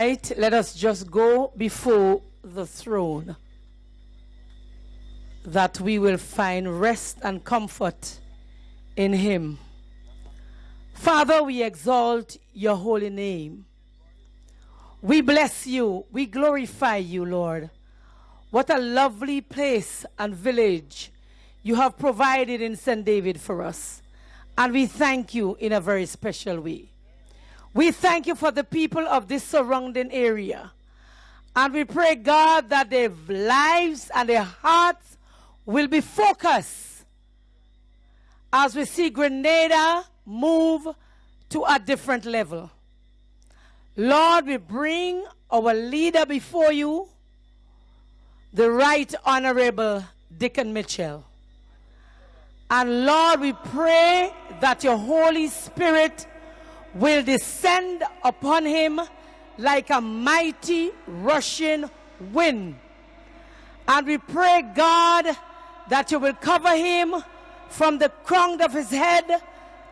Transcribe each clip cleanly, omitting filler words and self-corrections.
Right, let us just go before the throne that we will find rest and comfort in him. Father, we exalt your holy name. We bless you. We glorify you, Lord. What a lovely place and village you have provided in St. David for us. And we thank you in a very special way. We thank you for the people of this surrounding area. And we pray, God, that their lives and their hearts will be focused as we see Grenada move to a different level. Lord, we bring our leader before you, the Right Honorable Dickon Mitchell. And Lord, we pray that your Holy Spirit will descend upon him like a mighty rushing wind. And we pray, God, that you will cover him from the crown of his head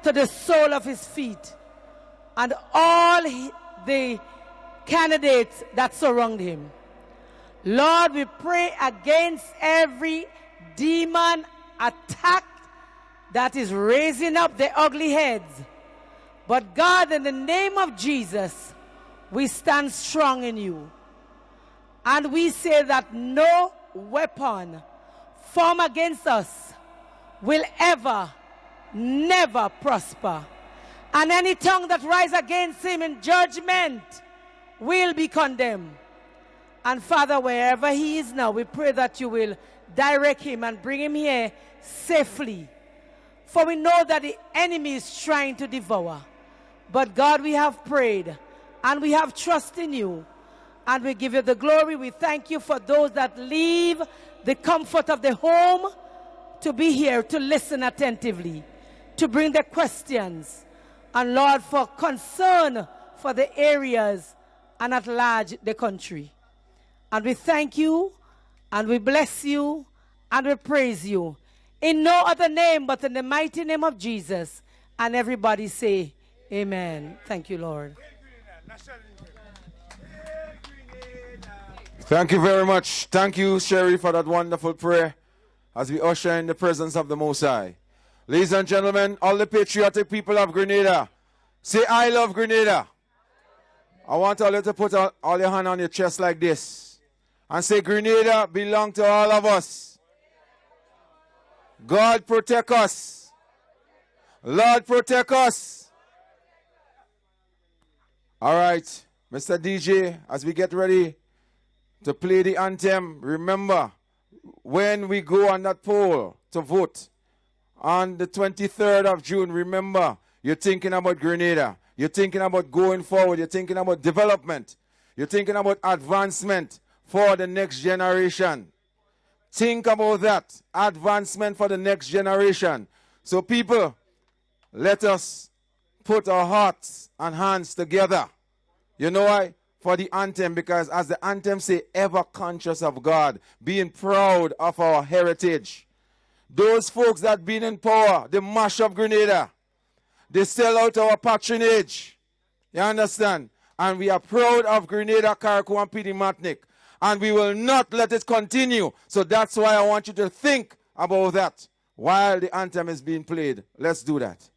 to the sole of his feet, and all the candidates that surround him. Lord, we pray against every demon attack that is raising up their ugly heads. But God, in the name of Jesus, we stand strong in you. And we say that no weapon formed against us will ever, never prosper. And any tongue that rises against him in judgment will be condemned. And Father, wherever he is now, we pray that you will direct him and bring him here safely. For we know that the enemy is trying to devour. But God, we have prayed and we have trust in you. And we give you the glory. We thank you for those that leave the comfort of the home to be here, to listen attentively, to bring their questions. And Lord, for concern for the areas and at large the country. And we thank you and we bless you and we praise you. In no other name but in the mighty name of Jesus. And everybody say, amen. Thank you, Lord. Thank you very much. Thank you, Sherry, for that wonderful prayer as we usher in the presence of the Most High. Ladies and gentlemen, all the patriotic people of Grenada, say, I love Grenada. I want all you to put all your hand on your chest like this and say, Grenada belongs to all of us. God protect us. Lord protect us. All right, Mr. DJ, as we get ready to play the anthem, remember, when we go on that poll to vote on the 23rd of June, remember, you're thinking about Grenada. You're thinking about going forward. You're thinking about development. You're thinking about advancement for the next generation. Think about that. Advancement for the next generation. So people, let us put our hearts and hands together. You know why? For the anthem, because as the anthem say, ever conscious of God, being proud of our heritage. Those folks that been in power, they mash up Grenada. They sell out our patronage. You understand? And we are proud of Grenada, Carriacou, and Petite Martinique. And we will not let it continue. So that's why I want you to think about that while the anthem is being played. Let's do that.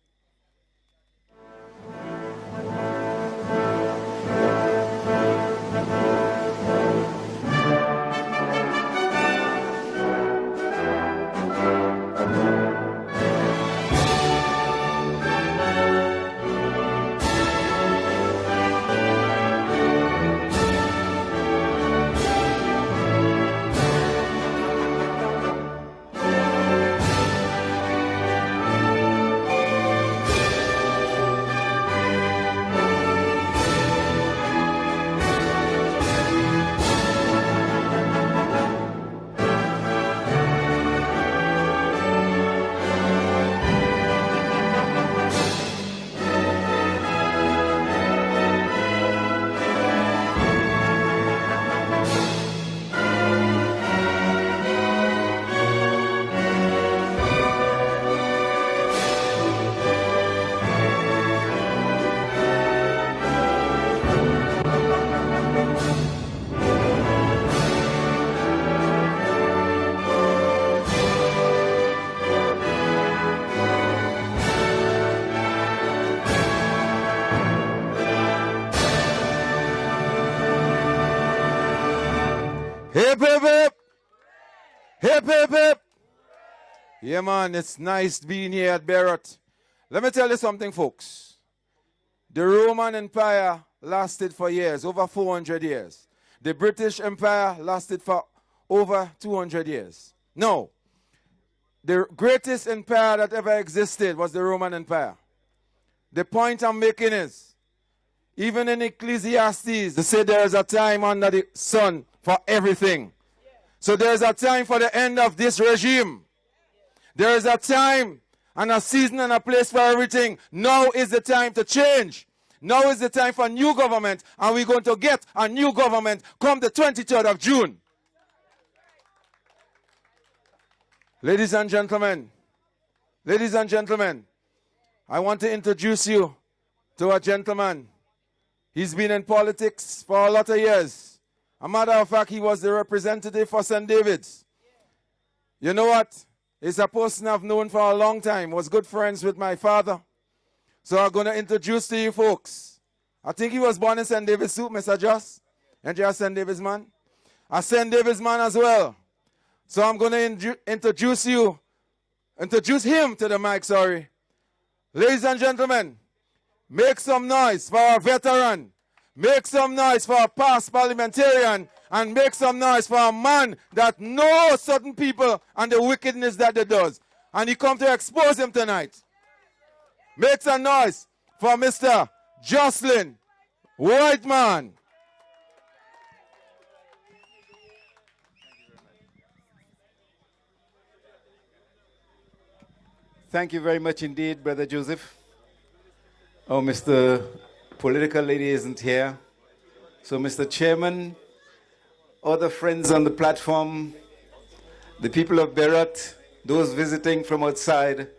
Hip, hip, hip. Hip, hip, hip. Yeah, man, it's nice being here at Berrotte. Let me tell you something, folks. The Roman Empire lasted for years, over 400 years. The British Empire lasted for over 200 years. No, the greatest empire that ever existed was the Roman Empire. The point I'm making is, even in Ecclesiastes, they say there is a time under the sun for everything. So there is a time for the end of this regime. There is a time and a season and a place for everything. Now is the time to change. Now is the time for new government, and we're going to get a new government come the 23rd of June. Ladies and gentlemen, I want to introduce you to a gentleman. He's been in politics for a lot of years. A matter of fact, he was the representative for St. David's. You know what? He's a person I've known for a long time, was good friends with my father. So I'm going to introduce to you folks. I think he was born in St. David's too, Mr. Joss. And you're a St. David's man? A St. David's man as well. So I'm going to introduce him to the mic, sorry. Ladies and gentlemen, make some noise for our veteran. Make some noise for our past parliamentarian. And make some noise for a man that knows certain people and the wickedness that they does. And he come to expose him tonight. Make some noise for Mr. Jocelyn Whiteman. Thank you very much indeed, Brother Joseph. Oh, Mr. Political Lady isn't here. So, Mr. Chairman, other friends on the platform, the people of Berrotte, those visiting from outside,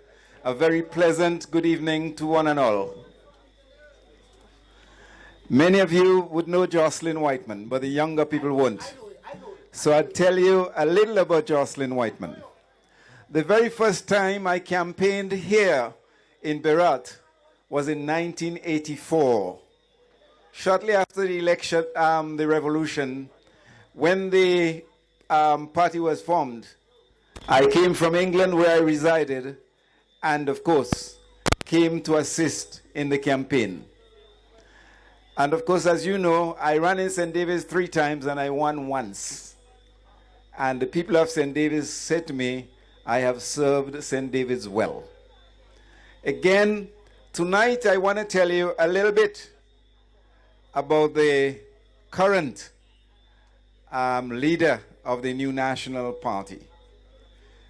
a very pleasant good evening to one and all. Many of you would know Jocelyn Whiteman, but the younger people won't. So I'll tell you a little about Jocelyn Whiteman. The very first time I campaigned here in Berrotte was in 1984. Shortly after the election, the revolution, when the party was formed, I came from England where I resided and, of course, came to assist in the campaign. And, of course, as you know, I ran in St. David's 3 times and I won once. And the people of St. David's said to me, I have served St. David's well. Again, tonight I want to tell you a little bit about the current leader of the new National Party.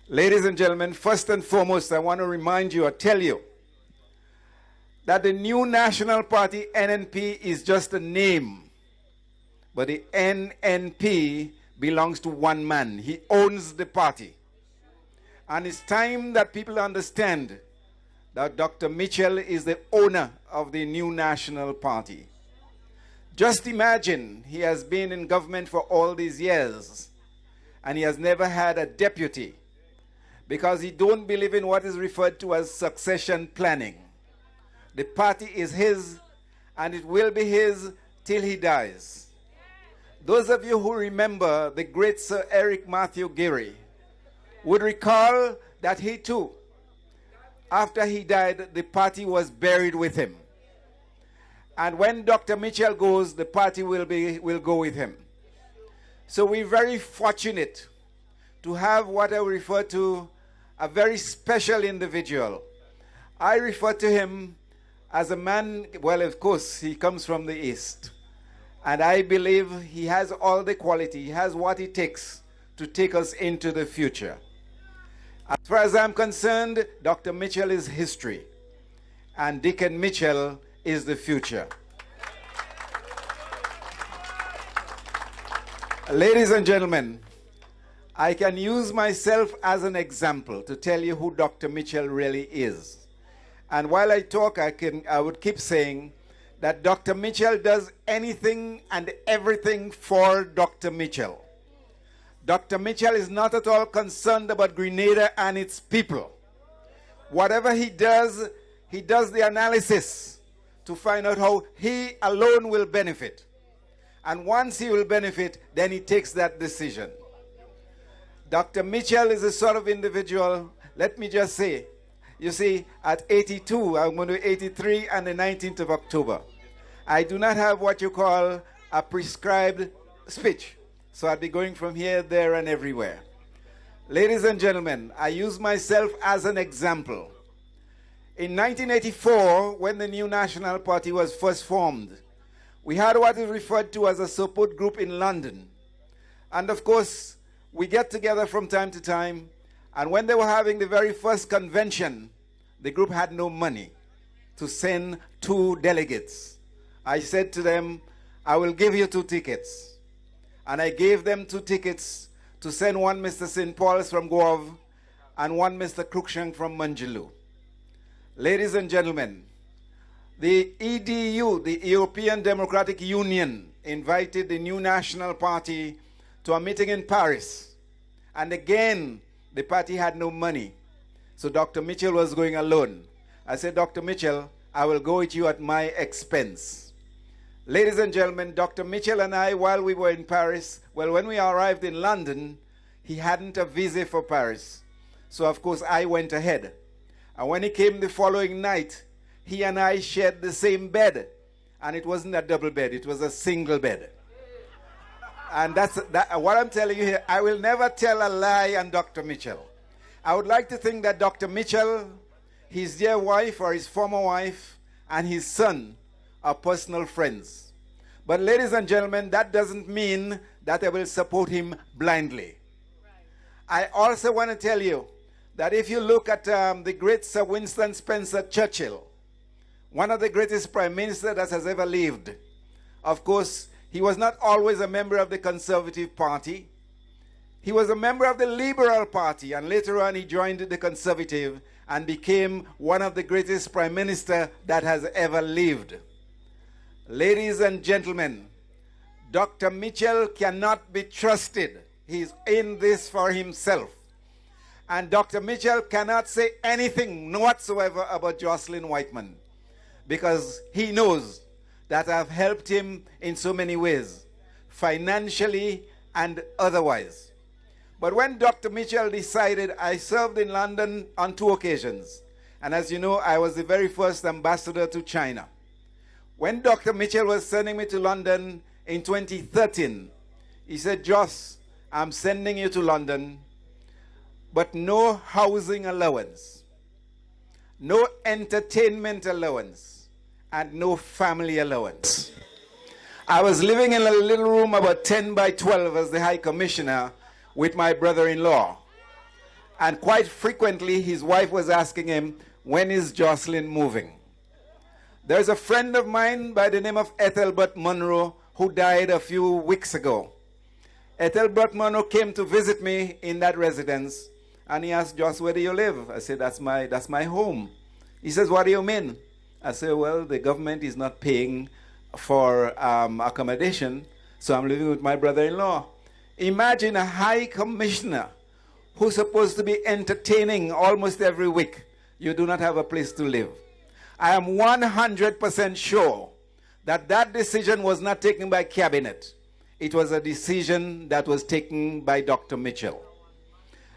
Ladies and gentlemen, first and foremost, I want to remind you or tell you that the new National Party, NNP, is just a name. But the NNP belongs to one man. He owns the party. And it's time that people understand that Dr. Mitchell is the owner of the new National Party. Just imagine, he has been in government for all these years and he has never had a deputy because he don't believe in what is referred to as succession planning. The party is his and it will be his till he dies. Those of you who remember the great Sir Eric Matthew Geary would recall that he too, after he died, the party was buried with him. And when Dr. Mitchell goes, the party will go with him. So we're very fortunate to have what I refer to a very special individual. I refer to him as a man, well, of course, he comes from the East. And I believe he has all the quality, he has what it takes to take us into the future. As far as I'm concerned, Dr. Mitchell is history. And Dickon Mitchell is the future. Ladies and gentlemen, I can use myself as an example to tell you who Dr. Mitchell really is. And while I talk, I would keep saying that Dr. Mitchell does anything and everything for Dr. Mitchell. Dr. Mitchell is not at all concerned about Grenada and its people. Whatever he does the analysis to find out how he alone will benefit. And once he will benefit, then he takes that decision. Dr. Mitchell is a sort of individual, let me just say, you see, at 82, I'm going to be 83 on the 19th of October. I do not have what you call a prescribed speech. So I'll be going from here, there, and everywhere. Ladies and gentlemen, I use myself as an example. In 1984, when the new National Party was first formed, we had what is referred to as a support group in London. And of course, we get together from time to time, and when they were having the very first convention, the group had no money to send 2 delegates. I said to them, I will give you 2 tickets. And I gave them 2 tickets to send one Mr. St. Paul's from Guave and one Mr. Cruikshank from Manjulu. Ladies and gentlemen, the EDU, the European Democratic Union, invited the new National Party to a meeting in Paris. And again, the party had no money. So Dr. Mitchell was going alone. I said, Dr. Mitchell, I will go with you at my expense. Ladies and gentlemen, Dr. Mitchell and I, while we were in Paris, well, when we arrived in London, he hadn't a visa for Paris. So, of course, I went ahead. And when he came the following night, he and I shared the same bed. And it wasn't a double bed, it was a single bed. And that's what I'm telling you here. I will never tell a lie on Dr. Mitchell. I would like to think that Dr. Mitchell, his dear wife or his former wife, and his son are personal friends. But ladies and gentlemen, that doesn't mean that I will support him blindly. I also want to tell you that if you look at the great Sir Winston Spencer Churchill, one of the greatest prime ministers that has ever lived, of course, he was not always a member of the Conservative Party. He was a member of the Liberal Party, and later on he joined the Conservative and became one of the greatest prime ministers that has ever lived. Ladies and gentlemen, Dr. Mitchell cannot be trusted. He's in this for himself. And Dr. Mitchell cannot say anything whatsoever about Jocelyn Whiteman, because he knows that I've helped him in so many ways, financially and otherwise. But when Dr. Mitchell decided, I served in London on 2 occasions. And as you know, I was the very first ambassador to China. When Dr. Mitchell was sending me to London in 2013, he said, Joss, I'm sending you to London, but no housing allowance, no entertainment allowance, and no family allowance. I was living in a little room about 10 by 12 as the High Commissioner with my brother-in-law. And quite frequently, his wife was asking him, when is Jocelyn moving? There's a friend of mine by the name of Ethelbert Monroe who died a few weeks ago. Ethelbert Monroe came to visit me in that residence, and he asked, Joss, where do you live? I said, that's my home. He says, what do you mean? I said, well, the government is not paying for accommodation, so I'm living with my brother-in-law. Imagine a high commissioner who's supposed to be entertaining almost every week. You do not have a place to live. I am 100% sure that that decision was not taken by cabinet. It was a decision that was taken by Dr. Mitchell.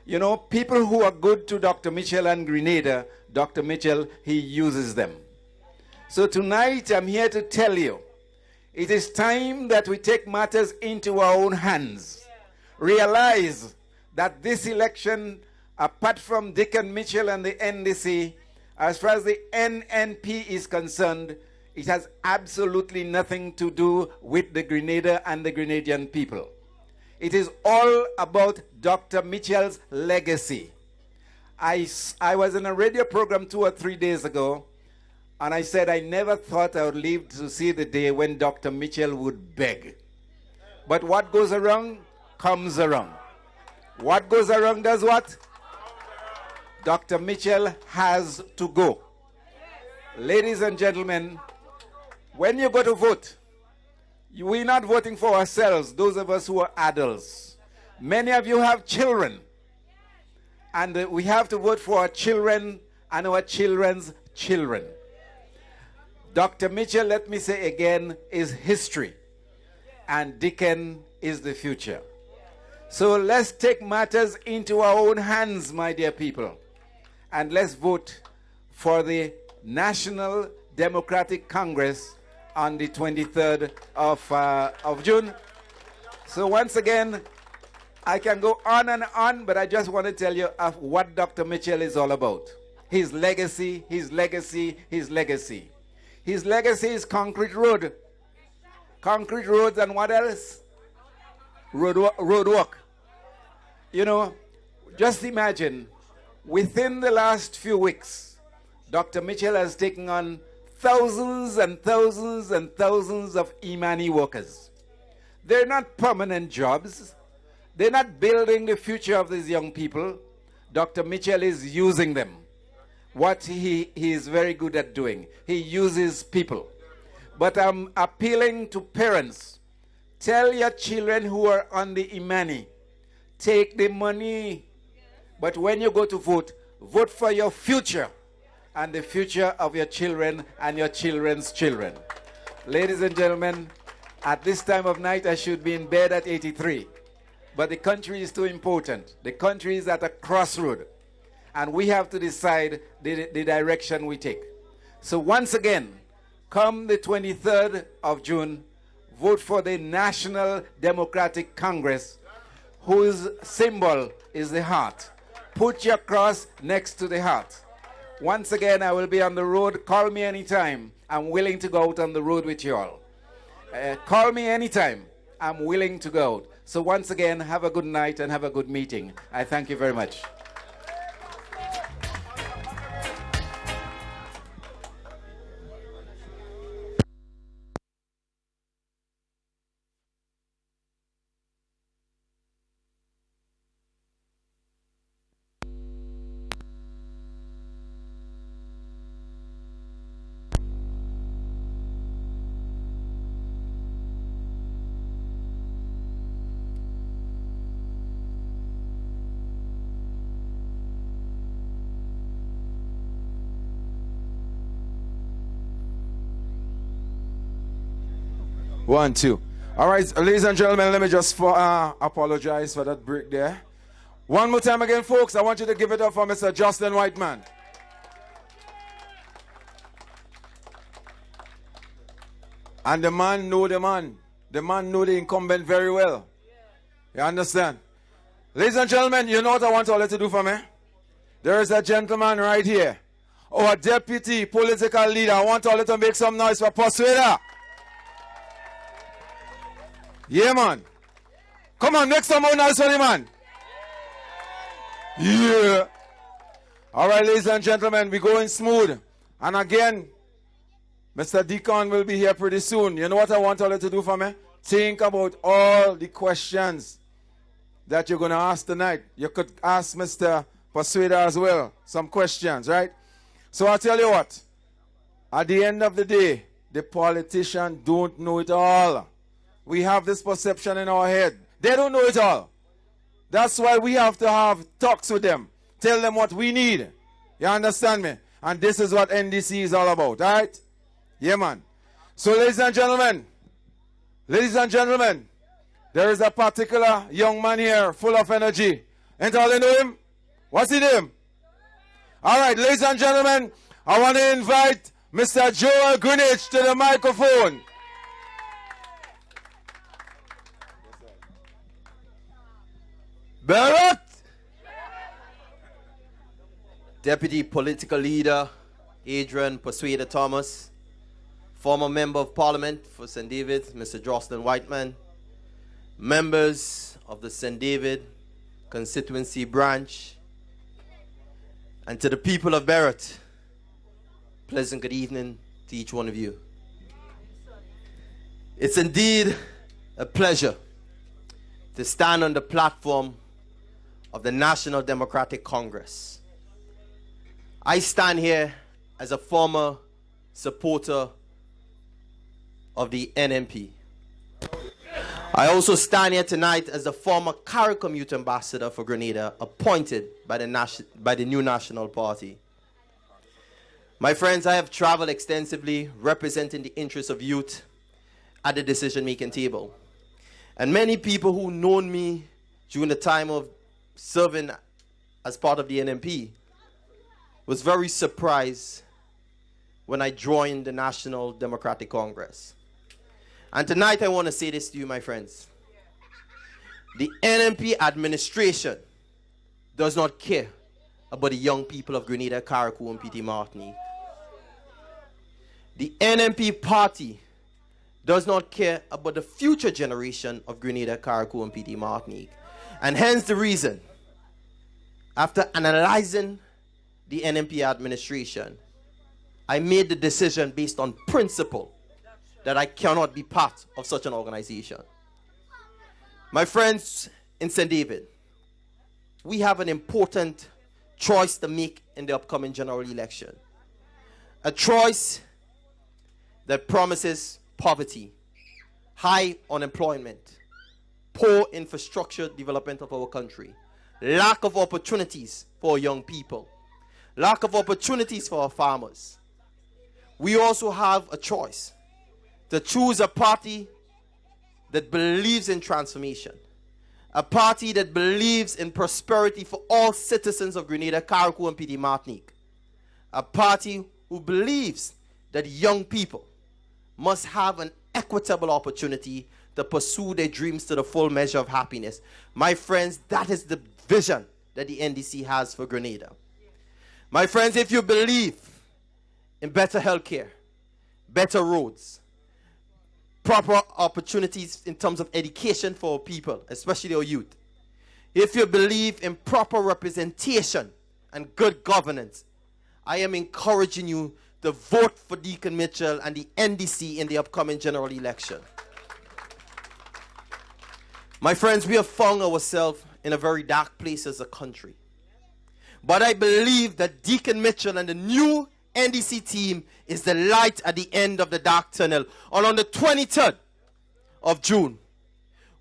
You know, people who are good to Dr. Mitchell and Grenada, Dr. Mitchell, he uses them. So tonight I'm here to tell you, it is time that we take matters into our own hands. Realize that this election, apart from Dickon, Mitchell and the NDC, as far as the NNP is concerned, it has absolutely nothing to do with the Grenada and the Grenadian people. It is all about Dr. Mitchell's legacy. I was in a radio program 2 or 3 days ago, and I said I never thought I would live to see the day when Dr. Mitchell would beg. But what goes around comes around. What goes around does what? Dr. Mitchell has to go. Ladies and gentlemen, when you go to vote, we're not voting for ourselves, those of us who are adults. Many of you have children. And we have to vote for our children and our children's children. Dr. Mitchell, let me say again, is history. and Dickon is the future. So let's take matters into our own hands, my dear people, and let's vote for the National Democratic Congress on the 23rd of June. So once again, I can go on and on, but I just want to tell you of what Dr. Mitchell is all about. His legacy, his legacy, his legacy. His legacy is concrete road. Concrete roads and what else? Road work. You know, just imagine, within the last few weeks, Dr. Mitchell has taken on thousands and thousands and thousands of Imani workers. They're not permanent jobs. They're not building the future of these young people. Dr. Mitchell is using them. What he is very good at doing. He uses people. But I'm appealing to parents. Tell your children who are on the Imani, take the money. But when you go to vote, vote for your future and the future of your children and your children's children. Ladies and gentlemen, at this time of night, I should be in bed at 83. But the country is too important. The country is at a crossroad. And we have to decide the direction we take. So once again, come the 23rd of June, vote for the National Democratic Congress, whose symbol is the heart. Put your cross next to the heart. Once again, I will be on the road. Call me anytime. I'm willing to go out on the road with you all. Call me anytime. I'm willing to go out. So once again, have a good night and have a good meeting. I thank you very much. One, two. All right, ladies and gentlemen, let me just apologize for that break there. One more time again, folks, I want you to give it up for Mr. Jocelyn Whiteman. And the man know the man. The man know the incumbent very well. You understand? Ladies and gentlemen, you know what I want all of you to do for me? There is a gentleman right here. Our deputy political leader. I want all of you to make some noise for Persuader. Yeah, man. Come on, make some more noise for the man. Yeah. All right, ladies and gentlemen, we're going smooth. And again, Mr. Dickon will be here pretty soon. You know what I want all of you to do for me? Think about all the questions that you're going to ask tonight. You could ask Mr. Persuader as well some questions, right? So I'll tell you what. At the end of the day, the politicians don't know it all. We have this perception in our head. They don't know it all. That's why we have to have talks with them. Tell them what we need. You understand me? And this is what NDC is all about, all right? Yeah, man. So, ladies and gentlemen, there is a particular young man here full of energy. Ain't all you know him? What's his name? All right, ladies and gentlemen, I want to invite Mr. Joel Greenidge to the microphone. Berrotte! Deputy Political Leader Adrian Persuader Thomas, former Member of Parliament for St. David, Mr. Jocelyn Whiteman, members of the St. David constituency branch, and to the people of Berrotte, pleasant good evening to each one of you. It's indeed a pleasure to stand on the platform of the National Democratic Congress. I stand here as a former supporter of the NMP. I also stand here tonight as the former CARICOM Youth Ambassador for Grenada, appointed by the new National Party. My friends, I have traveled extensively representing the interests of youth at the decision-making table. And many people who known me during the time of serving as part of the NMP was very surprised when I joined the National Democratic Congress. And tonight I want to say this to you, my friends. The NMP administration does not care about the young people of Grenada, Carriacou, and Petit Martinique. The NMP party does not care about the future generation of Grenada, Carriacou, and Petit Martinique. And hence the reason, after analyzing the NMP administration, I made the decision based on principle that I cannot be part of such an organization. My friends in St. David, we have an important choice to make in the upcoming general election. A choice that promises poverty, high unemployment, poor infrastructure development of our country, lack of opportunities for young people, lack of opportunities for our farmers. We also have a choice to choose a party that believes in transformation, a party that believes in prosperity for all citizens of Grenada, Carriacou, and Petit Martinique, a party who believes that young people must have an equitable opportunity to pursue their dreams to the full measure of happiness. My friends, that is the vision that the NDC has for Grenada. My friends, if you believe in better healthcare, better roads, proper opportunities in terms of education for our people, especially our youth, if you believe in proper representation and good governance, I am encouraging you to vote for Dickon Mitchell and the NDC in the upcoming general election. My friends, we have found ourselves in a very dark place as a country. But I believe that Dickon Mitchell and the new NDC team is the light at the end of the dark tunnel. And on the 23rd of June,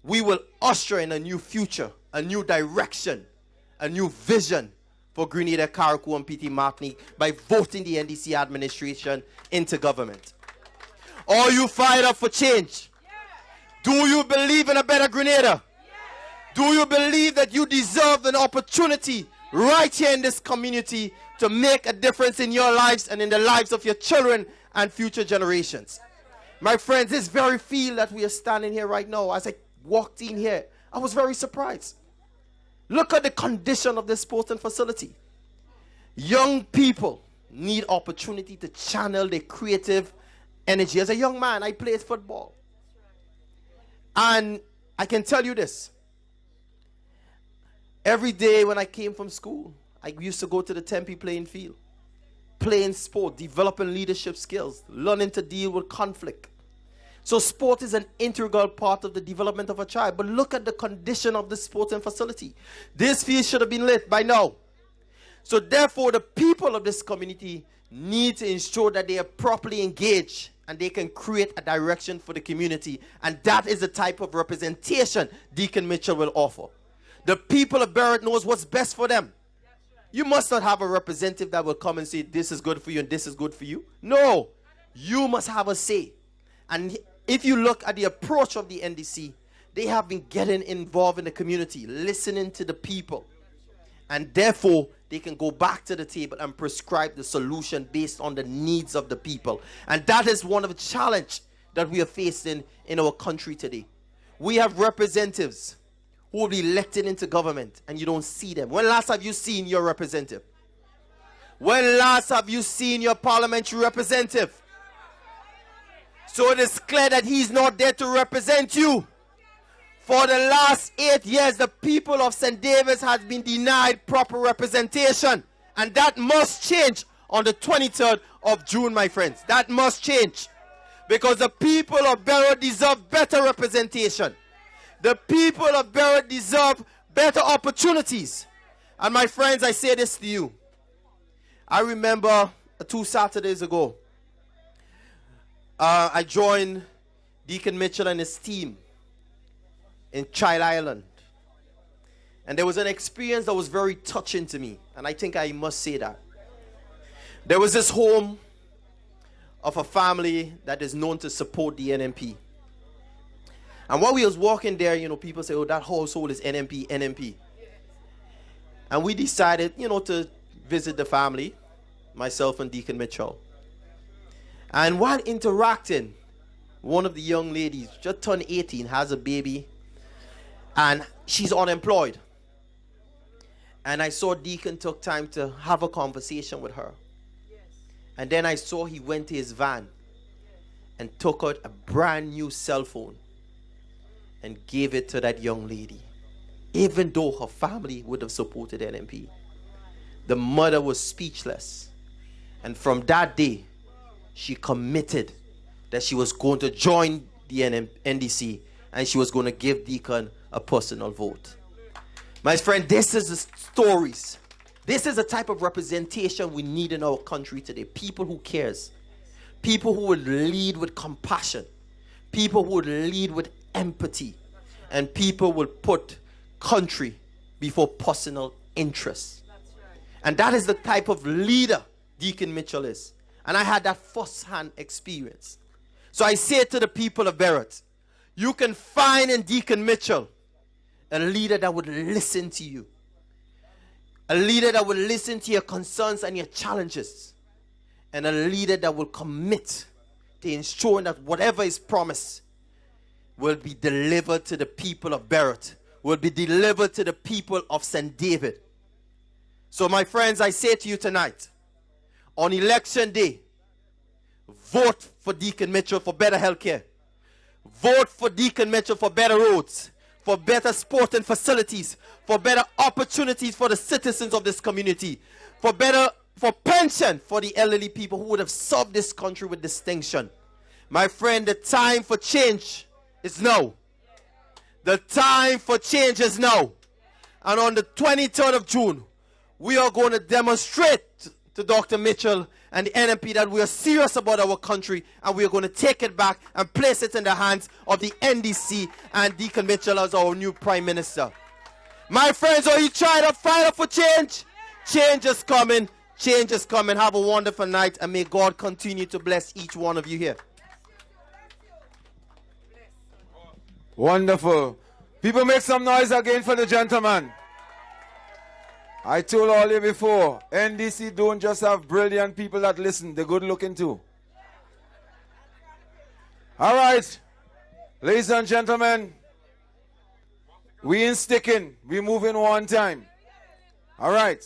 we will usher in a new future, a new direction, a new vision for Grenada, Carriacou, and Petit Martinique by voting the NDC administration into government. Are you fired up for change? Do you believe in a better Grenada? Do you believe that you deserve an opportunity right here in this community to make a difference in your lives and in the lives of your children and future generations? My friends, this very field that we are standing here right now, as I walked in here, I was very surprised. Look at the condition of this sporting facility. Young people need opportunity to channel their creative energy. As a young man, I played football. And I can tell you this. Every day when I came from school, I used to go to the Tempe playing field, playing sport, developing leadership skills, learning to deal with conflict. So sport is an integral part of the development of a child. But look at the condition of the sporting facility. This field should have been lit by now. So therefore, the people of this community need to ensure that they are properly engaged and they can create a direction for the community. And that is the type of representation Dickon Mitchell will offer. The people of Berrotte knows what's best for them. You must not have a representative that will come and say, this is good for you and this is good for you. No, you must have a say. And if you look at the approach of the NDC, they have been getting involved in the community, listening to the people. And therefore, they can go back to the table and prescribe the solution based on the needs of the people. And that is one of the challenges that we are facing in our country today. We have representatives who will be elected into government and you don't see them. When last have you seen your representative? When last have you seen your parliamentary representative? So it is clear that he's not there to represent you. For the last 8 years, the people of St. David's has been denied proper representation. And that must change on the 23rd of June, my friends. That must change. Because the people of Berrotte deserve better representation. The people of Berrotte deserve better opportunities. And my friends, I say this to you. I remember 2 Saturdays ago, I joined Dickon Mitchell and his team in Child Island. And there was an experience that was very touching to me. And I think I must say that. There was this home of a family that is known to support the NMP. And while we was walking there, you know, people say, oh, that household is NMP, NMP. And we decided, you know, to visit the family, myself and Dickon Mitchell. And while interacting, one of the young ladies just turned 18, has a baby, and she's unemployed. And I saw Dickon took time to have a conversation with her. And then I saw he went to his van and took out a brand new cell phone and gave it to that young lady, even though her family would have supported NMP. The mother was speechless. And from that day, she committed that she was going to join the NDC and she was going to give Dickon a personal vote. My friend, this is the stories. This is the type of representation we need in our country today. People who cares. People who would lead with compassion. People who would lead with empathy. And people will put country before personal interests. And that is the type of leader Dickon Mitchell is. And I had that first-hand experience. So I say to the people of Berrotte, you can find in Dickon Mitchell a leader that would listen to you. A leader that will listen to your concerns and your challenges. And a leader that will commit to ensuring that whatever is promised will be delivered to the people of Berrotte, will be delivered to the people of St. David. So my friends, I say to you tonight, on election day, vote for Dickon Mitchell for better health care. Vote for Dickon Mitchell for better roads, for better sporting facilities, for better opportunities for the citizens of this community, for pension for the elderly people who would have served this country with distinction. My friend, the time for change is now. The time for change is now. And on the 23rd of June, we are going to demonstrate to Dr. Mitchell and the NMP that we are serious about our country, and we are going to take it back and place it in the hands of the NDC and Dickon Mitchell as our new Prime Minister. My friends, are you trying to fight up for change? Change is coming. Change is coming. Have a wonderful night, and may God continue to bless each one of you here. Wonderful. People, make some noise again for the gentleman. I told all you before, NDC don't just have brilliant people that listen, they're good looking too. All right, ladies and gentlemen, we in Dickon, we move in one time. All right,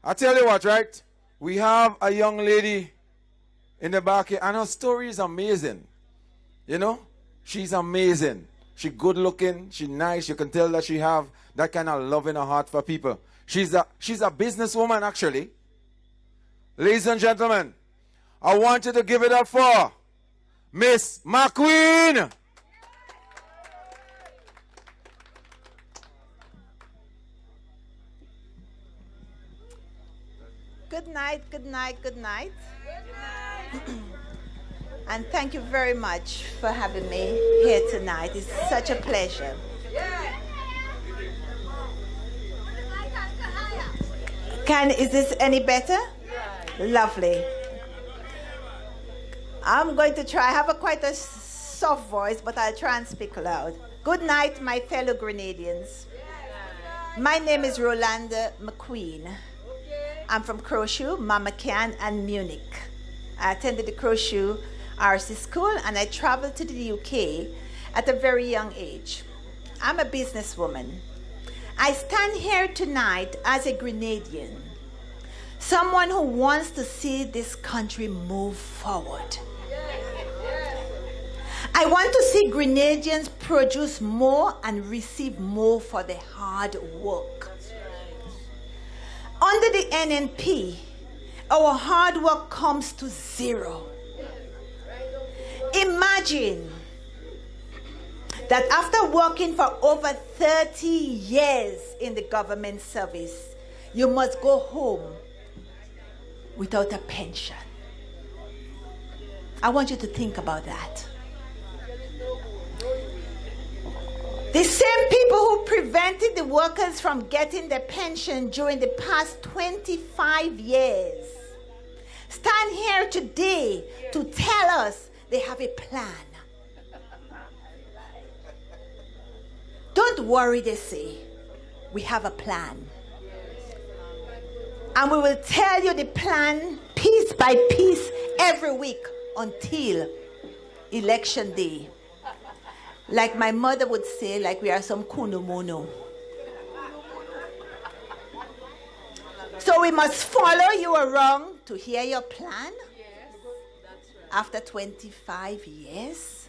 I tell you what, right? We have a young lady in the back here, and her story is amazing. You know, she's amazing. She's good looking, she's nice, you can tell that she have that kind of love in her heart for people. She's a businesswoman, actually. Ladies and gentlemen, I want you to give it up for Miss McQueen. Good night, good night, good night. Good night. And thank you very much for having me here tonight. It's such a pleasure. Is this any better? Lovely. I'm going to try. I have quite a soft voice, but I'll try and speak loud. Good night, my fellow Grenadians. My name is Rolanda McQueen. I'm from Crowshoe, Mama Can, and Munich. I attended the Crowshoe RC school, and I traveled to the UK at a very young age. I'm a businesswoman. I stand here tonight as a Grenadian, someone who wants to see this country move forward. I want to see Grenadians produce more and receive more for their hard work. Under the NNP, our hard work comes to zero. Imagine that after working for over 30 years in the government service, you must go home without a pension. I want you to think about that. The same people who prevented the workers from getting their pension during the past 25 years stand here today to tell us they have a plan. Don't worry, they say. We have a plan. And we will tell you the plan piece by piece every week until election day. Like my mother would say, like we are some kunumono. So we must follow you around to hear your plan? After 25 years?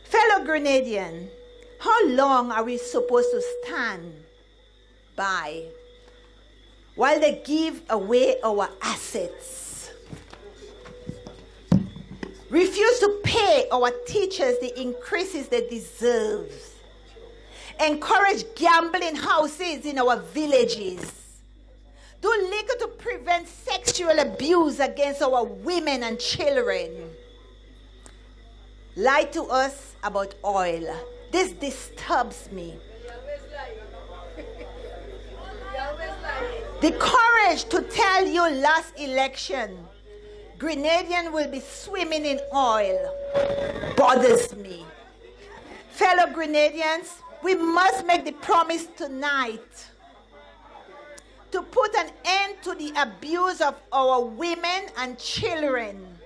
Fellow Grenadian, how long are we supposed to stand by while they give away our assets? Refuse to pay our teachers the increases they deserve. Encourage gambling houses in our villages. Do little to prevent sexual abuse against our women and children. Lie to us about oil. This disturbs me. The courage to tell you last election, Grenadian will be swimming in oil, bothers me. Fellow Grenadians, we must make the promise tonight to put an end to the abuse of our women and children,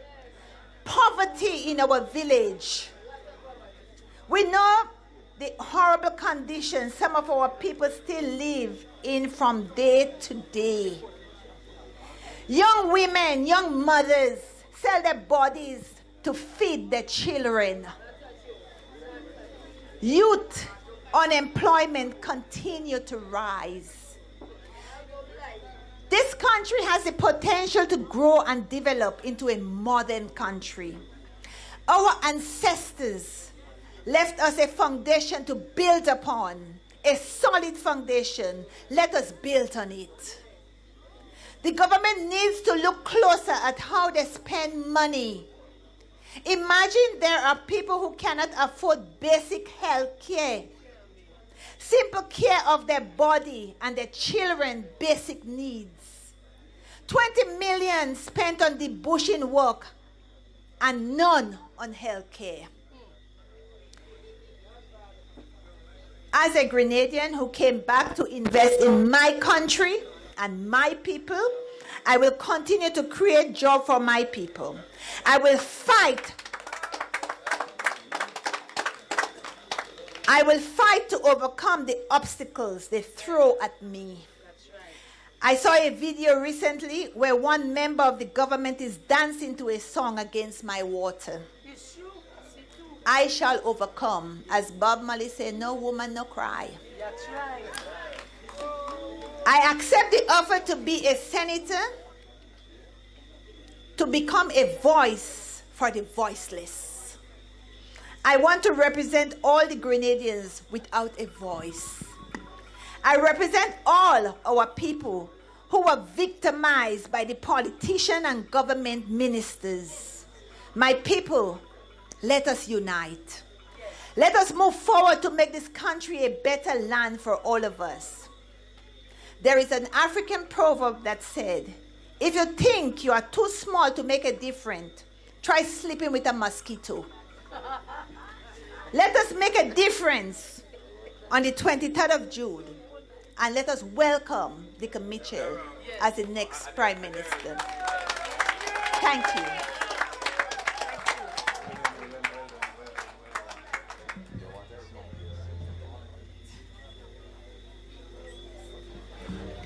poverty in our village. We know the horrible conditions some of our people still live in from day to day. Young women, young mothers sell their bodies to feed their children. Youth unemployment continue to rise. This country has the potential to grow and develop into a modern country. Our ancestors left us a foundation to build upon, a solid foundation. Let us build on it. The government needs to look closer at how they spend money. Imagine there are people who cannot afford basic health care, simple care of their body and their children, basic needs. 20 million spent on the bushing work and none on health care. As a Grenadian who came back to invest in my country and my people, I will continue to create jobs for my people. I will fight. I will fight to overcome the obstacles they throw at me. I saw a video recently where one member of the government is dancing to a song against my water. I shall overcome. As Bob Marley said, no woman, no cry. That's right. I accept the offer to be a senator, to become a voice for the voiceless. I want to represent all the Grenadians without a voice. I represent all our people who were victimized by the politicians and government ministers. My people, let us unite. Let us move forward to make this country a better land for all of us. There is an African proverb that said, if you think you are too small to make a difference, try sleeping with a mosquito. Let us make a difference on the 23rd of June, and let us welcome Dickon Mitchell as the next Prime Minister. Thank you.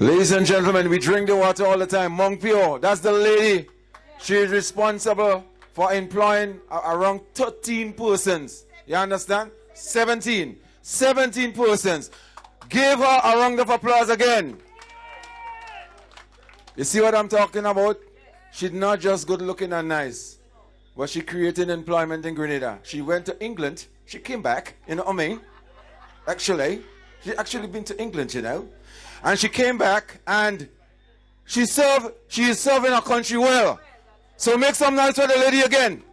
Ladies and gentlemen, we drink the water all the time. Monk Pure, that's the lady. She is responsible for employing around 13 persons. You understand? 17 persons. Give her a round of applause again. You see what I'm talking about? She's not just good looking and nice, but she created employment in Grenada. She went to England. She came back, you know what I mean? She actually been to England, you know. And she came back and she is serving her country well. So make some noise for the lady again.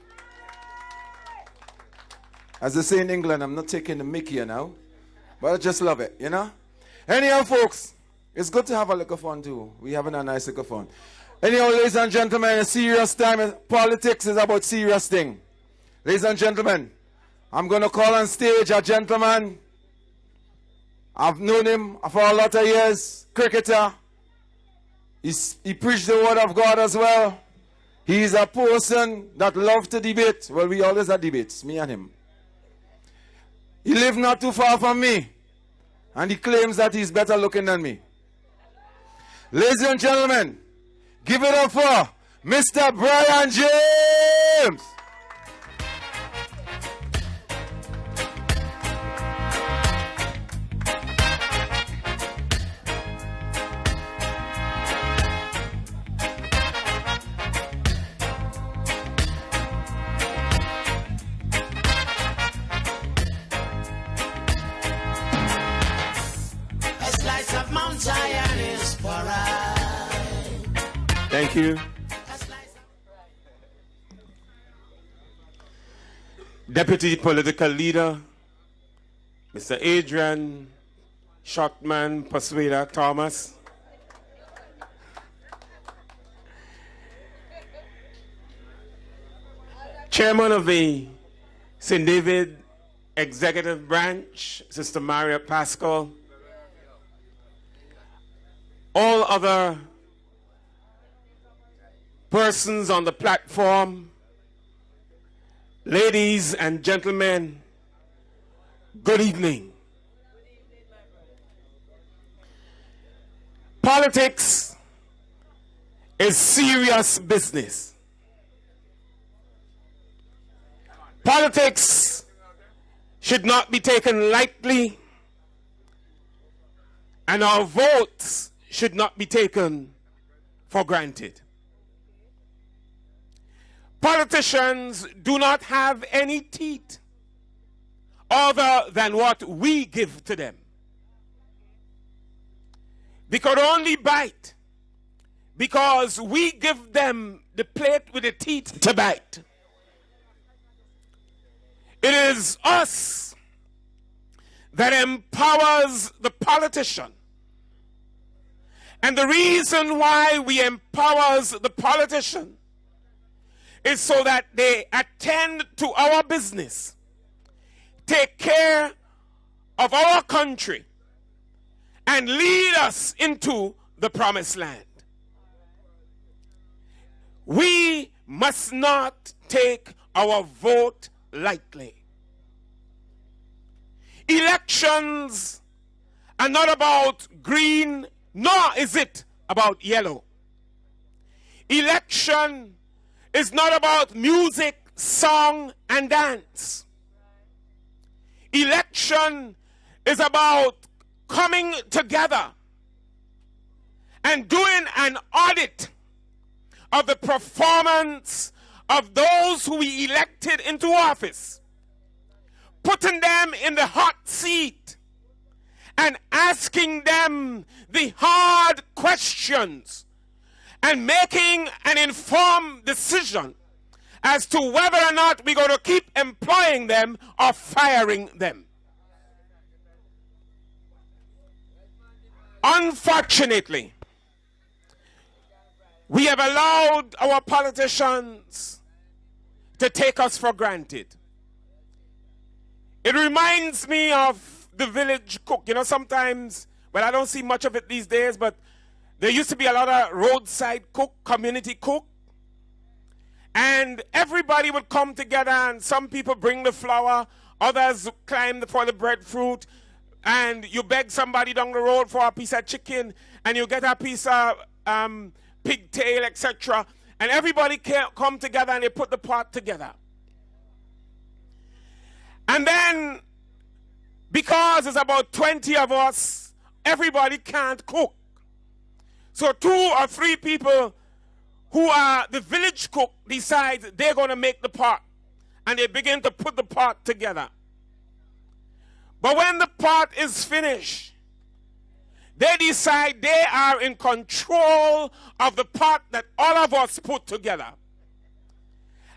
As they say in England, I'm not taking the mickey here now, but I just love it, you know. Anyhow, folks, it's good to have a little fun too. We're having a nice little fun. Anyhow, ladies and gentlemen, a serious time. Politics is about serious thing. Ladies and gentlemen, I'm going to call on stage a gentleman I've known him for a lot of years. Cricketer. He preached the word of God as well. He's a person that loves to debate. Well, we always have debates, me and him. He lived not too far from me. And he claims that he's better looking than me. Ladies and gentlemen, give it up for Mr. Brian James. Thank you. Deputy Political Leader, Mr. Adrian Shotman Persuader Thomas. Chairman of the St. David Executive Branch, Sister Maria Pascal. All other persons on the platform, ladies and gentlemen, good evening. Politics is serious business. Politics should not be taken lightly, and our votes should not be taken for granted. Politicians do not have any teeth other than what we give to them. They could only bite because we give them the plate with the teeth to bite. It is us that empowers the politician. And the reason why we empowers the politician is so that they attend to our business, take care of our country, and lead us into the promised land. We must not take our vote lightly. Elections are not about green, nor is it about yellow. Election is not about music, song, and dance. Election is about coming together and doing an audit of the performance of those who we elected into office, putting them in the hot seat and asking them the hard questions and making an informed decision as to whether or not we're going to keep employing them or firing them. Unfortunately, we have allowed our politicians to take us for granted. It reminds me of the village cook. You know, sometimes, well, I don't see much of it these days, but there used to be a lot of roadside cook, community cook. And everybody would come together, and some people bring the flour, others climb for the breadfruit, and you beg somebody down the road for a piece of chicken, and you get a piece of pigtail, etc. And everybody come together and they put the pot together. And then, because there's about 20 of us, everybody can't cook. So 2 or 3 people who are the village cook decide they're going to make the pot. And they begin to put the pot together. But when the pot is finished, they decide they are in control of the pot that all of us put together.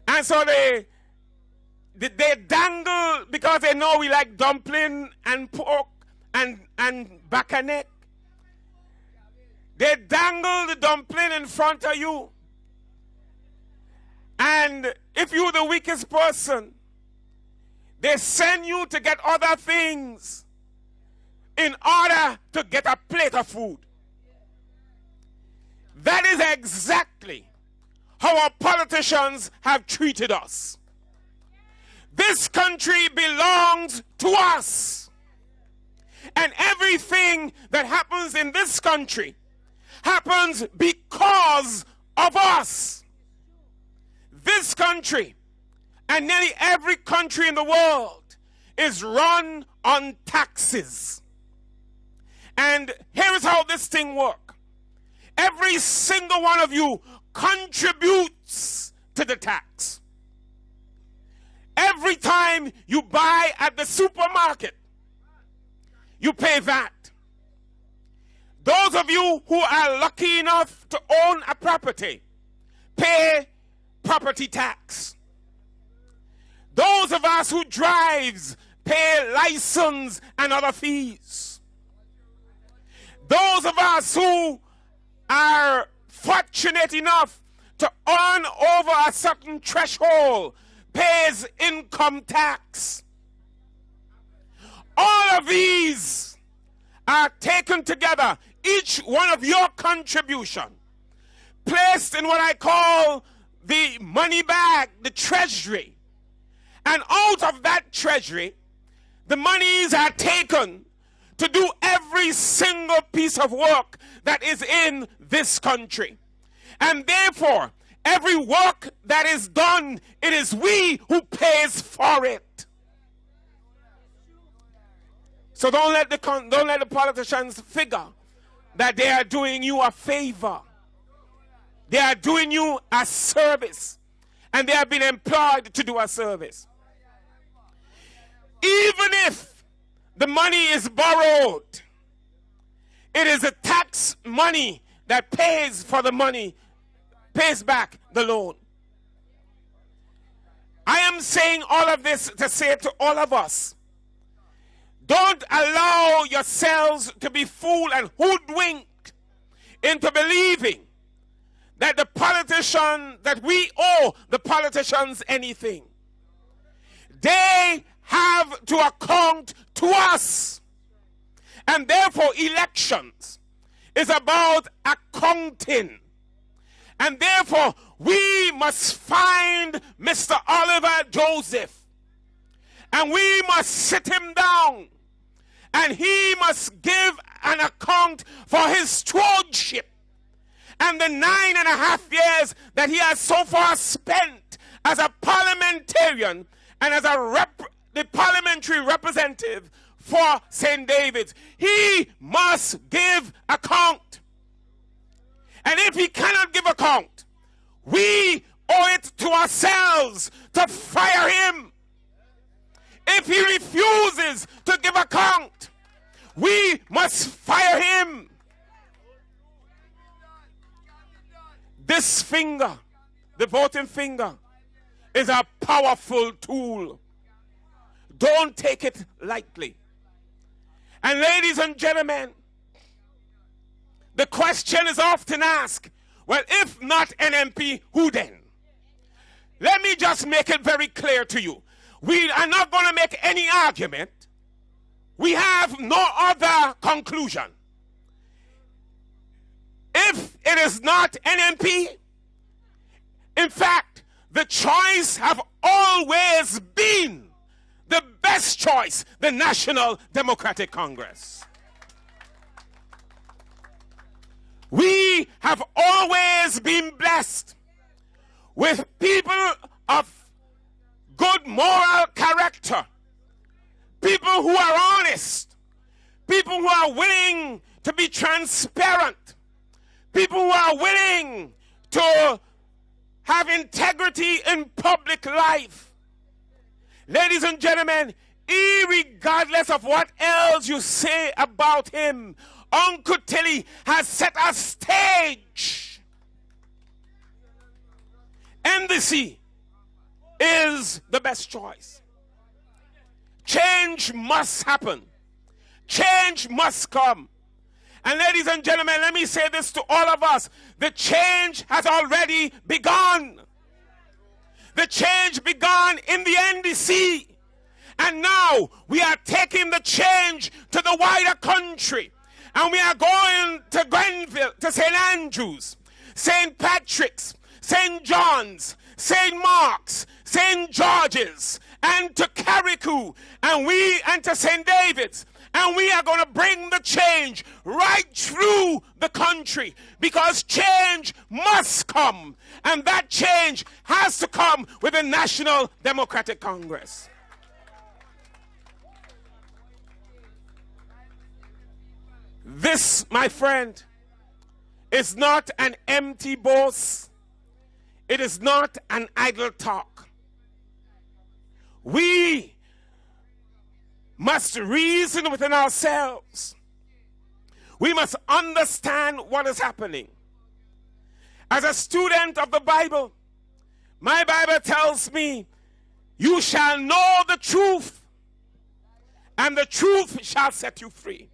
And so they dangle, because they know we like dumpling and pork and back and neck. They dangle the dumpling in front of you. And if you're the weakest person, they send you to get other things in order to get a plate of food. That is exactly how our politicians have treated us. This country belongs to us. And everything that happens in this country happens because of us. This country, and nearly every country in the world, is run on taxes. And here is how this thing works. Every single one of you contributes to the tax. Every time you buy at the supermarket, you pay that. Those of you who are lucky enough to own a property pay property tax. Those of us who drives pay license and other fees. Those of us who are fortunate enough to earn over a certain threshold pays income tax. All of these are taken together, each one of your contribution, placed in what I call the money bag, the treasury. And out of that treasury, the monies are taken to do every single piece of work that is in this country. And therefore, every work that is done, it is we who pays for it. So don't let the politicians figure that they are doing you a favor. They are doing you a service. And they have been employed to do a service. Even if the money is borrowed, it is the tax money that pays for the money, pays back the loan. I am saying all of this to say to all of us, don't allow yourselves to be fooled and hoodwinked into believing that that we owe the politicians anything. They have to account to us. And therefore elections is about accounting. And therefore we must find Mr. Oliver Joseph. And we must sit him down. And he must give an account for his stewardship and the 9.5 years that he has so far spent as a parliamentarian and as the parliamentary representative for St. David's. He must give account. And if he cannot give account, we owe it to ourselves to fire him. If he refuses to give account, we must fire him. This finger, the voting finger, is a powerful tool. Don't take it lightly. And ladies and gentlemen, the question is often asked, well, if not NMP, who then? Let me just make it very clear to you. We are not going to make any argument. We have no other conclusion. If it is not NMP, in fact, the choice have always been the best choice, the National Democratic Congress. We have always been blessed with people of good moral character, people who are honest, people who are willing to be transparent, people who are willing to have integrity in public life. Ladies and gentlemen, irregardless of what else you say about him, Uncle Tilly has set a stage. NDC is the best choice. Change must happen. Change must come. And ladies and gentlemen, let me say this to all of us. The change has already begun. The change began in the NDC. And now we are taking the change to the wider country. And we are going to Grenville, to St. Andrews, St. Patrick's, St. John's, St. Mark's, St. George's, and to Carriacou, and to St. David's. And we are going to bring the change right through the country, because change must come. And that change has to come with the National Democratic Congress. This, my friend, is not an empty boast. It is not an idle talk. We must reason within ourselves. We must understand what is happening. As a student of the Bible, my Bible tells me, you shall know the truth, and the truth shall set you free.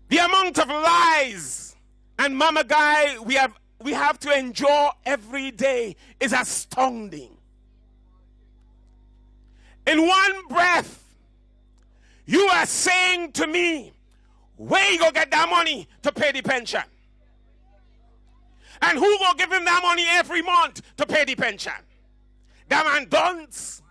The amount of lies and mama guy we have to endure every day is astounding. In one breath, you are saying to me, where you go get that money to pay the pension? And who go give him that money every month to pay the pension? That man dunce.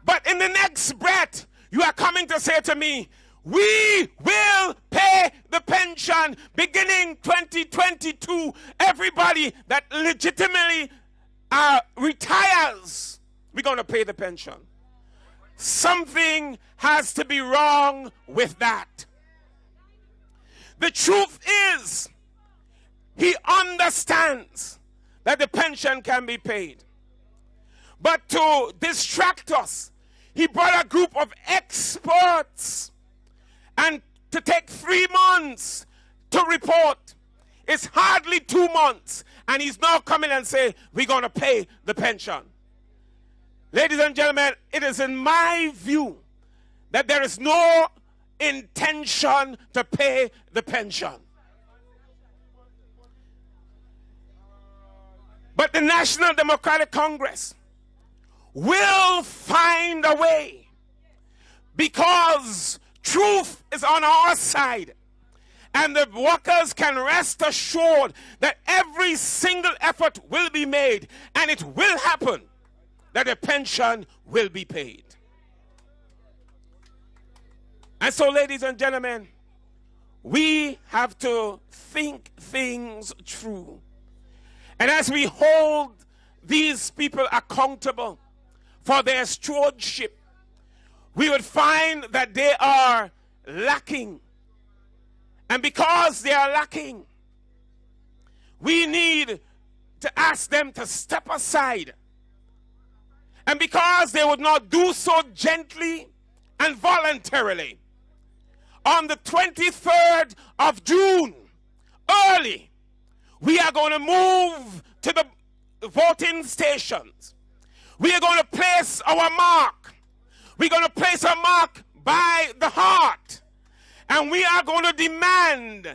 But in the next breath, you are coming to say to me, we will pay the pension beginning 2022. Everybody that legitimately retires, we're going to pay the pension. Something has to be wrong with that. The truth is, he understands that the pension can be paid. But to distract us, he brought a group of experts, and to take 3 months to report. It's hardly 2 months, and he's now coming and say, we're going to pay the pension. Ladies and gentlemen, it is in my view that there is no intention to pay the pension. But the National Democratic Congress will find a way, because truth is on our side. And the workers can rest assured that every single effort will be made, and it will happen, that a pension will be paid. And so, ladies and gentlemen, we have to think things through. And as we hold these people accountable for their stewardship, we would find that they are lacking. And because they are lacking, we need to ask them to step aside. And because they would not do so gently and voluntarily, on the 23rd of June, early, we are going to move to the voting stations. We are going to place our mark. We're going to place a mark by the heart. And we are going to demand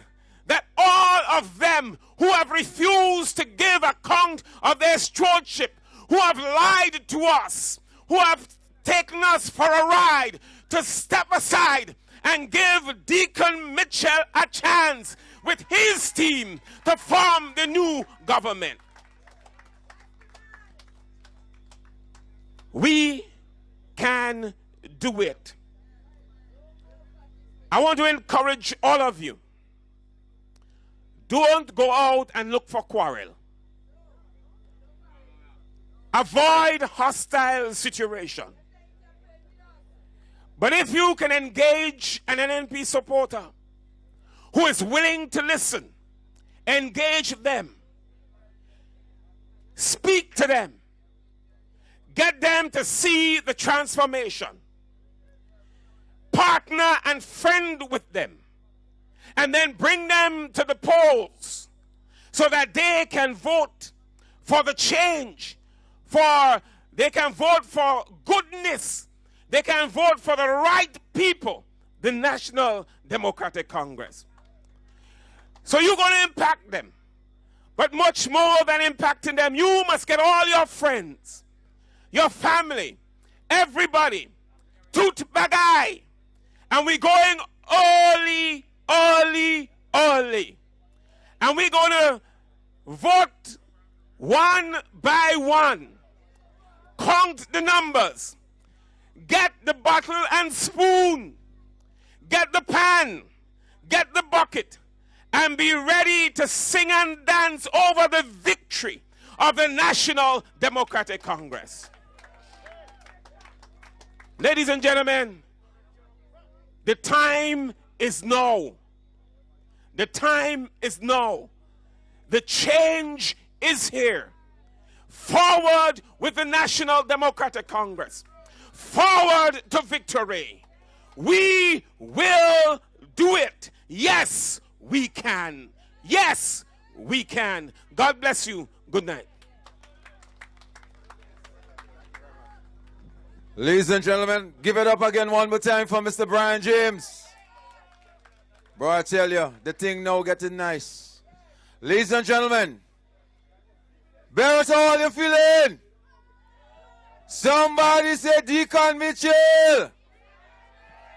that all of them who have refused to give account of their stewardship, who have lied to us, who have taken us for a ride, to step aside and give Dickon Mitchell a chance with his team to form the new government. We can do it. I want to encourage all of you. Don't go out and look for quarrel. Avoid hostile situation. But if you can engage an NNP supporter who is willing to listen, engage them, speak to them, get them to see the transformation, partner and friend with them, and then bring them to the polls so that they can vote for the change, they can vote for goodness, they can vote for the right people, the National Democratic Congress. So you're going to impact them. But much more than impacting them, you must get all your friends your family, everybody, toot bagay. And we're going early. And we're going to vote one by one. Count the numbers. Get the bottle and spoon. Get the pan. Get the bucket. And be ready to sing and dance over the victory of the National Democratic Congress. Ladies and gentlemen, the time is now. The time is now. The change is here. Forward with the National Democratic Congress. Forward to victory. We will do it. Yes, we can. Yes, we can. God bless you. Good night. Ladies and gentlemen, give it up again one more time for Mr. Brian James. Bro, I tell you, the thing now getting nice. Ladies and gentlemen, Berrotte, how are you feeling? Somebody say Dickon Mitchell.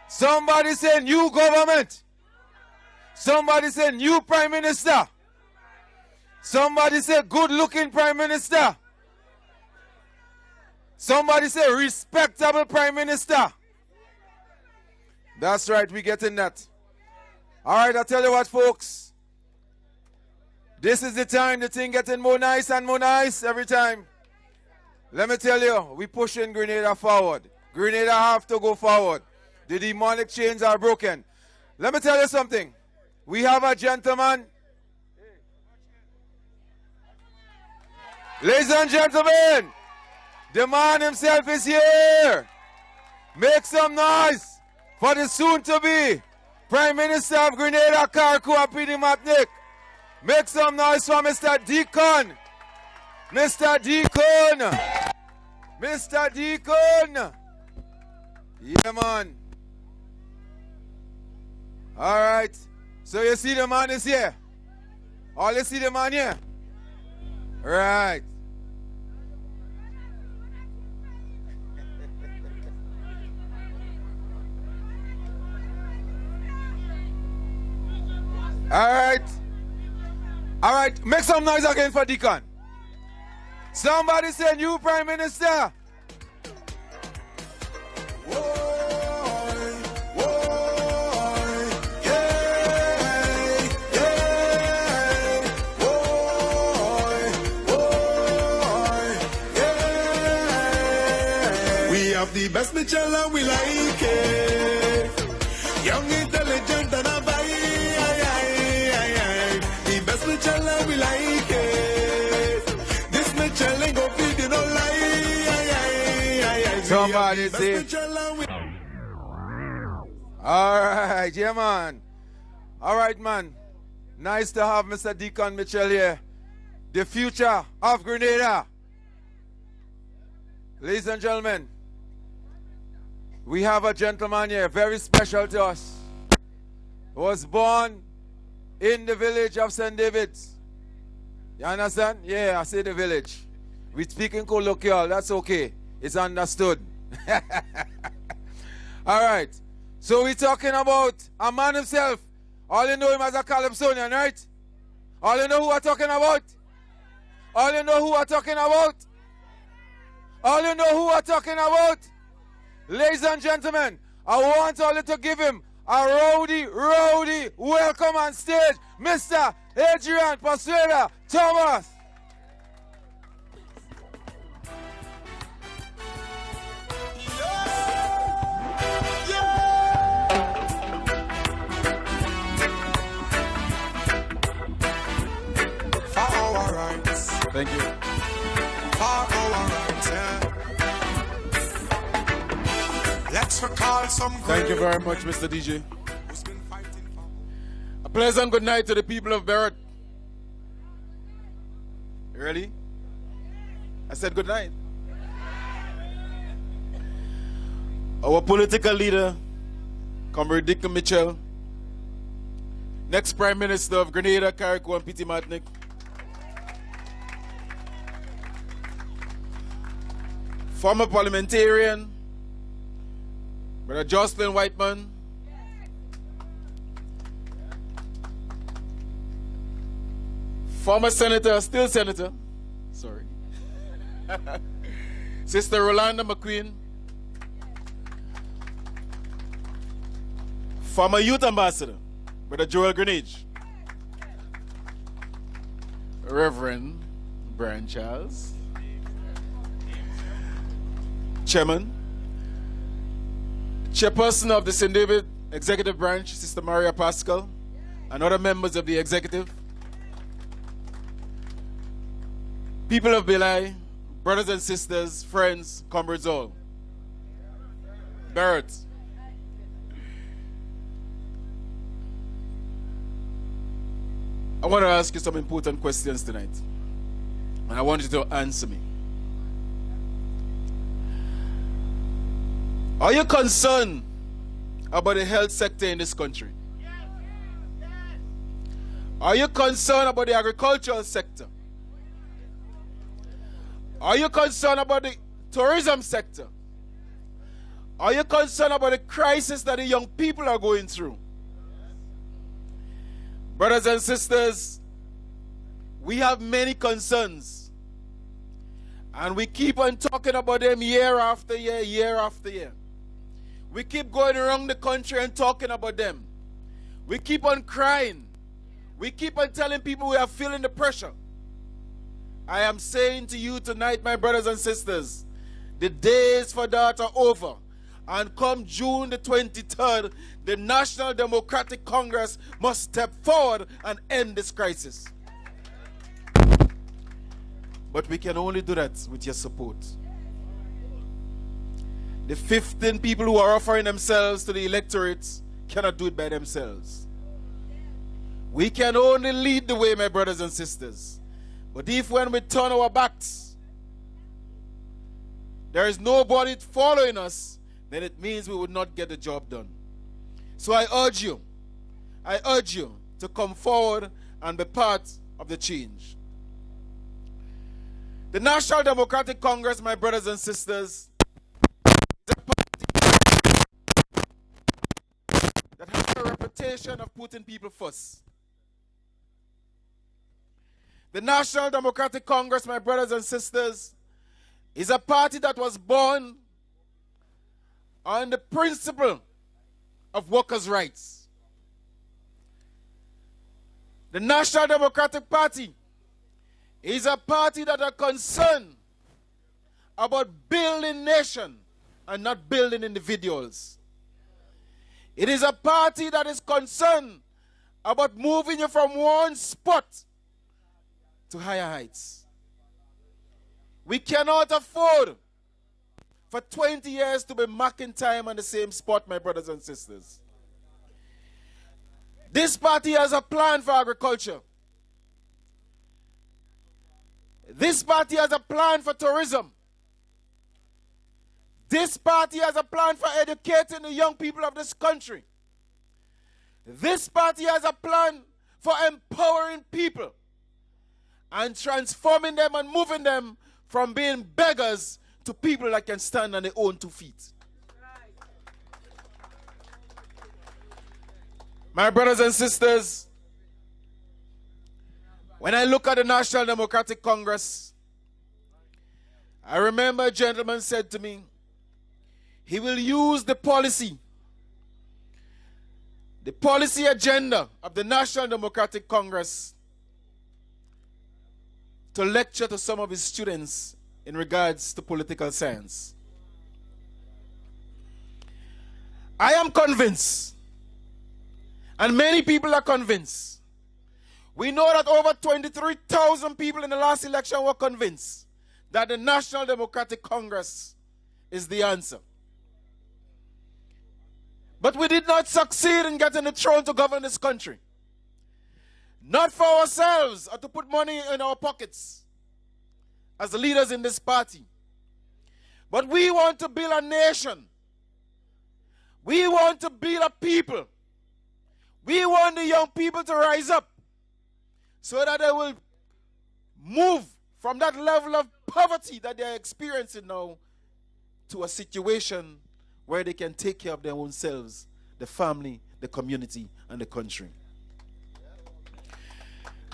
Somebody say new government. Somebody say new prime minister. Somebody say good-looking prime minister. Somebody say respectable prime minister. That's right, we getting that. All right, I tell you what, folks. This is the time the thing getting more nice and more nice every time. Let me tell you, we pushing Grenada forward. Grenada have to go forward. The demonic chains are broken. Let me tell you something. We have a gentleman. Ladies and gentlemen, the man himself is here. Make some noise for the soon-to-be Prime Minister of Grenada, Carriacou and Petite Martinique. Make some noise for Mr. Dickon. Mr. Dickon. Mr. Dickon. Yeah, man. All right. So you see the man is here. All you see the man here? Right. All right. All right. Make some noise again for Dickon. Somebody say new Prime Minister. We have the best Mitchell and we like it. Young, intelligent and a the best Mitchell and we like it. This Mitchell ain't go feed you no lie. Somebody say. All right, yeah, man. All right, man. Nice to have Mr. Dickon Mitchell here. The future of Grenada. Ladies and gentlemen, we have a gentleman here, very special to us. Was born in the village of St. David's. You understand? Yeah, I say the village. We speak in colloquial, that's okay. It's understood. All right. So we're talking about a man himself. All you know him as a Calypsonian, right? All you know who I'm talking about? All you know who I'm talking about? All you know who I'm talking about? Ladies and gentlemen, I want all you to give him a rowdy welcome on stage, Mr. Adrian Persuader Thomas. Thank you. Let's recall some. Thank you very much, Mr. DJ. A pleasant good night to the people of Berrotte. Really? I said good night. Our political leader, Comrade Dickon Mitchell, next Prime Minister of Grenada, Carriacou and Petite Martinique. former parliamentarian, Brother Jocelyn Whiteman, former senator, still senator, sorry, Sister Rolanda McQueen, former youth ambassador, Brother Greenidge, Reverend Brian Charles, Chairman, Chairperson of the St. David Executive Branch, Sister Maria Pascal, and other members of the executive, people of Belay, brothers and sisters, friends, comrades all, Berrotte. I want to ask you some important questions tonight, and I want you to answer me. Are you concerned about the health sector in this country? Are you concerned about the agricultural sector? Are you concerned about the tourism sector? Are you concerned about the crisis that the young people are going through? Brothers and sisters, we have many concerns, and we keep on talking about them year after year, year after year. We keep going around the country and talking about them. We keep on crying. We keep on telling people we are feeling the pressure. I am saying to you tonight, my brothers and sisters, the days for that are over. And come June the 23rd, the National Democratic Congress must step forward and end this crisis. But we can only do that with your support. The 15 people who are offering themselves to the electorate cannot do it by themselves. We can only lead the way, my brothers and sisters. But if when we turn our backs, there is nobody following us, then it means we would not get the job done. So I urge you to come forward and be part of the change. The National Democratic Congress, my brothers and sisters, is a party that has a reputation of putting people first. The National Democratic Congress, my brothers and sisters, is a party that was born on the principle of workers' rights. The National Democratic Party is a party that are concerned about building nation and not building individuals. It is a party that is concerned about moving you from one spot to higher heights. We cannot afford for 20 years to be marking time on the same spot, my brothers and sisters. This party has a plan for agriculture. This party has a plan for tourism. This party has a plan for educating the young people of this country. This party has a plan for empowering people and transforming them and moving them from being beggars to people that can stand on their own 2 feet. My brothers and sisters, when I look at the National Democratic Congress, I remember a gentleman said to me, he will use the policy agenda of the National Democratic Congress to lecture to some of his students in regards to political science. I am convinced, and many people are convinced. We know that over 23,000 people in the last election were convinced that the National Democratic Congress is the answer. But we did not succeed in getting the throne to govern this country. Not for ourselves or to put money in our pockets as the leaders in this party. But we want to build a nation. We want to build a people. We want the young people to rise up so that they will move from that level of poverty that they are experiencing now to a situation where they can take care of their own selves, the family, the community, and the country.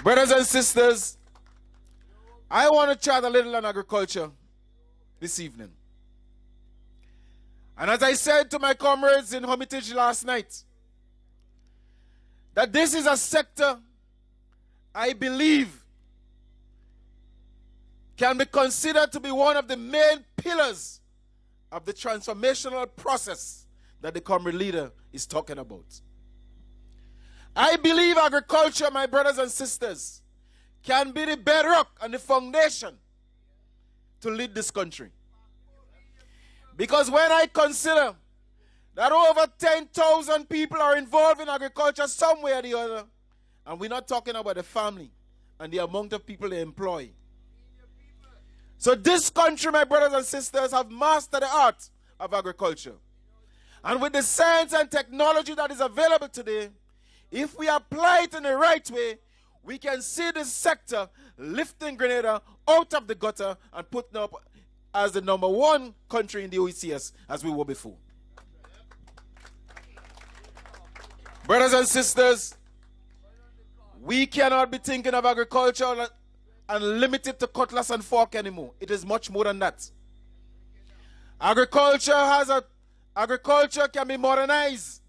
Brothers and sisters, I want to chat a little on agriculture this evening. And as I said to my comrades in Hermitage last night, that this is a sector I believe can be considered to be one of the main pillars of the transformational process that the comrade leader is talking about. I believe agriculture, my brothers and sisters, can be the bedrock and the foundation to lead this country. Because when I consider that over 10,000 people are involved in agriculture some way or the other, and we're not talking about the family and the amount of people they employ. So this country, my brothers and sisters, have mastered the art of agriculture. And with the science and technology that is available today, if we apply it in the right way, we can see this sector lifting Grenada out of the gutter and putting up as the #1 country in the OECS as we were before. Brothers and sisters, we cannot be thinking of agriculture and limit it to cutlass and fork anymore. It is much more than that. Agriculture can be modernized,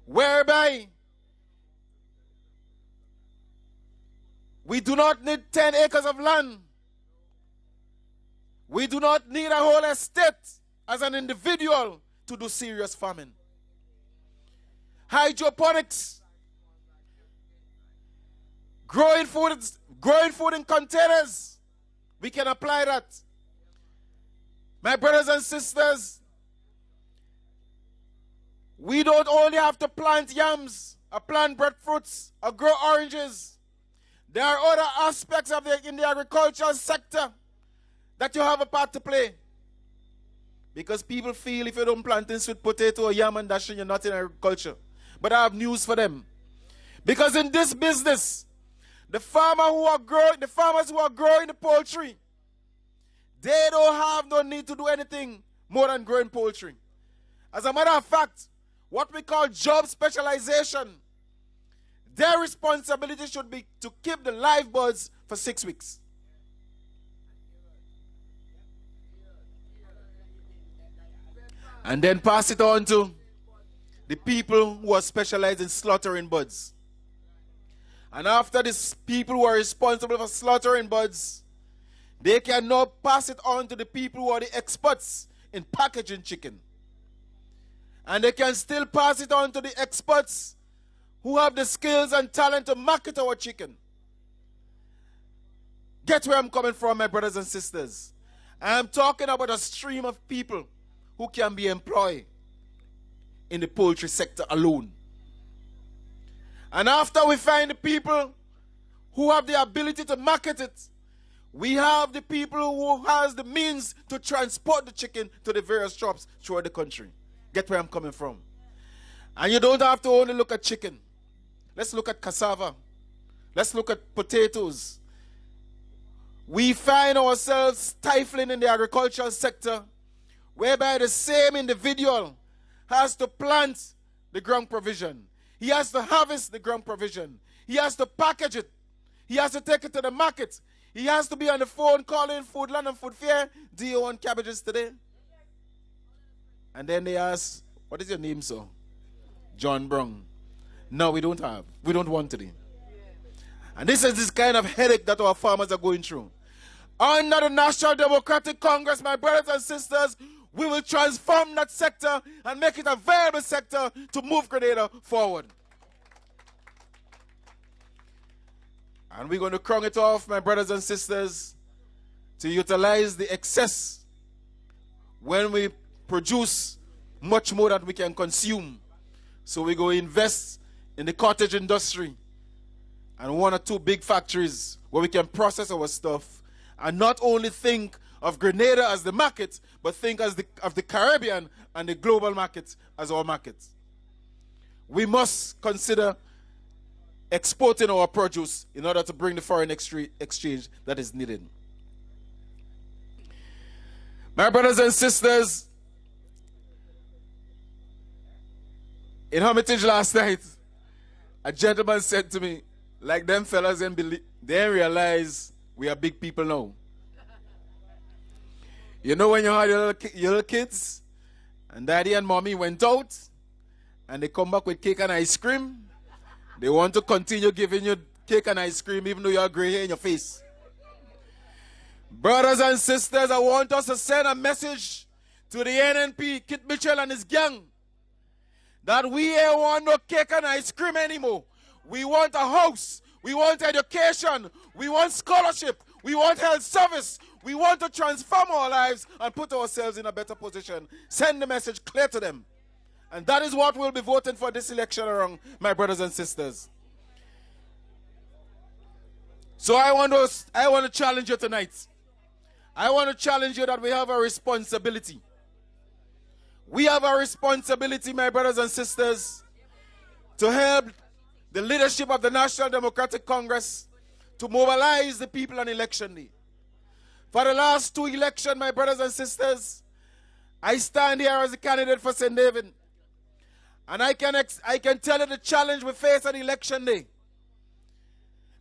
whereby we do not need 10 acres of land. We do not need a whole estate as an individual to do serious farming. Hydroponics, growing food in containers, we can apply that. My brothers and sisters, we don't only have to plant yams, or plant breadfruits, or grow oranges. There are other aspects in the agricultural sector that you have a part to play. Because people feel if you don't plant in sweet potato or yam and dashing, you're not in agriculture. But I have news for them. Because in this business, the farmers who are growing the poultry, they don't have no need to do anything more than growing poultry. As a matter of fact, what we call job specialization, their responsibility should be to keep the live birds for 6 weeks. And then pass it on to the people who are specialized in slaughtering birds. And after these people who are responsible for slaughtering birds, they can now pass it on to the people who are the experts in packaging chicken. And they can still pass it on to the experts who have the skills and talent to market our chicken. Get where I'm coming from, my brothers and sisters. I'm talking about a stream of people who can be employed in the poultry sector alone. And after we find the people who have the ability to market it, we have the people who has the means to transport the chicken to the various shops throughout the country. Get where I'm coming from. And you don't have to only look at chicken. Let's look at cassava. Let's look at potatoes. We find ourselves stifling in the agricultural sector, whereby the same individual has to plant the ground provision. He has to harvest the ground provision. He has to package it. He has to take it to the market. He has to be on the phone calling Foodland and Food Fair. Do you want cabbages today? And then they ask, what is your name, sir? John Brown. No, we don't have. We don't want today. And this is this kind of headache that our farmers are going through. Under the National Democratic Congress, my brothers and sisters, we will transform that sector and make it a viable sector to move Grenada forward. And we're going to crown it off, my brothers and sisters, to utilize the excess when we produce much more than we can consume. So we go invest in the cottage industry and 1 or 2 big factories where we can process our stuff and not only think of Grenada as the market, but think of the Caribbean and the global market as our market. We must consider exporting our produce in order to bring the foreign exchange that is needed. My brothers and sisters, in Hermitage last night, a gentleman said to me, like them fellas they realize we are big people now. You know when you had your little kids, and daddy and mommy went out, and they come back with cake and ice cream, they want to continue giving you cake and ice cream even though you have gray hair in your face. Brothers and sisters, I want us to send a message to the NNP, Kit Mitchell and his gang, that we ain't want no cake and ice cream anymore. We want a house. We want education. We want scholarship. We want health service. We want to transform our lives and put ourselves in a better position. Send the message clear to them. And that is what we'll be voting for this election around, my brothers and sisters. So I want to challenge you tonight. I want to challenge you that we have a responsibility. We have a responsibility, my brothers and sisters, to help the leadership of the National Democratic Congress to mobilize the people on election day. For the last 2 elections, my brothers and sisters, I stand here as a candidate for St. David. And I can tell you the challenge we face on election day.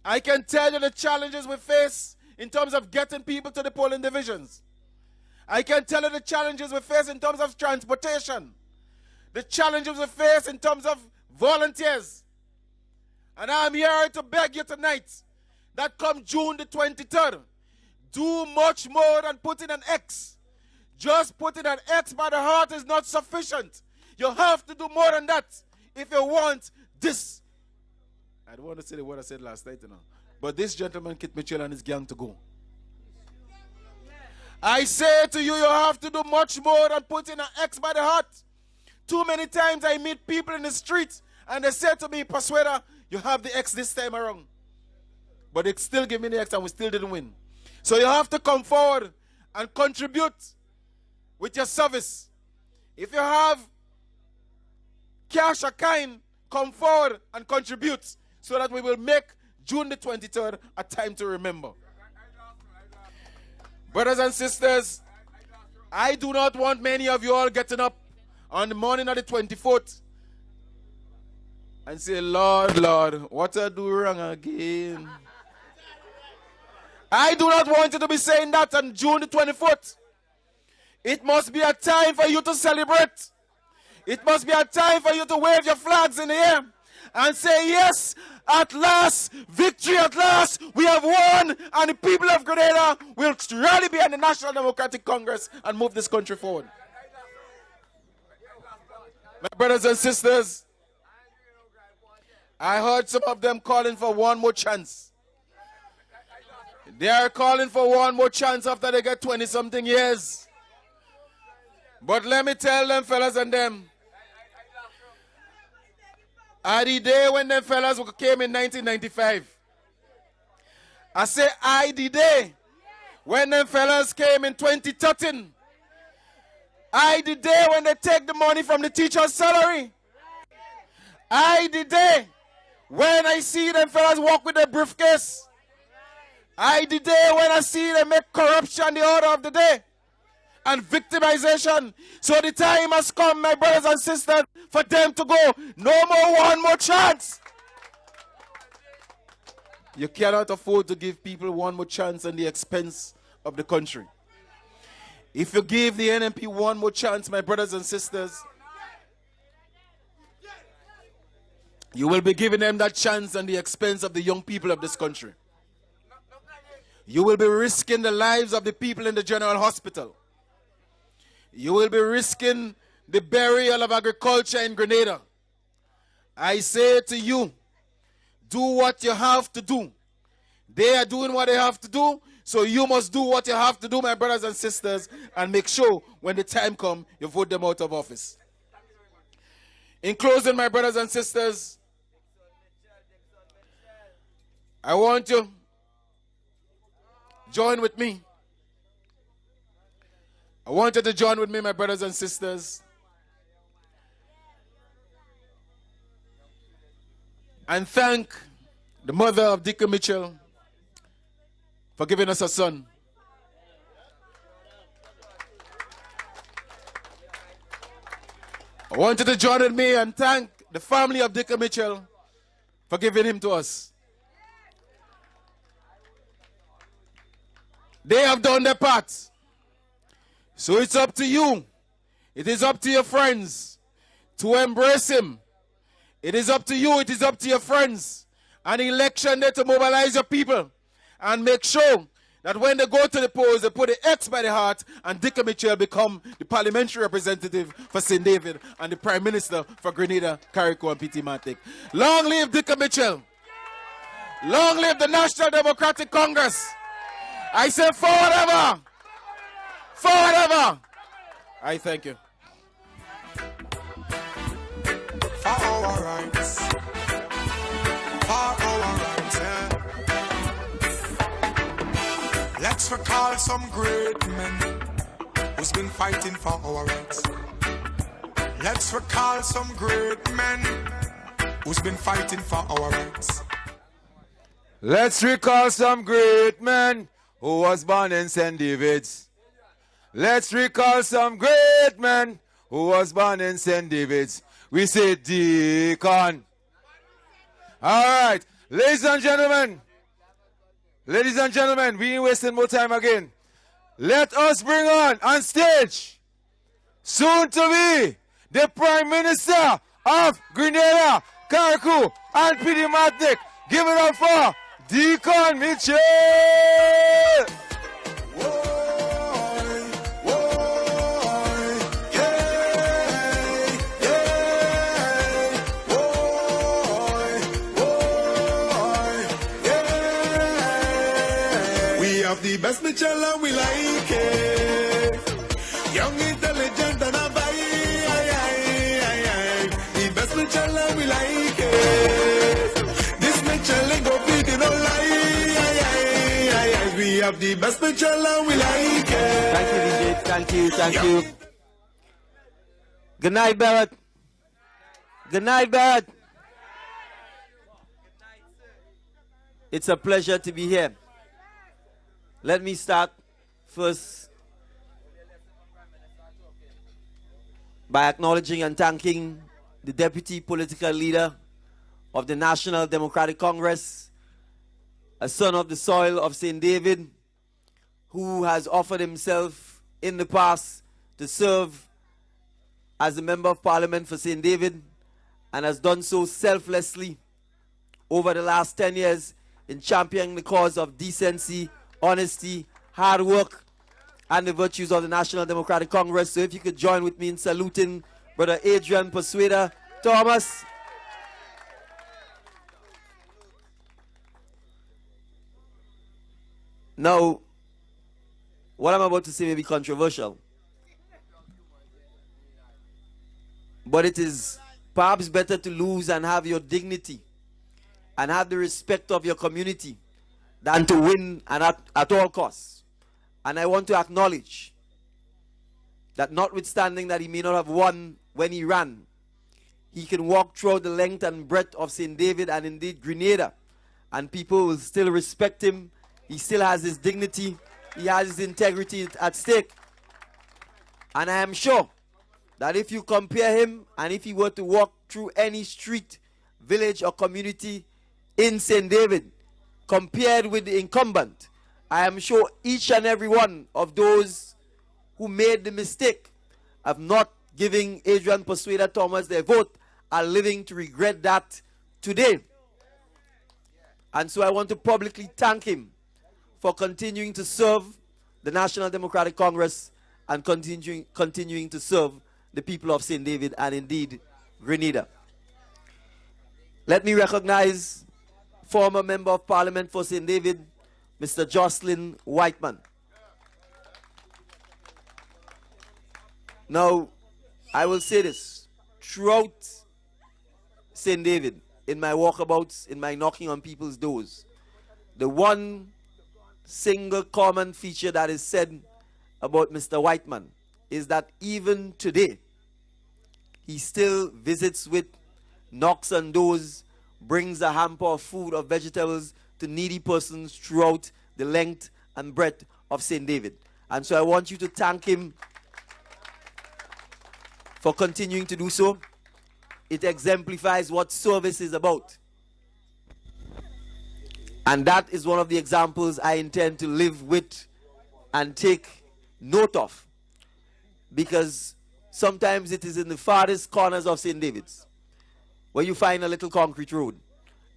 I can tell you the challenges we face in terms of getting people to the polling divisions. I can tell you the challenges we face in terms of transportation. The challenges we face in terms of volunteers. And I'm here to beg you tonight that come June the 23rd, do much more than putting an X. Just putting an X by the heart is not sufficient. You have to do more than that if you want this. I don't want to say the word I said last night, but this gentleman, Kit Mitchell, and his gang to go. I say to you, you have to do much more than putting an X by the heart. Too many times I meet people in the street and they say to me, Persuader, you have the X this time around. But they still give me the X and we still didn't win. So you have to come forward and contribute with your service. If you have cash or kind, come forward and contribute so that we will make June the 23rd a time to remember. Brothers and sisters, I do not want many of you all getting up on the morning of the 24th and say, Lord, Lord, what I do wrong again? I do not want you to be saying that on June the 24th. It must be a time for you to celebrate. It must be a time for you to wave your flags in the air and say, yes, at last, victory at last, we have won, and the people of Grenada will rally behind the National Democratic Congress and move this country forward. My brothers and sisters, I heard some of them calling for one more chance. They are calling for one more chance after they get 20-something years. But let me tell them, fellas and them, at the day when them fellas came in 1995, I say the day when them fellas came in 2013, the day when they take the money from the teacher's salary, the day when I see them fellas walk with their briefcase, the day when I see them make corruption the order of the day and victimization. So the time has come, my brothers and sisters, for them to go. No more one more chance. You cannot afford to give people one more chance at the expense of the country. If you give the NNP one more chance, my brothers and sisters, you will be giving them that chance at the expense of the young people of this country. You will be risking the lives of the people in the General Hospital. You will be risking the burial of agriculture in Grenada. I say to you, do what you have to do. They are doing what they have to do, so you must do what you have to do, my brothers and sisters, and make sure when the time comes, you vote them out of office. In closing, my brothers and sisters, I want you to join with me. I want you to join with me, my brothers and sisters, and thank the mother of Dickon Mitchell for giving us a son. I want you to join with me and thank the family of Dickon Mitchell for giving him to us. They have done their part. So it's up to you. It is up to your friends to embrace him. It is up to you. It is up to your friends on election day to mobilize your people and make sure that when they go to the polls, they put the X by the heart and Dickon Mitchell become the parliamentary representative for St. David and the Prime Minister for Grenada, Carriacou and PT Matic. Long live Dickon Mitchell. Long live the National Democratic Congress. I say forward ever. Forward ever. I thank you. For our rights. For our rights, yeah. Let's recall some great men who's been fighting for our rights. Let's recall some great men who's been fighting for our rights. Let's recall some great men who was born in St. David's. Let's recall some great men who was born in St. David's. We say Dickon. All right, ladies and gentlemen, we ain't wasting more time again. Let us bring on stage, soon to be the Prime Minister of Grenada, Carriacou and PT Matic. Give it up for Dickon Mitchell. The best Mitchell and we like it. Young, intelligent and a the best Mitchell and we like it. This Mitchell ain't go feed no lie. We have the best Mitchell and we like it. Thank you, DJ. Thank you. Good night, Berrotte. Good night, Berrotte. It's a pleasure to be here. Let me start first by acknowledging and thanking the Deputy Political Leader of the National Democratic Congress, a son of the soil of St. David, who has offered himself in the past to serve as a Member of Parliament for St. David and has done so selflessly over the last 10 years in championing the cause of decency, honesty, hard work, and the virtues of the National Democratic Congress. So if you could join with me in saluting Brother Adrian Persuader Thomas. Now, what I'm about to say may be controversial, but it is perhaps better to lose and have your dignity and have the respect of your community than to win and at all costs. And I want to acknowledge that notwithstanding that he may not have won when he ran, he can walk throughout the length and breadth of St. David and indeed Grenada, and people will still respect him. He still has his dignity. He has his integrity at stake. And I am sure that if you compare him and if he were to walk through any street, village or community in St. David, compared with the incumbent, I am sure each and every one of those who made the mistake of not giving Adrian Persuader Thomas their vote are living to regret that today. And so I want to publicly thank him for continuing to serve the National Democratic Congress and continuing to serve the people of St. David and indeed Grenada. Let me recognize former Member of Parliament for St. David, Mr. Jocelyn Whiteman. Now, I will say this, throughout St. David, in my walkabouts, in my knocking on people's doors, the one single common feature that is said about Mr. Whiteman is that even today, he still visits with, knocks on doors, brings a hamper of food or vegetables to needy persons throughout the length and breadth of St. David. And so I want you to thank him for continuing to do so. It exemplifies what service is about. And that is one of the examples I intend to live with and take note of. Because sometimes it is in the farthest corners of St. David's where you find a little concrete road.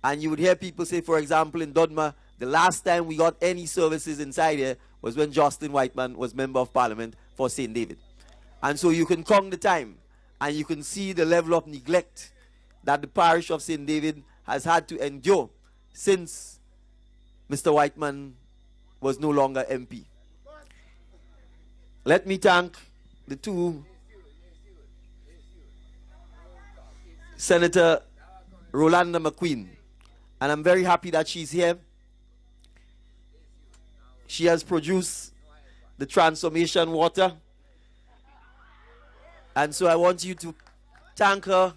And you would hear people say, for example, in Dodma, the last time we got any services inside here was when Jocelyn Whiteman was Member of Parliament for St. David. And so you can count the time and you can see the level of neglect that the parish of St. David has had to endure since Mr. Whiteman was no longer MP. Let me thank the two, Senator Rolanda McQueen, and I'm very happy that she's here. She has produced the transformation water, and so I want you to thank her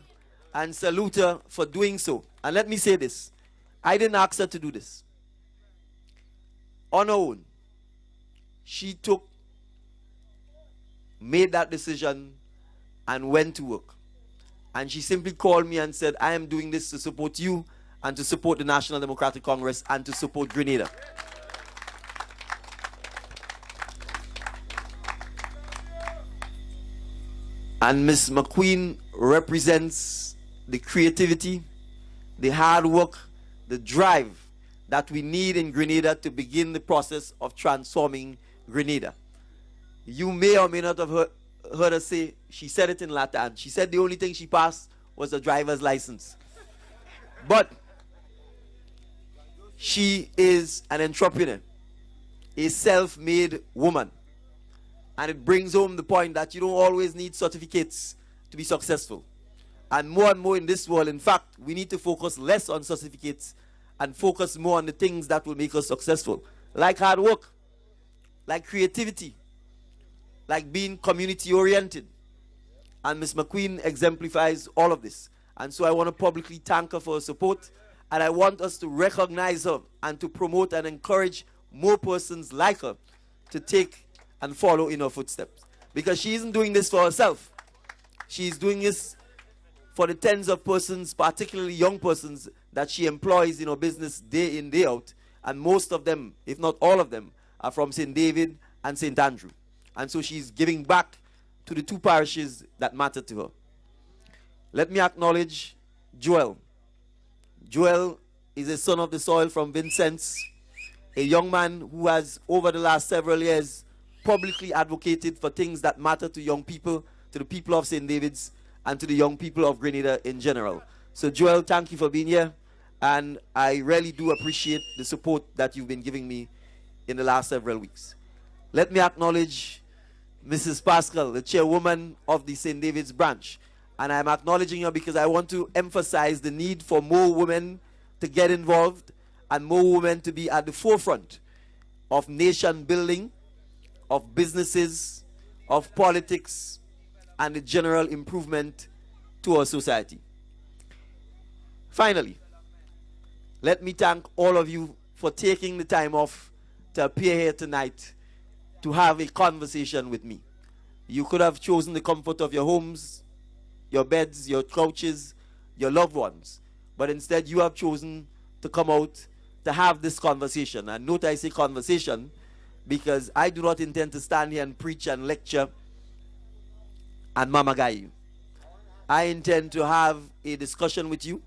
and salute her for doing so. And let me say this, I didn't ask her to do this. On her own, she made that decision and went to work. And she simply called me and said, I am doing this to support you and to support the National Democratic Congress and to support Grenada. And Ms. McQueen represents the creativity, the hard work, the drive that we need in Grenada to begin the process of transforming Grenada. You may or may not have heard her say, she said it in Latin. She said the only thing she passed was a driver's license. But she is an entrepreneur, a self-made woman. And it brings home the point that you don't always need certificates to be successful. And more in this world, in fact, we need to focus less on certificates and focus more on the things that will make us successful. Like hard work, like creativity, like being community-oriented. And Ms. McQueen exemplifies all of this. And so I want to publicly thank her for her support. And I want us to recognize her and to promote and encourage more persons like her to take and follow in her footsteps. Because she isn't doing this for herself. She's doing this for the tens of persons, particularly young persons, that she employs in her business day in, day out. And most of them, if not all of them, are from St. David and St. Andrew. And so she's giving back to the two parishes that matter to her. Let me acknowledge Joel. Joel is a son of the soil from Vincennes, a young man who has, over the last several years, publicly advocated for things that matter to young people, to the people of St. David's, and to the young people of Grenada in general. So Joel, thank you for being here, and I really do appreciate the support that you've been giving me in the last several weeks. Let me acknowledge Mrs. Pascal, the chairwoman of the St. David's branch. And I'm acknowledging her because I want to emphasize the need for more women to get involved and more women to be at the forefront of nation building, of businesses, of politics, and the general improvement to our society. Finally, let me thank all of you for taking the time off to appear here tonight to have a conversation with me. You could have chosen the comfort of your homes, your beds, your couches, your loved ones. But instead you have chosen to come out to have this conversation. And note I say conversation because I do not intend to stand here and preach and lecture and mamagai you. I intend to have a discussion with you.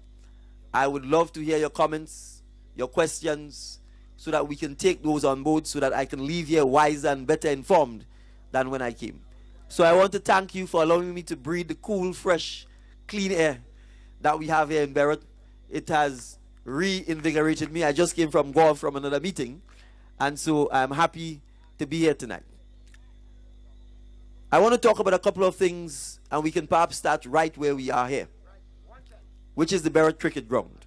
I would love to hear your comments, your questions, so that we can take those on board so that I can leave here wiser and better informed than when I came. So I want to thank you for allowing me to breathe the cool, fresh, clean air that we have here in Berrotte. It has reinvigorated me. I just came from golf from another meeting, and so I'm happy to be here tonight. I want to talk about a couple of things, and we can perhaps start right where we are here, which is the Berrotte Cricket Ground.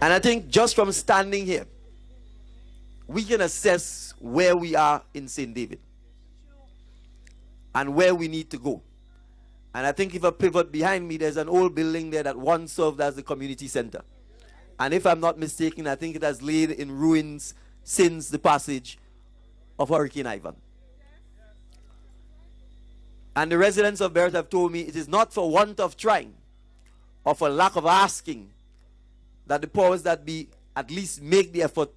And I think just from standing here, we can assess where we are in St. David and where we need to go. And I think if I pivot behind me, there's an old building there that once served as the community center. And if I'm not mistaken, I think it has laid in ruins since the passage of Hurricane Ivan. And the residents of Berrotte have told me it is not for want of trying or for lack of asking that the powers that be at least make the effort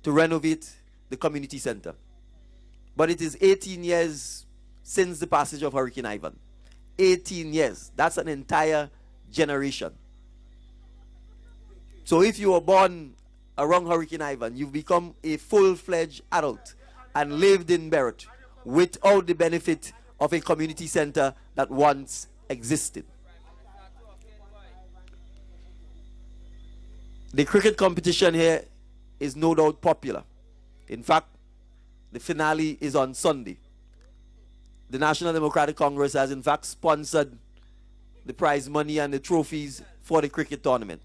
to renovate the community center. But it is 18 years since the passage of Hurricane Ivan. 18 years. That's an entire generation. So if you were born around Hurricane Ivan, you've become a full-fledged adult and lived in Berrotte without the benefit of a community center that once existed. The cricket competition here is no doubt popular. In fact, the finale is on Sunday. The National Democratic Congress has in fact sponsored the prize money and the trophies for the cricket tournament.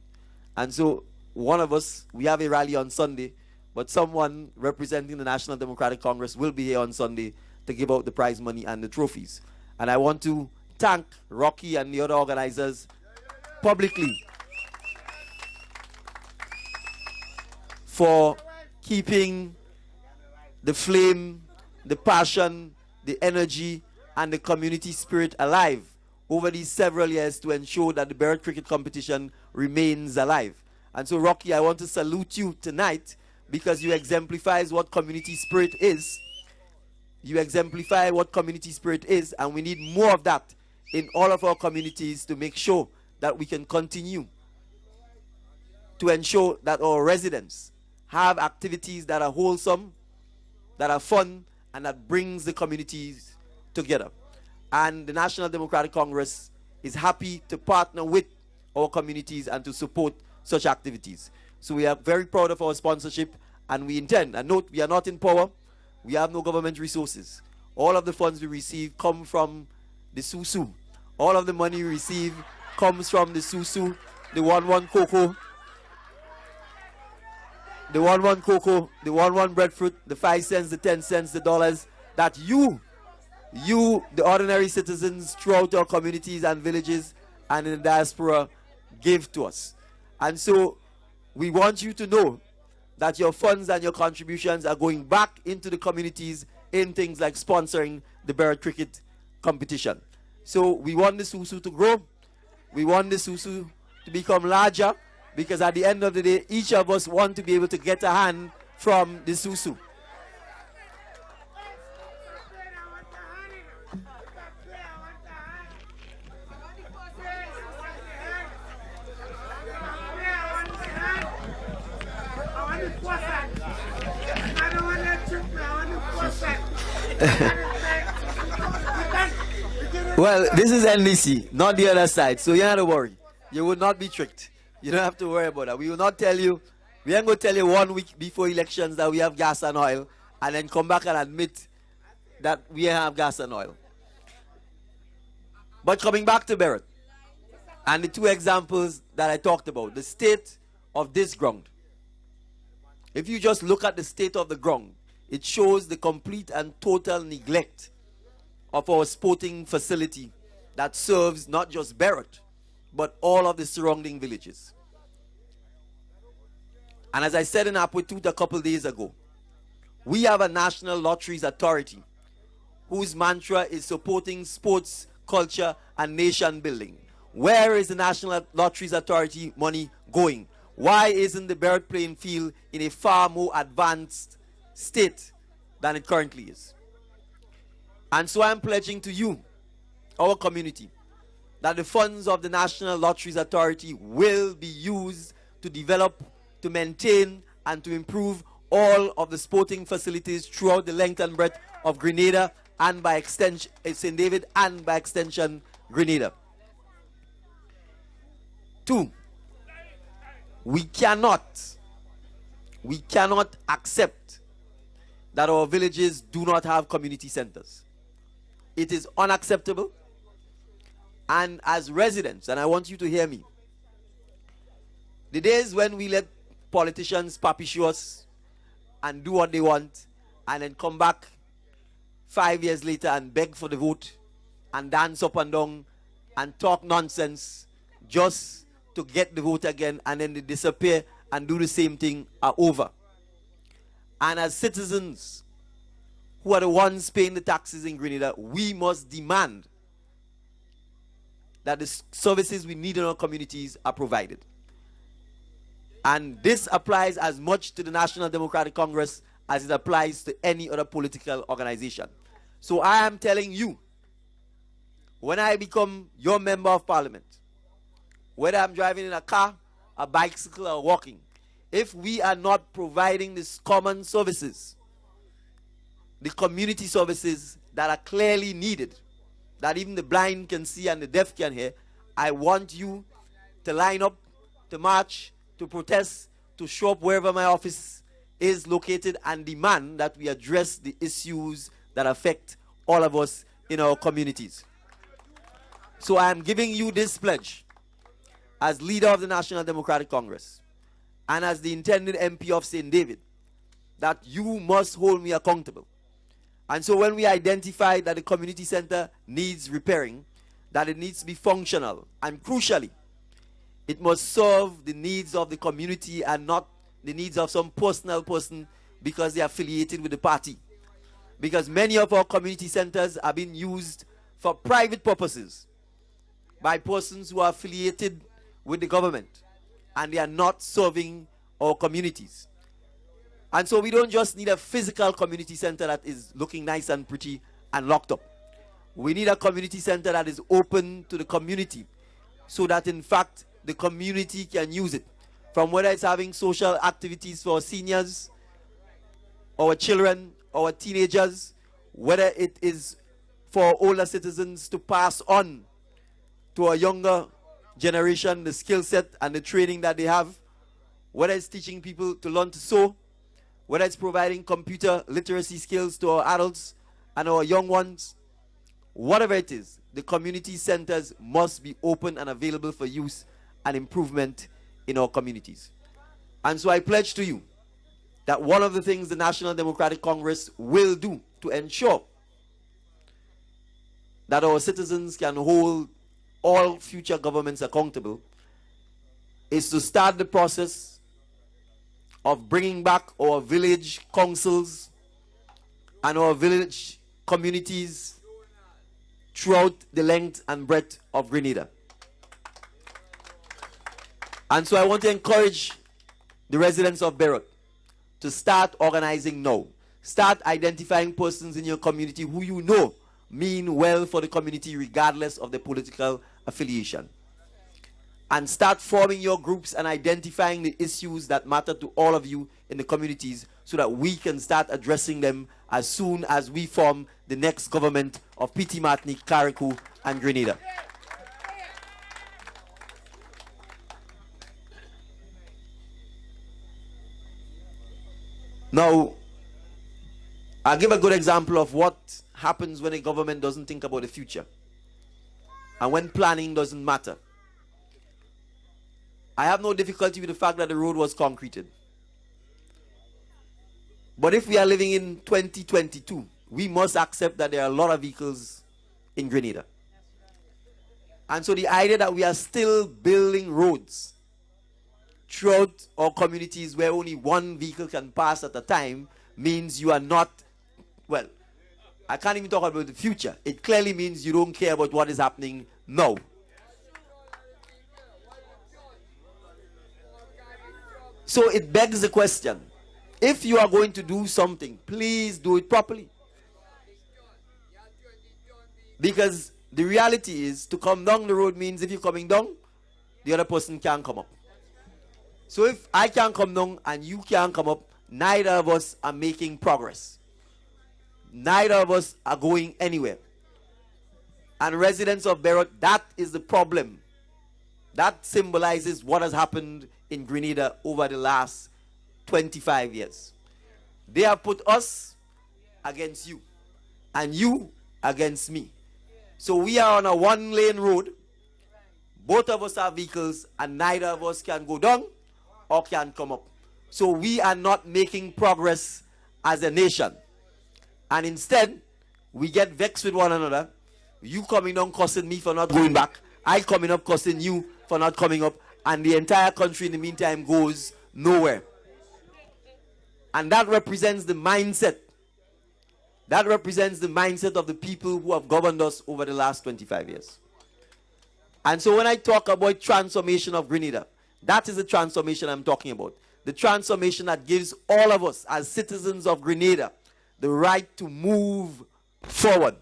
And so one of us, we have a rally on Sunday, but someone representing the National Democratic Congress will be here on Sunday to give out the prize money and the trophies. And I want to thank Rocky and the other organizers publicly for keeping the flame, the passion, the energy, and the community spirit alive over these several years to ensure that the Berrotte cricket competition remains alive. And so, Rocky, I want to salute you tonight because you exemplify what community spirit is. You exemplify what community spirit is, and we need more of that in all of our communities to make sure that we can continue to ensure that our residents have activities that are wholesome, that are fun, and that brings the communities together. And the National Democratic Congress is happy to partner with our communities and to support such activities. So we are very proud of our sponsorship, and we intend, and note, we are not in power, we have no government resources. All of the funds we receive come from the Susu. All of the money we receive comes from the Susu, the 1-1 cocoa, the 1-1 cocoa, the 1-1 breadfruit, the 5 cents, the 10 cents, the dollars that you, the ordinary citizens throughout our communities and villages and in the diaspora, give to us. And so we want you to know that your funds and your contributions are going back into the communities in things like sponsoring the Berrotte cricket competition. So we want the Susu to grow. We want the Susu to become larger, because at the end of the day, each of us want to be able to get a hand from the Susu. Well, this is NDC, not the other side, so you don't have to worry. You will not be tricked. You don't have to worry about that. We will not tell you, we ain't going to tell you 1 week before elections that we have gas and oil, and then come back and admit that we have gas and oil. But coming back to Berrotte, and the 2 examples that I talked about, the state of this ground. If you just look at the state of the ground, it shows the complete and total neglect of our sporting facility that serves not just Berrotte, but all of the surrounding villages. And as I said in Apwetut a couple days ago, we have a National Lotteries Authority whose mantra is supporting sports, culture, and nation building. Where is the National Lotteries Authority money going? Why isn't the Berrotte playing field in a far more advanced state than it currently is? And so I'm pledging to you, our community, that the funds of the National Lotteries Authority will be used to develop, to maintain, and to improve all of the sporting facilities throughout the length and breadth of Grenada, and by extension, St. David, and by extension, Grenada. 2, we cannot accept that our villages do not have community centers. It is unacceptable. And as residents, and I want you to hear me, the days when we let politicians papi show us and do what they want and then come back 5 years later and beg for the vote and dance up and down and talk nonsense just to get the vote again, and then they disappear and do the same thing, are over. And as citizens who are the ones paying the taxes in Grenada, we must demand that the services we need in our communities are provided. And this applies as much to the National Democratic Congress as it applies to any other political organization. So I am telling you, when I become your member of parliament, whether I'm driving in a car, a bicycle, or walking, if we are not providing these common services, the community services that are clearly needed, that even the blind can see and the deaf can hear, I want you to line up, to march, to protest, to show up wherever my office is located and demand that we address the issues that affect all of us in our communities. So I am giving you this pledge as leader of the National Democratic Congress and as the intended MP of St. David, that you must hold me accountable. And so when we identify that the community center needs repairing, that it needs to be functional, and crucially, it must serve the needs of the community and not the needs of some personal person because they are affiliated with the party. Because many of our community centers are being used for private purposes by persons who are affiliated with the government, and they are not serving our communities. And so we don't just need a physical community center that is looking nice and pretty and locked up. We need a community center that is open to the community so that in fact the community can use it. From whether it's having social activities for seniors, our children, our teenagers, whether it is for older citizens to pass on to a younger generation the skill set and the training that they have, whether it's teaching people to learn to sew, whether it's providing computer literacy skills to our adults and our young ones, whatever it is, the community centers must be open and available for use and improvement in our communities. And so I pledge to you that one of the things the National Democratic Congress will do to ensure that our citizens can hold all future governments accountable is to start the process of bringing back our village councils and our village communities throughout the length and breadth of Grenada. And so I want to encourage the residents of Berrotte to start organizing now. Start identifying persons in your community who you know mean well for the community regardless of the political affiliation. And start forming your groups and identifying the issues that matter to all of you in the communities so that we can start addressing them as soon as we form the next government of P.T. Martinique, Carriacou, and Grenada. Now, I'll give a good example of what happens when a government doesn't think about the future and when planning doesn't matter. I have no difficulty with the fact that the road was concreted. But if we are living in 2022, we must accept that there are a lot of vehicles in Grenada. And so the idea that we are still building roads throughout our communities where only one vehicle can pass at a time means you are not, well, I can't even talk about the future. It clearly means you don't care about what is happening now. So it begs the question, if you are going to do something, please do it properly. Because the reality is, to come down the road means if you're coming down, the other person can't come up. So if I can't come down and you can't come up, neither of us are making progress. Neither of us are going anywhere. And residents of Berrotte, that is the problem. That symbolizes what has happened in Grenada over the last 25 years. They have put us against you, and you against me. So we are on a one-lane road. Both of us have vehicles, and neither of us can go down or can come up. So we are not making progress as a nation. And instead, we get vexed with one another. You coming down cussing me for not going back. I coming up cussing you for not coming up. And the entire country in the meantime goes nowhere. And that represents the mindset That represents the mindset of the people who have governed us over the last 25 years. And so when I talk about transformation of Grenada, that is the transformation I'm talking about. The transformation that gives all of us as citizens of Grenada the right to move forward.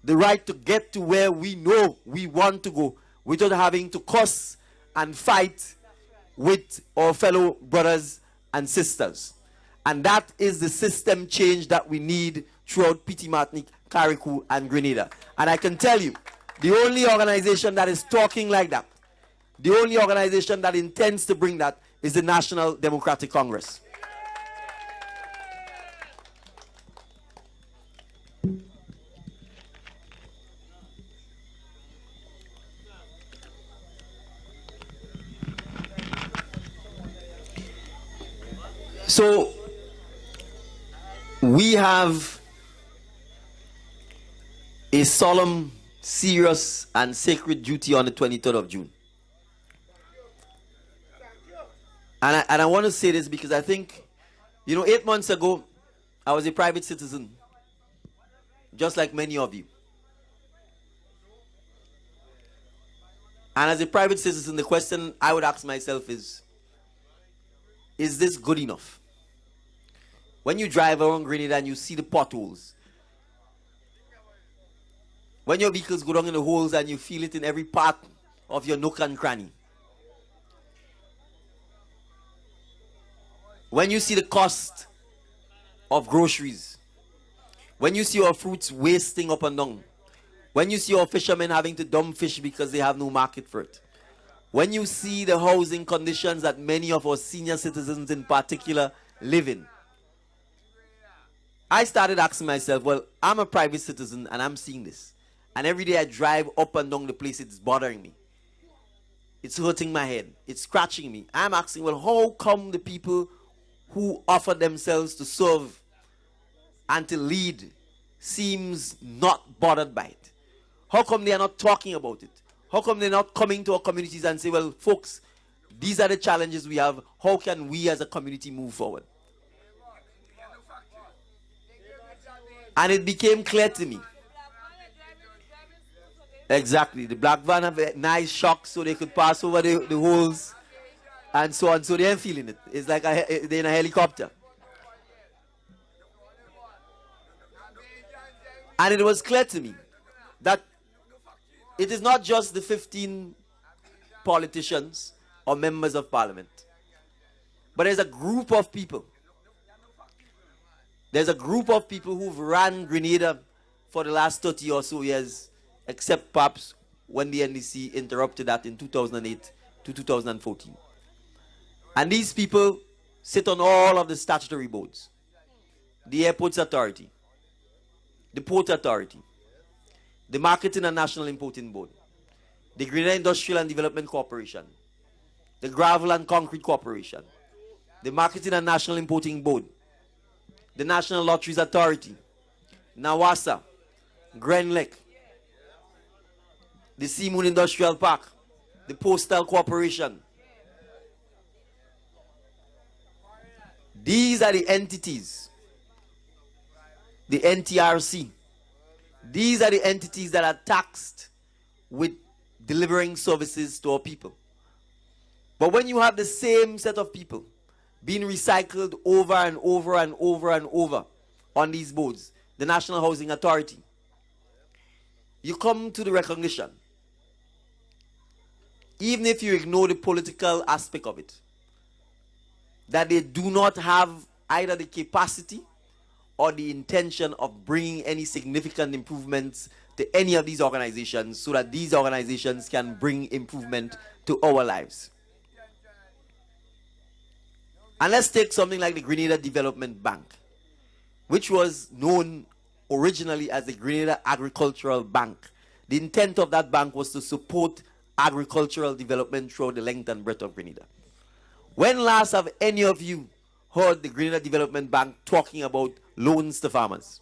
The right to get to where we know we want to go without having to cuss and fight with our fellow brothers and sisters. And that is the system change that we need throughout Petit Martinique, Carriacou, and Grenada. And I can tell you, the only organization that is talking like that, the only organization that intends to bring that is the National Democratic Congress. So, we have a solemn, serious, and sacred duty on the 23rd of June. And I want to say this because I think, 8 months ago, I was a private citizen, just like many of you. And as a private citizen, the question I would ask myself is this good enough? When you drive around Grenada and you see the potholes, when your vehicles go down in the holes and you feel it in every part of your nook and cranny, when you see the cost of groceries, when you see your fruits wasting up and down, when you see your fishermen having to dump fish because they have no market for it, when you see the housing conditions that many of our senior citizens in particular live in, I started asking myself, well, I'm a private citizen and I'm seeing this. And every day I drive up and down the place, it's bothering me. It's hurting my head. It's scratching me. I'm asking, well, how come the people who offer themselves to serve and to lead seems not bothered by it? How come they are not talking about it? How come they're not coming to our communities and say, well, folks, these are the challenges we have. How can we as a community move forward? And it became clear to me. Exactly. The black van have a nice shock so they could pass over the holes and so on. So they ain't feeling it. It's like they're in a helicopter. And it was clear to me that it is not just the 15 politicians or members of parliament, but there's a group of people. There's a group of people who've ran Grenada for the last 30 or so years, except perhaps when the NDC interrupted that in 2008 to 2014. And these people sit on all of the statutory boards. The Airports Authority, the Port Authority, the Marketing and National Importing Board, the Grenada Industrial and Development Corporation, the Gravel and Concrete Corporation, the Marketing and National Importing Board, the National Lotteries Authority, NAWASA, Greenidge, the Seamoon Industrial Park, the Postal Corporation. These are the entities, the NTRC. These are the entities that are taxed with delivering services to our people. But when you have the same set of people being recycled over and over and over and over on these boards, the National Housing Authority, you come to the recognition, even if you ignore the political aspect of it, that they do not have either the capacity or the intention of bringing any significant improvements to any of these organizations so that these organizations can bring improvement to our lives. And let's take something like the Grenada Development Bank, which was known originally as the Grenada Agricultural Bank. The intent of that bank was to support agricultural development throughout the length and breadth of Grenada. When last have any of you heard the Grenada Development Bank talking about loans to farmers?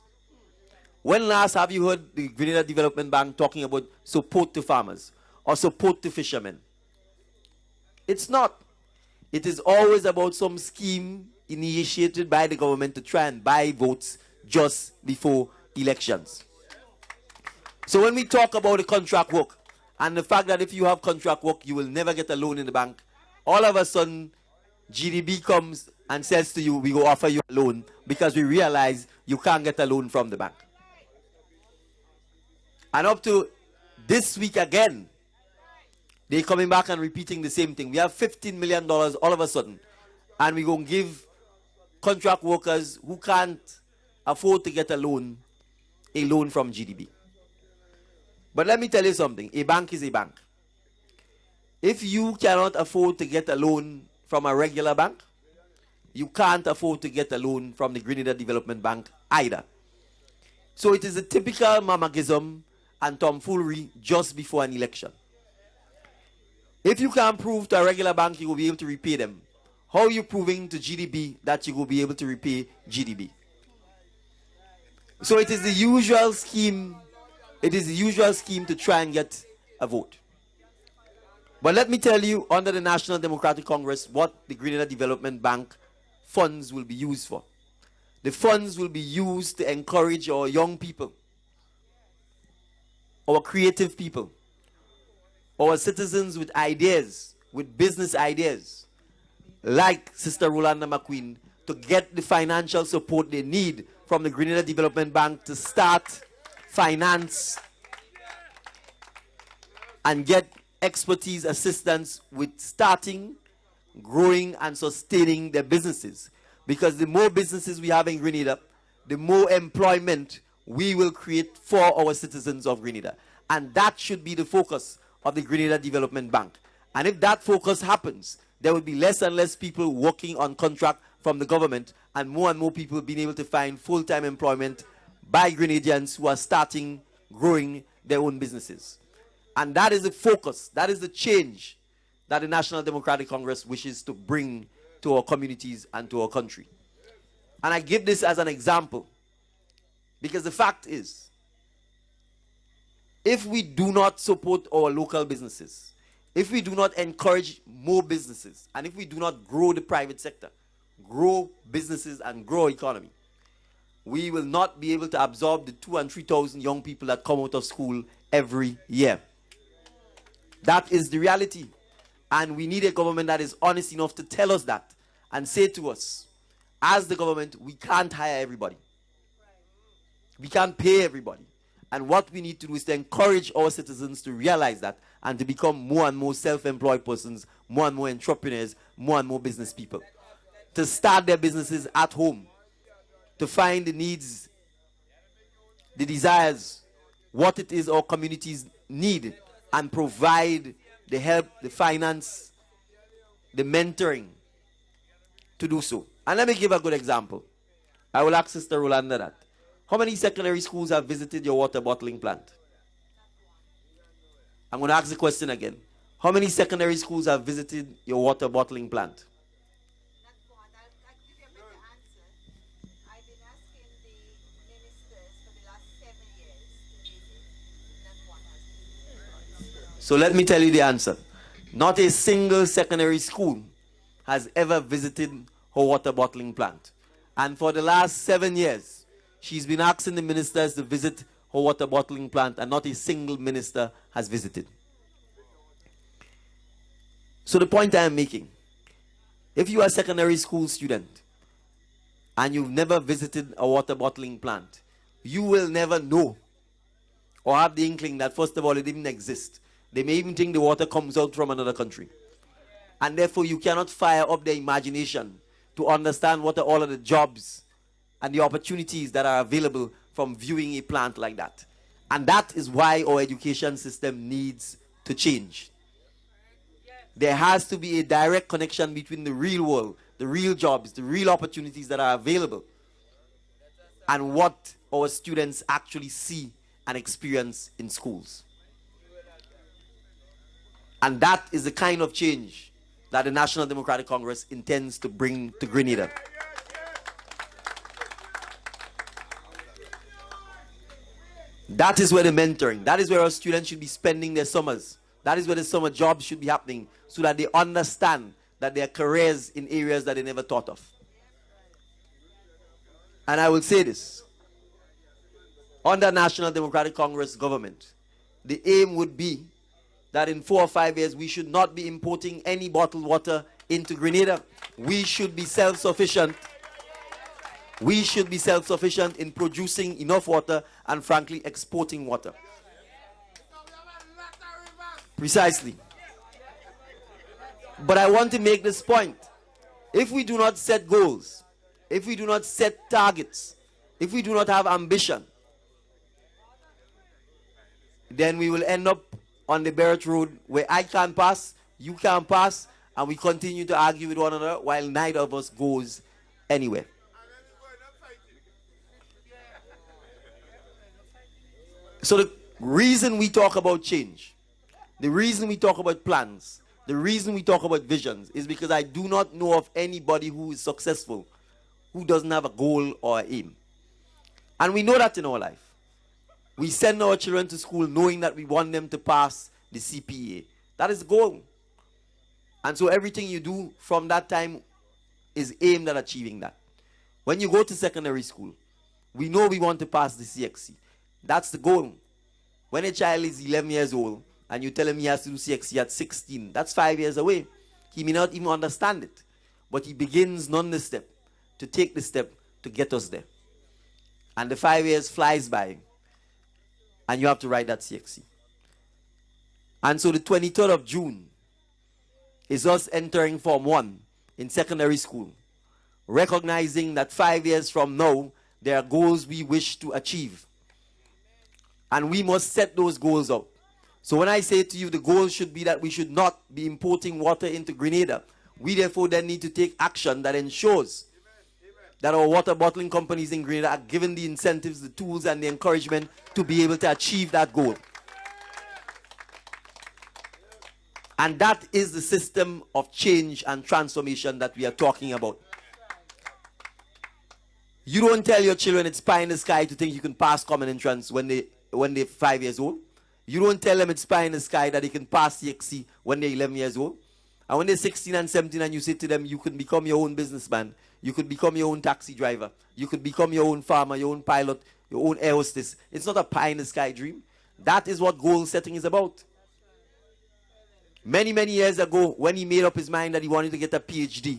When last have you heard the Grenada Development Bank talking about support to farmers or support to fishermen? It's not. It is always about some scheme initiated by the government to try and buy votes just before elections. So when we talk about the contract work and the fact that if you have contract work, you will never get a loan in the bank, all of a sudden, GDB comes and says to you, we will offer you a loan because we realize you can't get a loan from the bank. And up to this week again, they're coming back and repeating the same thing. We have $15 million all of a sudden, and we're going to give contract workers who can't afford to get a loan from GDB. But let me tell you something. A bank is a bank. If you cannot afford to get a loan from a regular bank, you can't afford to get a loan from the Greenidge Development Bank either. So it is a typical mamagism and tomfoolery just before an election. If you can't prove to a regular bank you will be able to repay them, how are you proving to GDB that you will be able to repay GDB? So it is the usual scheme. It is the usual scheme to try and get a vote. But let me tell you, under the National Democratic Congress, what the Greenidge Development Bank funds will be used for. The funds will be used to encourage our young people, our creative people, our citizens with ideas, with business ideas, like Sister Rolanda McQueen, to get the financial support they need from the Greenidge Development Bank to start, finance, and get expertise assistance with starting, growing, and sustaining their businesses. Because the more businesses we have in Grenada, the more employment we will create for our citizens of Grenada. And that should be the focus of the Greenidge Development Bank. And if that focus happens, there will be less and less people working on contract from the government, and more people being able to find full-time employment by Grenadians who are starting, growing their own businesses. And that is the focus, that is the change that the National Democratic Congress wishes to bring to our communities and to our country. And I give this as an example because the fact is, if we do not support our local businesses, if we do not encourage more businesses, and if we do not grow the private sector, grow businesses and grow economy, we will not be able to absorb the 2,000 and 3,000 young people that come out of school every year. That is the reality. And we need a government that is honest enough to tell us that and say to us, as the government, we can't hire everybody. We can't pay everybody. And what we need to do is to encourage our citizens to realize that and to become more and more self-employed persons, more and more entrepreneurs, more and more business people. To start their businesses at home, to find the needs, the desires, what it is our communities need, and provide the help, the finance, the mentoring to do so. And let me give a good example. I will ask Sister Rolanda that. How many secondary schools have visited your water bottling plant? I'm going to ask the question again. How many secondary schools have visited your water bottling plant? So let me tell you the answer. Not a single secondary school has ever visited her water bottling plant. And for the last 7 years, she's been asking the ministers to visit her water bottling plant, and not a single minister has visited. So the point I am making, if you are a secondary school student and you've never visited a water bottling plant, you will never know or have the inkling that, first of all, it didn't exist. They may even think the water comes out from another country. And therefore, you cannot fire up their imagination to understand what are all of the jobs and the opportunities that are available from viewing a plant like that. And that is why our education system needs to change. There has to be a direct connection between the real world, the real jobs, the real opportunities that are available, and what our students actually see and experience in schools. And that is the kind of change that the National Democratic Congress intends to bring to Grenada. That is where the mentoring, that is where our students should be spending their summers. That is where the summer jobs should be happening, so that they understand that there are careers in areas that they never thought of. And I will say this, under National Democratic Congress government, the aim would be that in 4 or 5 years we should not be importing any bottled water into Grenada. We should be self-sufficient. We should be self-sufficient in producing enough water and frankly exporting water. Precisely. But I want to make this point. If we do not set goals, if we do not set targets, if we do not have ambition, then we will end up on the Berrotte Road where I can't pass, you can't pass, and we continue to argue with one another while neither of us goes anywhere. So the reason we talk about change, the reason we talk about plans, the reason we talk about visions is because I do not know of anybody who is successful who doesn't have a goal or an aim. And we know that in our life. We send our children to school knowing that we want them to pass the CPA. That is the goal. And so everything you do from that time is aimed at achieving that. When you go to secondary school, we know we want to pass the CXC. That's the goal. When a child is 11 years old and you tell him he has to do CXC at 16, that's 5 years away. He may not even understand it. But he begins none the step to take the step to get us there. And the 5 years flies by. And you have to write that CXC. And so the 23rd of June is us entering Form 1 in secondary school, recognizing that 5 years from now, there are goals we wish to achieve. And we must set those goals out. So when I say to you the goal should be that we should not be importing water into Grenada, we therefore then need to take action that ensures that our water bottling companies in Grenada are given the incentives, the tools, and the encouragement to be able to achieve that goal. And that is the system of change and transformation that we are talking about. You don't tell your children it's pie in the sky to think you can pass common entrance when they're 5 years old. You don't tell them it's pie in the sky that they can pass CXC when they're 11 years old. And when they're 16 and 17 and you say to them, you can become your own businessman, you could become your own taxi driver, you could become your own farmer, your own pilot, your own air hostess. It's not a pie in the sky dream. That is what goal setting is about. Many, many years ago, when he made up his mind that he wanted to get a PhD,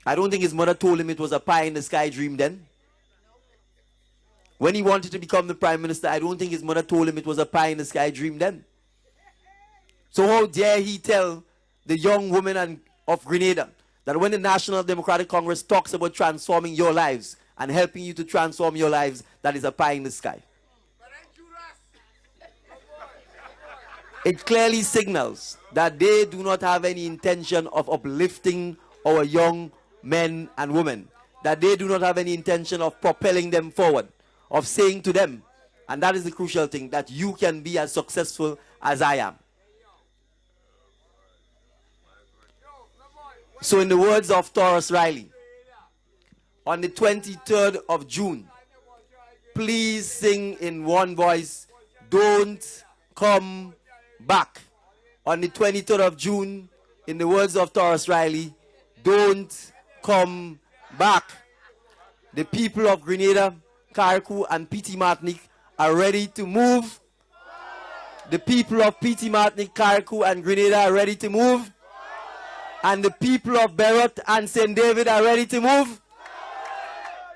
I don't think his mother told him it was a pie in the sky dream then. When he wanted to become the Prime Minister, I don't think his mother told him it was a pie in the sky dream then. So how dare he tell the young women of Grenada that when the National Democratic Congress talks about transforming your lives and helping you to transform your lives, that is a pie in the sky. It clearly signals that they do not have any intention of uplifting our young men and women, that they do not have any intention of propelling them forward, of saying to them, and that is the crucial thing, that you can be as successful as I am. So in the words of Taurus Riley, on the 23rd of June, please sing in one voice, "Don't come back." On the 23rd of June, in the words of Taurus Riley, "Don't come back." The people of Grenada, Carriacou, and Petit Martinique are ready to move. The people of Petit Martinique, Carriacou, and Grenada are ready to move. And the people of Berrotte and St. David are ready to move.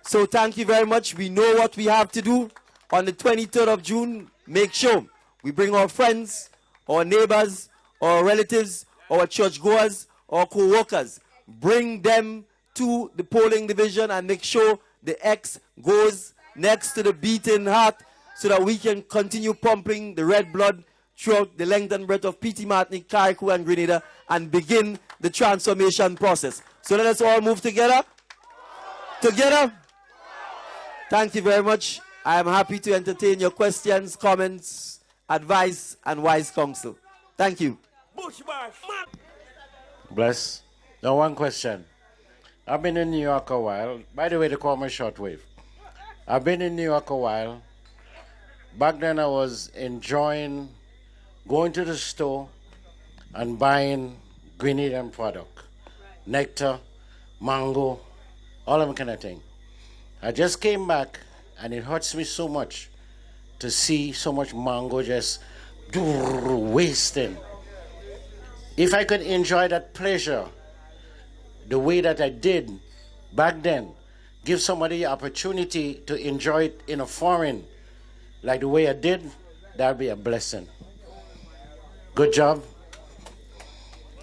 So thank you very much. We know what we have to do. On the 23rd of June, make sure we bring our friends, our neighbors, our relatives, our churchgoers, our co-workers. Bring them to the polling division and make sure the X goes next to the beating heart so that we can continue pumping the red blood throughout the length and breadth of Petit Martinique, Carriacou, and Grenada and begin the transformation process. So let us all move together. Together. Thank you very much. I am happy to entertain your questions, comments, advice, and wise counsel. Thank you. Bless. Now one question. I've been in New York a while. By the way, they call me Shortwave. I've been in New York a while. Back then I was enjoying going to the store and buying Greenidge product. Nectar, mango, all of that kind of thing. I just came back And it hurts me so much to see so much mango just wasting. If I could enjoy that pleasure the way that I did back then, give somebody the opportunity to enjoy it in a foreign like the way I did, that would be a blessing. Good job.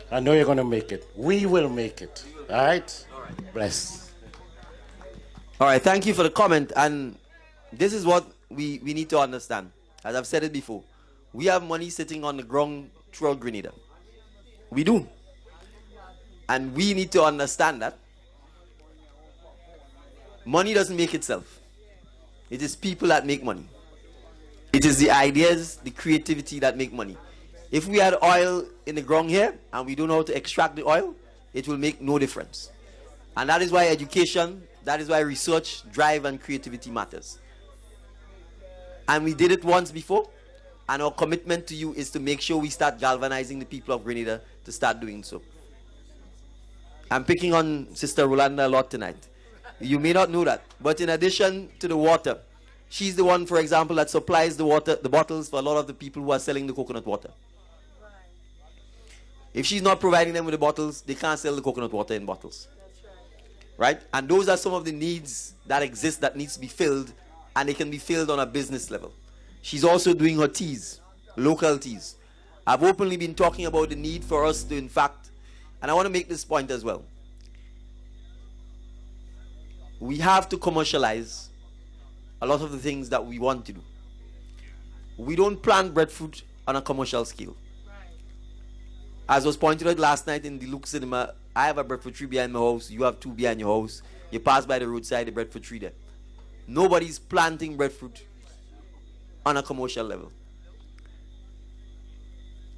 I know you're going to make it. We will make it. All right? Bless. All right, thank you for the comment. And this is what we need to understand. As I've said it before, we have money sitting on the ground throughout Grenada. We do. And we need to understand that money doesn't make itself. It is people that make money. It is the ideas, the creativity that make money. If we had oil in the ground here and we don't know how to extract the oil, it will make no difference. And that is why education, that is why research, drive, and creativity matters. And we did it once before, and our commitment to you is to make sure we start galvanizing the people of Grenada to start doing so. I'm picking on Sister Rolanda a lot tonight. You may not know that, but in addition to the water, she's the one, for example, that supplies the water, the bottles for a lot of the people who are selling the coconut water. If she's not providing them with the bottles, they can't sell the coconut water in bottles. Right? And those are some of the needs that exist that needs to be filled, and they can be filled on a business level. She's also doing her teas, local teas. I've openly been talking about the need for us to, in fact, and I want to make this point as well. We have to commercialize a lot of the things that we want to do. We don't plant breadfruit on a commercial scale. As was pointed out last night in the Luke Cinema, I have a breadfruit tree behind my house, you have two behind your house. You pass by the roadside, the breadfruit tree there. Nobody's planting breadfruit on a commercial level.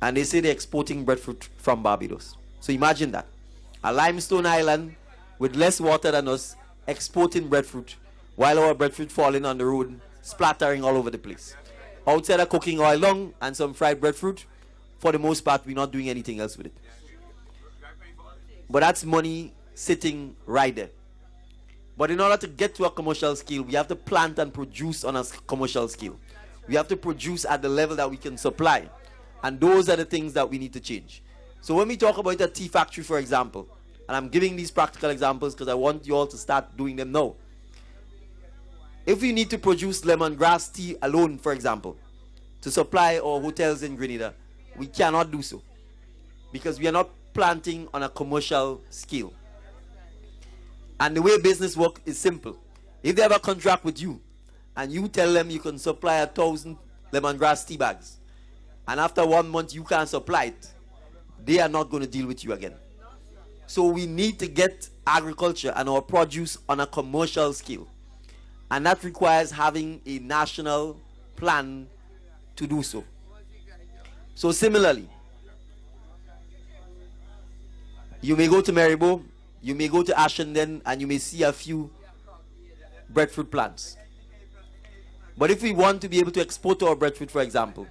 And they say they're exporting breadfruit from Barbados. So imagine that. A limestone island with less water than us, exporting breadfruit, while our breadfruit falling on the road, splattering all over the place. Outside of cooking oil long and some fried breadfruit, for the most part, we're not doing anything else with it. But that's money sitting right there. But in order to get to a commercial scale, we have to plant and produce on a commercial scale. We have to produce at the level that we can supply. And those are the things that we need to change. So when we talk about a tea factory, for example, and I'm giving these practical examples because I want you all to start doing them now. If we need to produce lemongrass tea alone, for example, to supply our hotels in Grenada, we cannot do so because we are not planting on a commercial scale. And the way business work is simple. If they have a contract with you and you tell them you can supply 1,000 lemongrass tea bags, and after 1 month you can't supply it, they are not going to deal with you again. So we need to get agriculture and our produce on a commercial scale. And that requires having a national plan to do so. So similarly, you may go to Maribo, you may go to Ashenden, and you may see a few breadfruit plants. But if we want to be able to export our breadfruit, for example,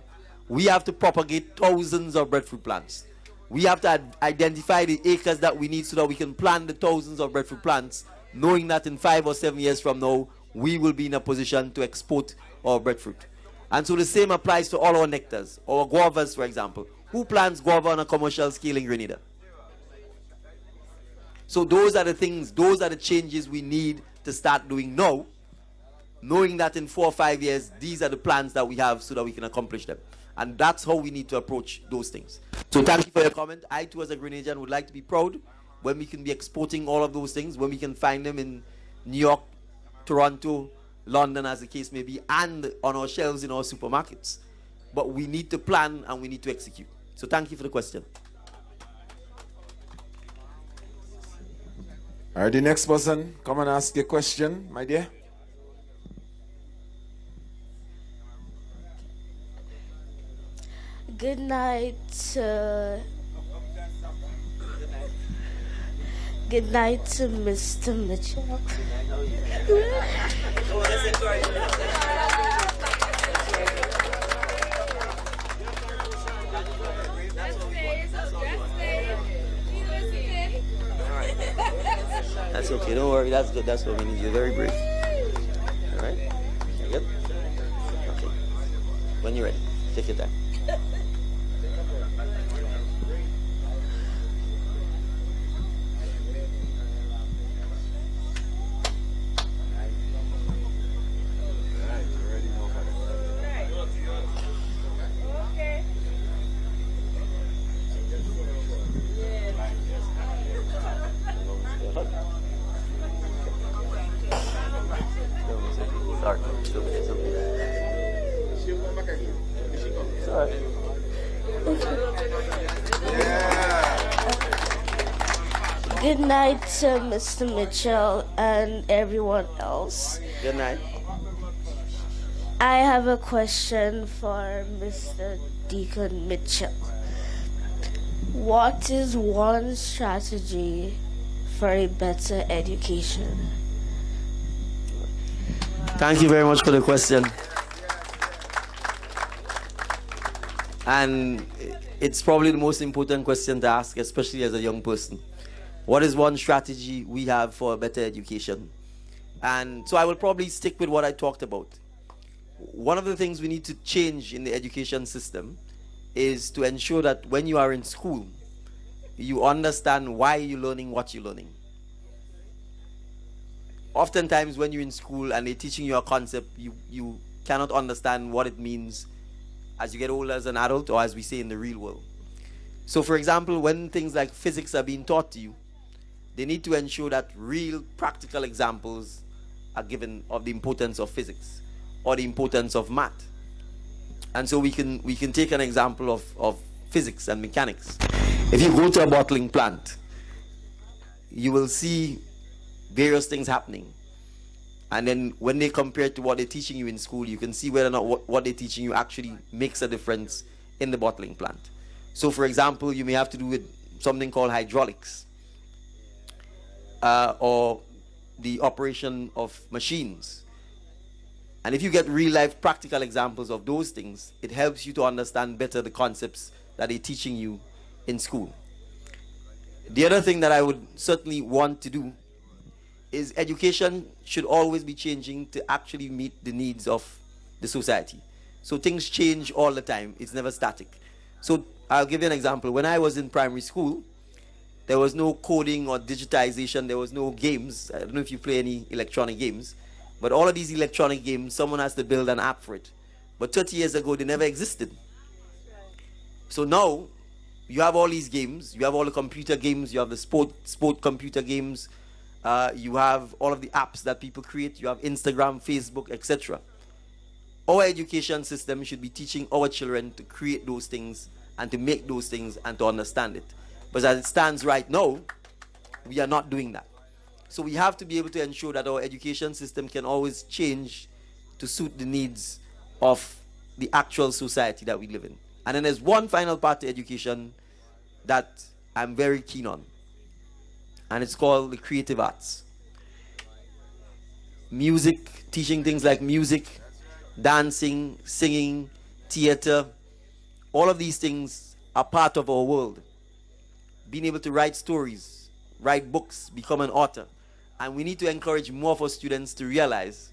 we have to propagate thousands of breadfruit plants. We have to identify the acres that we need so that we can plant the thousands of breadfruit plants, knowing that in 5 or 7 years from now, we will be in a position to export our breadfruit. And so the same applies to all our nectars, our guavas, for example. Who plants guava on a commercial scale in Grenada? So those are the things, those are the changes we need to start doing now, knowing that in 4 or 5 years, these are the plans that we have so that we can accomplish them. And that's how we need to approach those things. So thank you for your comment. I too, as a Grenadian, would like to be proud when we can be exporting all of those things, when we can find them in New York, Toronto, London, as the case may be, and on our shelves in our supermarkets. But we need to plan and we need to execute. So thank you for the question. All right, the next person, come and ask a question, my dear. Good night, good night to Mr. Mitchell. That's okay, don't worry, that's good, that's what we need. You're very brave. All right? When you're ready, take your time. Good night to Mr. Mitchell and everyone else. Good night. I have a question for Mr. Dickon Mitchell. What is one strategy for a better education? Thank you very much for the question. And it's probably the most important question to ask, especially as a young person. What is one strategy we have for a better education? And so I will probably stick with what I talked about. One of the things we need to change in the education system is to ensure that when you are in school, you understand why you're learning what you're learning. Oftentimes when you're in school and they're teaching you a concept, you cannot understand what it means as you get older as an adult, or as we say in the real world. So for example, when things like physics are being taught to you, they need to ensure that real practical examples are given of the importance of physics or the importance of math. And so we can take an example of physics and mechanics. If you go to a bottling plant, you will see various things happening. And then when they compare it to what they're teaching you in school, you can see whether or not what they're teaching you actually makes a difference in the bottling plant. So for example, you may have to do with something called hydraulics, or the operation of machines. And if you get real life practical examples of those things, it helps you to understand better the concepts that they're teaching you in school. The other thing that I would certainly want to do is education should always be changing to actually meet the needs of the society. So things change all the time. It's never static. So I'll give you an example. When I was in primary school, there was no coding or digitization. There was no games. I don't know if you play any electronic games, but all of these electronic games, someone has to build an app for it. But 30 years ago, they never existed. So now, you have all these games. You have all the computer games. You have the sport computer games. You have all of the apps that people create. You have Instagram, Facebook, etc. Our education system should be teaching our children to create those things and to make those things and to understand it. But as it stands right now, we are not doing that. So we have to be able to ensure that our education system can always change to suit the needs of the actual society that we live in. And then there's one final part to education that I'm very keen on, and it's called the creative arts. Music, teaching things like music, dancing, singing, theater, all of these things are part of our world. Being able to write stories, write books, become an author. And we need to encourage more of our students to realize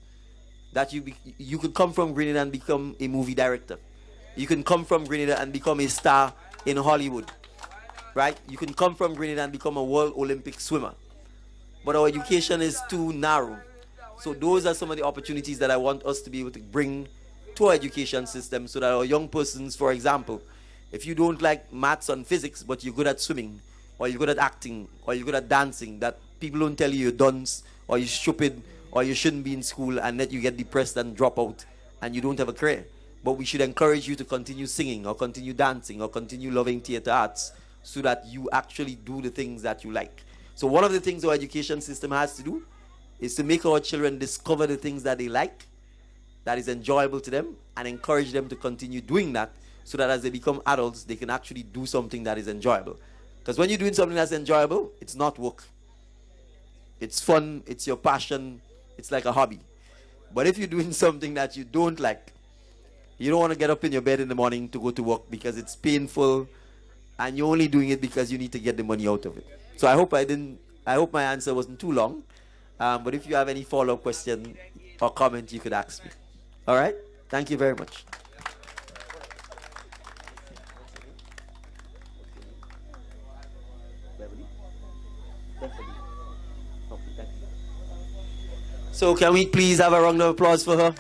that you could come from Greenidge and become a movie director. You can come from Greenidge and become a star in Hollywood, right? You can come from Greenidge and become a world Olympic swimmer. But our education is too narrow. So those are some of the opportunities that I want us to be able to bring to our education system so that our young persons, for example, if you don't like maths and physics, but you're good at swimming, or you're good at acting, or you're good at dancing, that people don't tell you you're dunce, or you're stupid, or you shouldn't be in school, and that you get depressed and drop out, and you don't have a career. But we should encourage you to continue singing, or continue dancing, or continue loving theater arts, so that you actually do the things that you like. So one of the things our education system has to do is to make our children discover the things that they like, that is enjoyable to them, and encourage them to continue doing that, so that as they become adults, they can actually do something that is enjoyable. Because when you're doing something that's enjoyable, it's not work. It's fun, it's your passion, it's like a hobby. But if you're doing something that you don't like, you don't want to get up in your bed in the morning to go to work because it's painful, and you're only doing it because you need to get the money out of it. So I hope my answer wasn't too long. But if you have any follow-up question or comment, you could ask me. All right? Thank you very much. So can we please have a round of applause for her?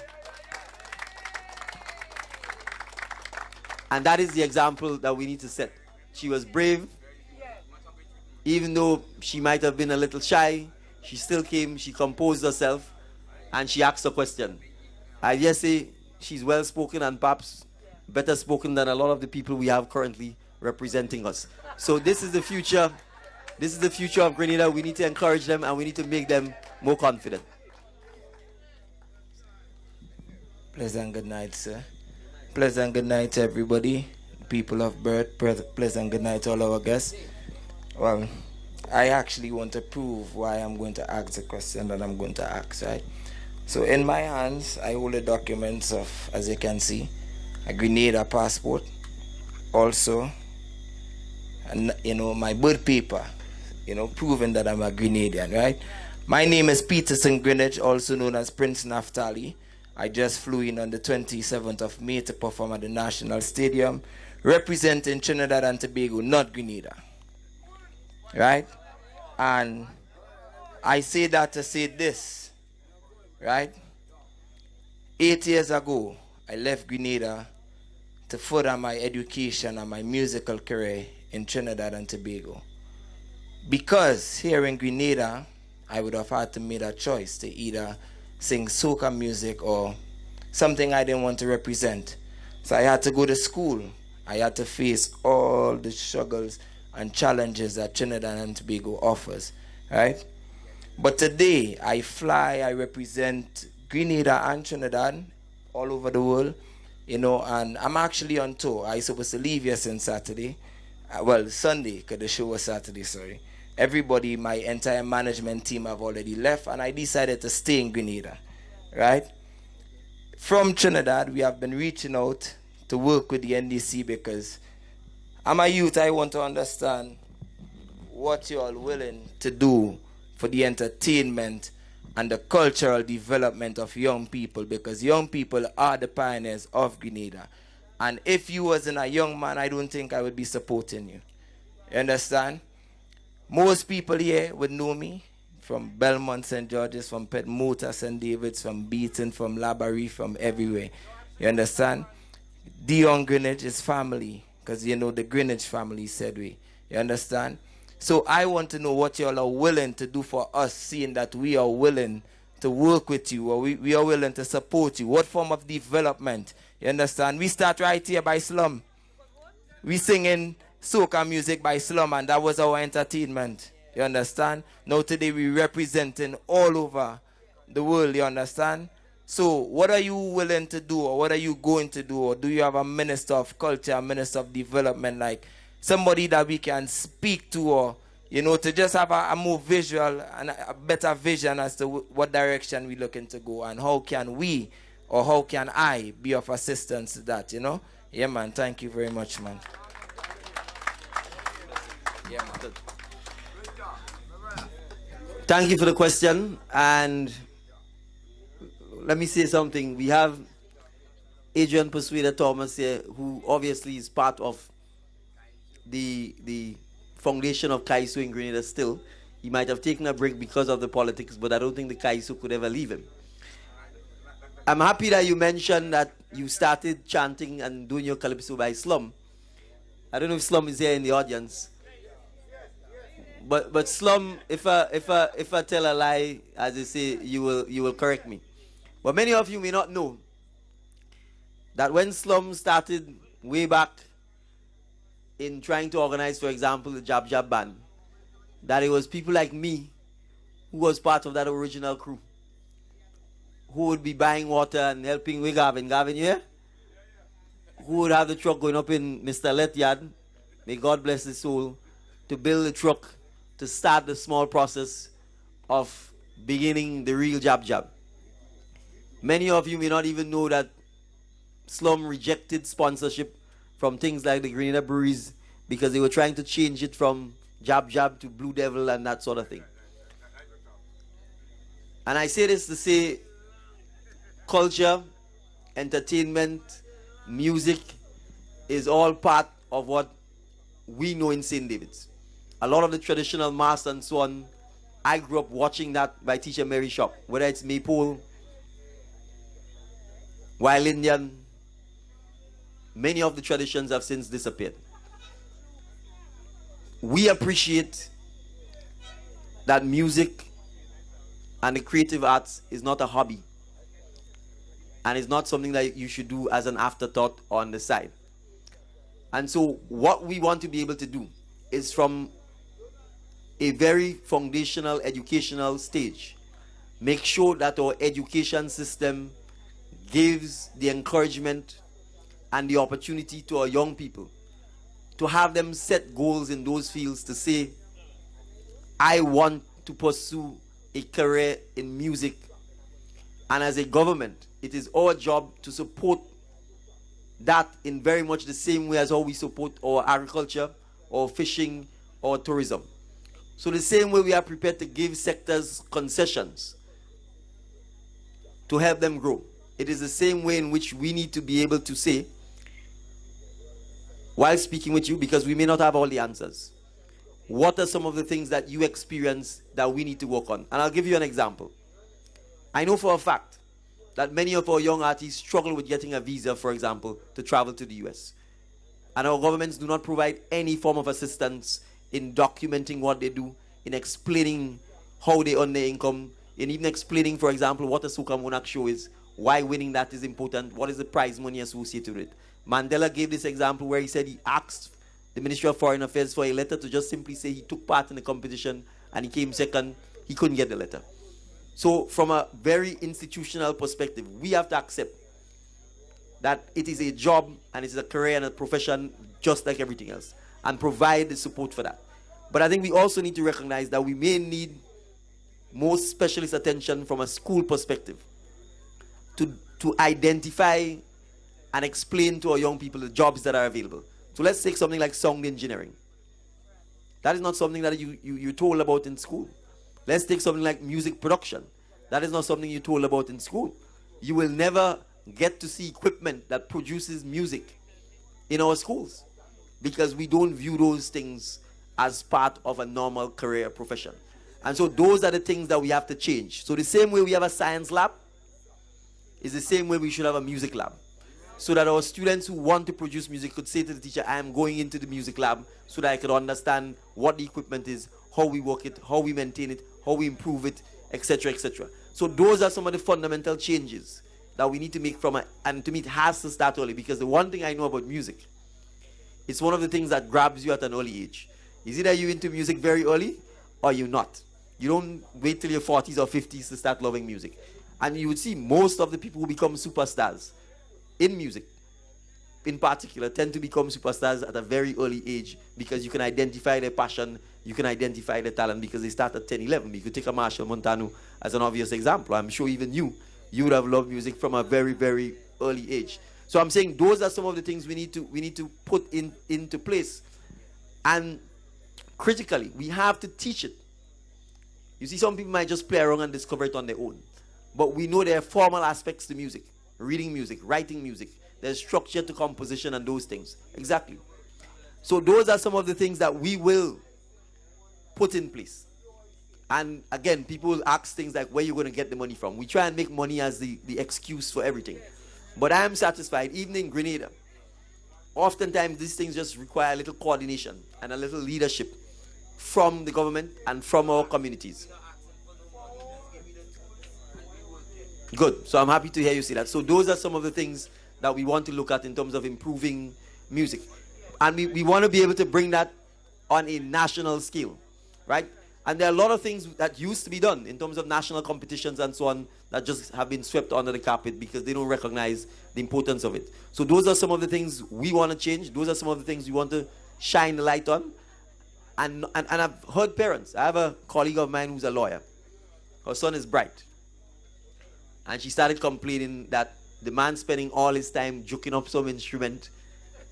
And that is the example that we need to set. She was brave. Even though she might have been a little shy, she still came, she composed herself, and she asked a question. I just say she's well spoken and perhaps better spoken than a lot of the people we have currently representing us. So this is the future. This is the future of Grenada. We need to encourage them and we need to make them more confident. Pleasant good night, sir. Pleasant good night to everybody, people of Berrotte. Pleasant good night to all our guests. Well, I actually want to prove why I'm going to ask the question that I'm going to ask, right? So in my hands, I hold the documents of, as you can see, a Grenada passport, also, and my birth paper, proving that I'm a Grenadian, right? My name is Peterson Greenidge, also known as Prince Naftali. I just flew in on the 27th of May to perform at the National Stadium, representing Trinidad and Tobago, not Grenada, right? And I say that to say this, right? 8 years ago, I left Grenada to further my education and my musical career in Trinidad and Tobago. Because here in Grenada, I would have had to make a choice to either sing soca music or something I didn't want to represent. So I had to go to school. I had to face all the struggles and challenges that Trinidad and Tobago offers, right? But today, I fly, I represent Grenada and Trinidad all over the world, and I'm actually on tour. I was supposed to leave here since Saturday. Well, Sunday, because the show was Saturday, sorry. Everybody, my entire management team have already left, and I decided to stay in Grenada, right? From Trinidad, we have been reaching out to work with the NDC because I'm a youth. I want to understand what you all willing to do for the entertainment and the cultural development of young people, because young people are the pioneers of Grenada. And if you wasn't a young man, I don't think I would be supporting you. You understand? Most people here would know me from Belmont, St. George's, from Pet Motor, St. David's, from Beaton, from Labaree, from everywhere. You understand? Dion Greenidge is family, because the Greenidge family said we. You understand? So I want to know what you all are willing to do for us, seeing that we are willing to work with you, or we are willing to support you. What form of development? You understand? We start right here by Slum. We singing soca music by Slum, and that was our entertainment. You understand? Now today we representing all over the world. You understand? So what are you willing to do, or what are you going to do? Or do you have a minister of culture, a minister of development, like somebody that we can speak to, or to just have a more visual and a better vision as to what direction we're looking to go, and how can we, or how can I be of assistance to that, Yeah, man. Thank you very much, man. Yeah, man. Thank you for the question. And let me say something. We have Adrian Persuader Thomas here, who obviously is part of the foundation of Kaiso in Grenada still. He might have taken a break because of the politics, but I don't think the Kaiso could ever leave him. I'm happy that you mentioned that you started chanting and doing your calypso by Slum. I don't know if Slum is here in the audience. But Slum, if I tell a lie, as they say, you will correct me. But many of you may not know that when Slum started way back in trying to organize, for example, the Jab Jab band, that it was people like me who was part of that original crew, who would be buying water and helping with Gavin. Gavin, you here? Who would have the truck going up in Mr. Let yard, may God bless his soul, to build the truck, to start the small process of beginning the real Jab Jab. Many of you may not even know that Slum rejected sponsorship from things like the Grenada Breweries because they were trying to change it from Jab Jab to Blue Devil and that sort of thing. And I say this to say culture, entertainment, music is all part of what we know in St. David's. A lot of the traditional mass and so on I grew up watching that by Teacher Mary Shop, whether it's Maypole, Wild Indian. Many of the traditions have since disappeared. We appreciate that music and the creative arts is not a hobby, and it's not something that you should do as an afterthought on the side. And so what we want to be able to do is, from a very foundational educational stage, make sure that our education system gives the encouragement and the opportunity to our young people to have them set goals in those fields, to say, I want to pursue a career in music. And as a government, it is our job to support that in very much the same way as how we support our agriculture or fishing or tourism. So the same way we are prepared to give sectors concessions to help them grow, it is the same way in which we need to be able to say, while speaking with you, because we may not have all the answers, what are some of the things that you experience that we need to work on? And I'll give you an example. I know for a fact that many of our young artists struggle with getting a visa, for example, to travel to the US. And our governments do not provide any form of assistance in documenting what they do, in explaining how they earn their income, in even explaining, for example, what a Soca Monarch show is, why winning that is important, what is the prize money associated with it. Mandela gave this example where he said he asked the Ministry of Foreign Affairs for a letter to just simply say he took part in the competition and he came second. He couldn't get the letter. So from a very institutional perspective, we have to accept that it is a job and it is a career and a profession just like everything else, and provide the support for that. But I think we also need to recognize that we may need more specialist attention from a school perspective to identify and explain to our young people the jobs that are available. So let's take something like sound engineering. That is not something that you're told about in school. Let's take something like music production. That is not something you're told about in school. You will never get to see equipment that produces music in our schools because we don't view those things as part of a normal career profession. And so those are the things that we have to change. So the same way we have a science lab is the same way we should have a music lab. So that our students who want to produce music could say to the teacher, I am going into the music lab so that I could understand what the equipment is, how we work it, how we maintain it, how we improve it, etc., etc. So those are some of the fundamental changes that we need to make and to me it has to start early, because the one thing I know about music, it's one of the things that grabs you at an early age. Is either you're into music very early or you're not. You don't wait till your 40s or 50s to start loving music. And you would see most of the people who become superstars in music, in particular, tend to become superstars at a very early age because you can identify their passion, you can identify their talent because they start at 10, 11. You could take a Marshall Montano as an obvious example. I'm sure even you would have loved music from a very, very early age. So I'm saying those are some of the things we need to put into place. And critically, we have to teach it. You see, some people might just play around and discover it on their own. But we know there are formal aspects to music. Reading music, writing music. There's structure to composition and those things. Exactly. So those are some of the things that we will put in place. And again, people will ask things like, where are you going to get the money from? We try and make money as the excuse for everything. But I am satisfied, even in Grenada, oftentimes these things just require a little coordination and a little leadership from the government and from our communities. Good. So I'm happy to hear you say that. So those are some of the things that we want to look at in terms of improving music. And we want to be able to bring that on a national scale, right? And there are a lot of things that used to be done in terms of national competitions and so on that just have been swept under the carpet because they don't recognize the importance of it. So those are some of the things we want to change. Those are some of the things we want to shine the light on. And I've heard parents. I have a colleague of mine who's a lawyer. Her son is bright. And she started complaining that the man's spending all his time juking up some instrument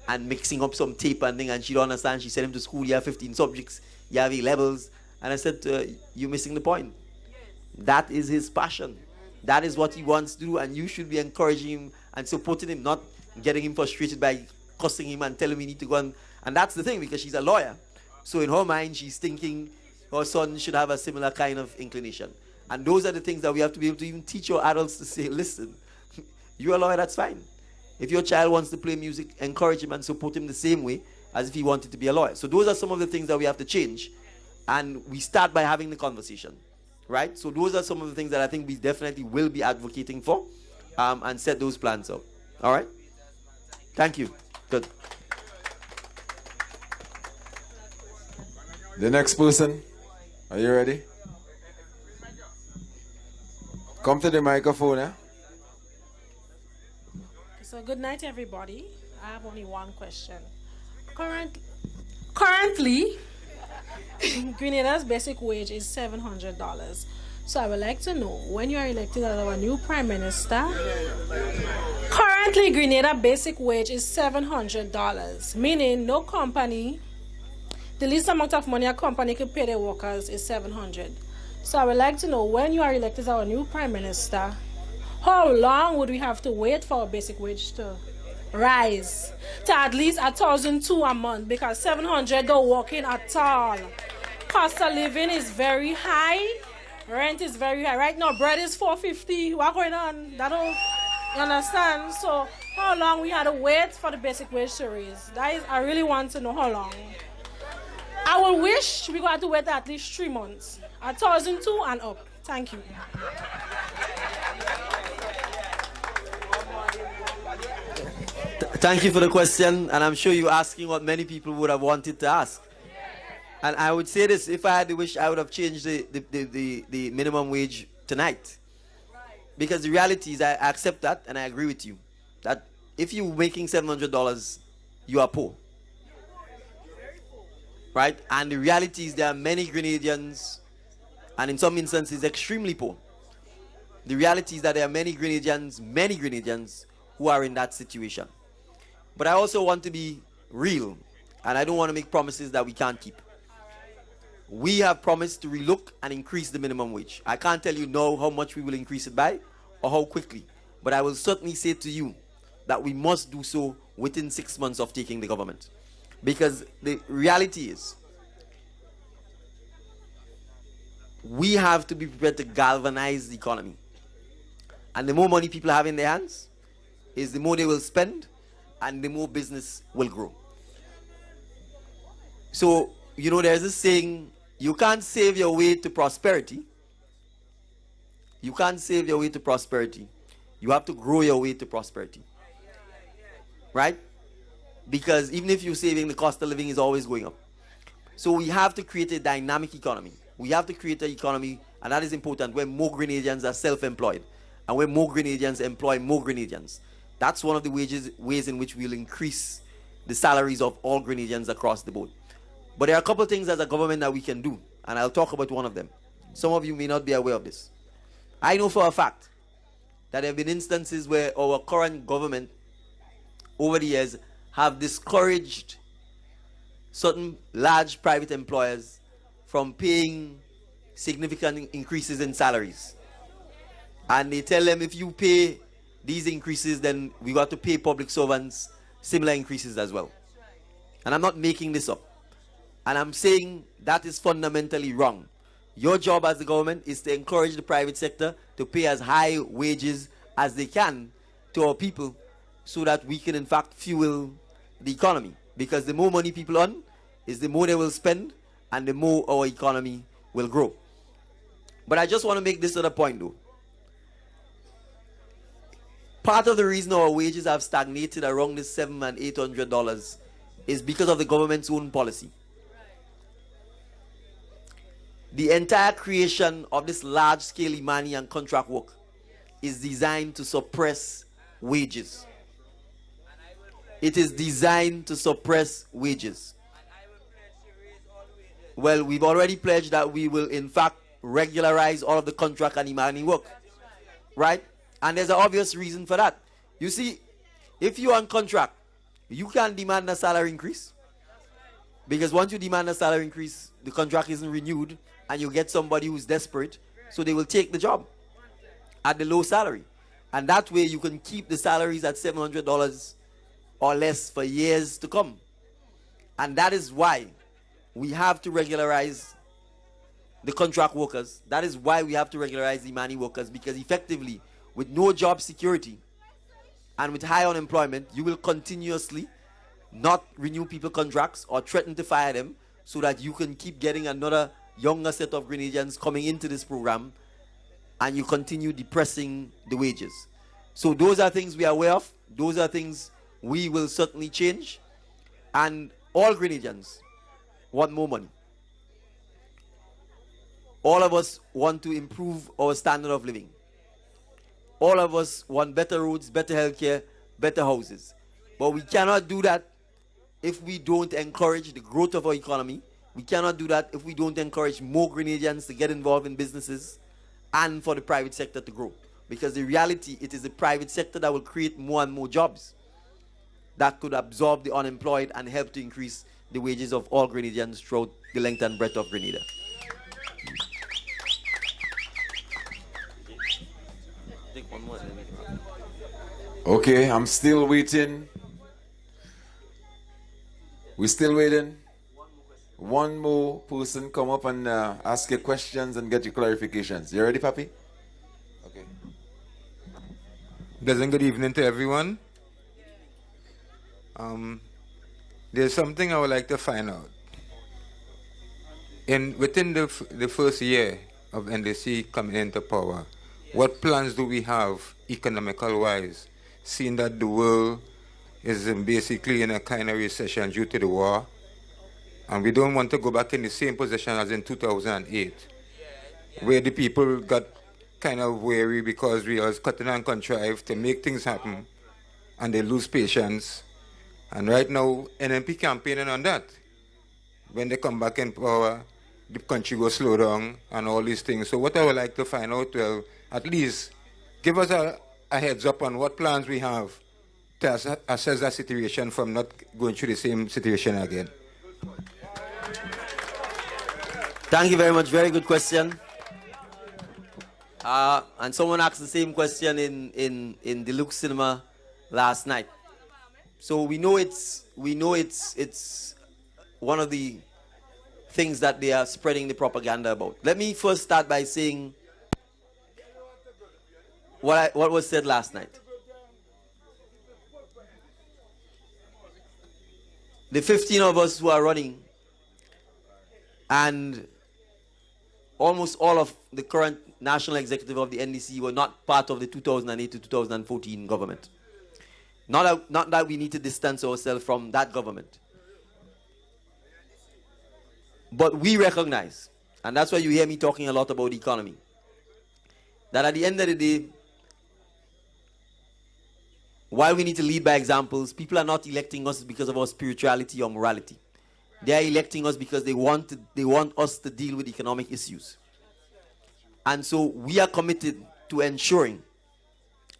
and mixing up some tape and thing, and she don't understand. She sent him to school, you have 15 subjects, you have A levels. And I said, you're missing the point. Yes. That is his passion. That is what he wants to do, and you should be encouraging him and supporting him, not getting him frustrated by cussing him and telling him he need to go on. And that's the thing, because she's a lawyer. So in her mind, she's thinking our son should have a similar kind of inclination. And those are the things that we have to be able to even teach our adults to say, listen, you're a lawyer, that's fine. If your child wants to play music, encourage him and support him the same way as if he wanted to be a lawyer. So those are some of the things that we have to change. And we start by having the conversation, right? So those are some of the things that I think we definitely will be advocating for, and set those plans up. All right? Thank you. Good. The next person, are you ready? Come to the microphone, eh? So good night, everybody. I have only one question. Currently, Grenada's basic wage is $700. So I would like to know, when you are elected as our new Prime Minister, currently Grenada basic wage is $700, meaning no company, the least amount of money a company could pay their workers is $700. So I would like to know, when you are elected as our new Prime Minister, how long would we have to wait for our basic wage to rise to at least $1,200 a month? Because $700 don't work in at all. Cost of living is very high. Rent is very high. Right now, bread is $4.50. What's going on? That don't, you understand? So how long we had to wait for the basic wage to raise? That is, I really want to know how long. I will wish we got to wait at least 3 months. $1,200 and up. Thank you. Thank you for the question, and I'm sure you're asking what many people would have wanted to ask. And I would say this, if I had the wish, I would have changed the minimum wage tonight. Because the reality is, I accept that, and I agree with you, that if you're making $700, you are poor. Right? And the reality is there are many Grenadians, and in some instances, extremely poor. The reality is that there are many Grenadians who are in that situation. But I also want to be real, and I don't want to make promises that we can't keep. We have promised to relook and increase the minimum wage. I can't tell you now how much we will increase it by or how quickly, but I will certainly say to you that we must do so within 6 months of taking the government. Because the reality is, we have to be prepared to galvanize the economy. And the more money people have in their hands, is the more they will spend, and the more business will grow. So, you know, there's this saying, you can't save your way to prosperity. You can't save your way to prosperity. You have to grow your way to prosperity. Right? Because even if you're saving, the cost of living is always going up. So we have to create a dynamic economy. We have to create an economy, and that is important, where more Grenadians are self-employed, and where more Grenadians employ more Grenadians. That's one of the ways in which we'll increase the salaries of all Grenadians across the board. But there are a couple of things as a government that we can do, and I'll talk about one of them. Some of you may not be aware of this. I know for a fact that there have been instances where our current government, over the years, have discouraged certain large private employers from paying significant increases in salaries. And they tell them, if you pay these increases, then we got to pay public servants similar increases as well. And I'm not making this up. And I'm saying that is fundamentally wrong. Your job as the government is to encourage the private sector to pay as high wages as they can to our people, so that we can in fact fuel the economy. Because the more money people earn, is the more they will spend, and the more our economy will grow. But I just want to make this other point though. Part of the reason our wages have stagnated around this $700 and $800 is because of the government's own policy. The entire creation of this large-scale Imani and contract work is designed to suppress wages. It is designed to suppress wages. Well, we've already pledged that we will in fact regularize all of the contract and Imani work. Right? And there's an obvious reason for that. You see, if you're on contract, you can't demand a salary increase. Because once you demand a salary increase, the contract isn't renewed, and you get somebody who's desperate, so they will take the job at the low salary. And that way you can keep the salaries at $700 or less for years to come. And that is why we have to regularize the contract workers. That is why we have to regularize the Imani workers, because effectively, with no job security and with high unemployment, you will continuously not renew people contracts or threaten to fire them so that you can keep getting another younger set of Grenadians coming into this program, and you continue depressing the wages. So those are things we are aware of. Those are things we will certainly change. And all Grenadians want more money. All of us want to improve our standard of living. All of us want better roads, better healthcare, better houses. But we cannot do that if we don't encourage the growth of our economy. We cannot do that if we don't encourage more Grenadians to get involved in businesses and for the private sector to grow. Because the reality, it is the private sector that will create more and more jobs that could absorb the unemployed and help to increase the wages of all Grenadians throughout the length and breadth of Grenada. Okay, I'm still waiting. We're still waiting. One more person come up and ask your questions and get your clarifications. You ready, Papi? Okay. Pleasant good evening to everyone. There's something I would like to find out. Within the first year of NDC coming into power, what plans do we have economical-wise, seeing that the world is basically in a kind of recession due to the war, and we don't want to go back in the same position as in 2008, where the people got kind of weary because we was cutting and contrived to make things happen, and they lose patience. And right now, NMP campaigning on that. When they come back in power, the country will slow down and all these things. So what I would like to find out, well, at least give us a heads up on what plans we have to assess that situation from not going through the same situation again. Thank you very much. Very good question. And someone asked the same question in the Luke Cinema last night. So we know it's one of the things that they are spreading the propaganda about. Let me first start by saying what was said last night. The 15 of us who are running, and almost all of the current national executive of the NDC were not part of the 2008 to 2014 government. Not that we need to distance ourselves from that government. But we recognize, and that's why you hear me talking a lot about the economy, that at the end of the day, while we need to lead by examples, people are not electing us because of our spirituality or morality. They are electing us because they want us to deal with economic issues. And so we are committed to ensuring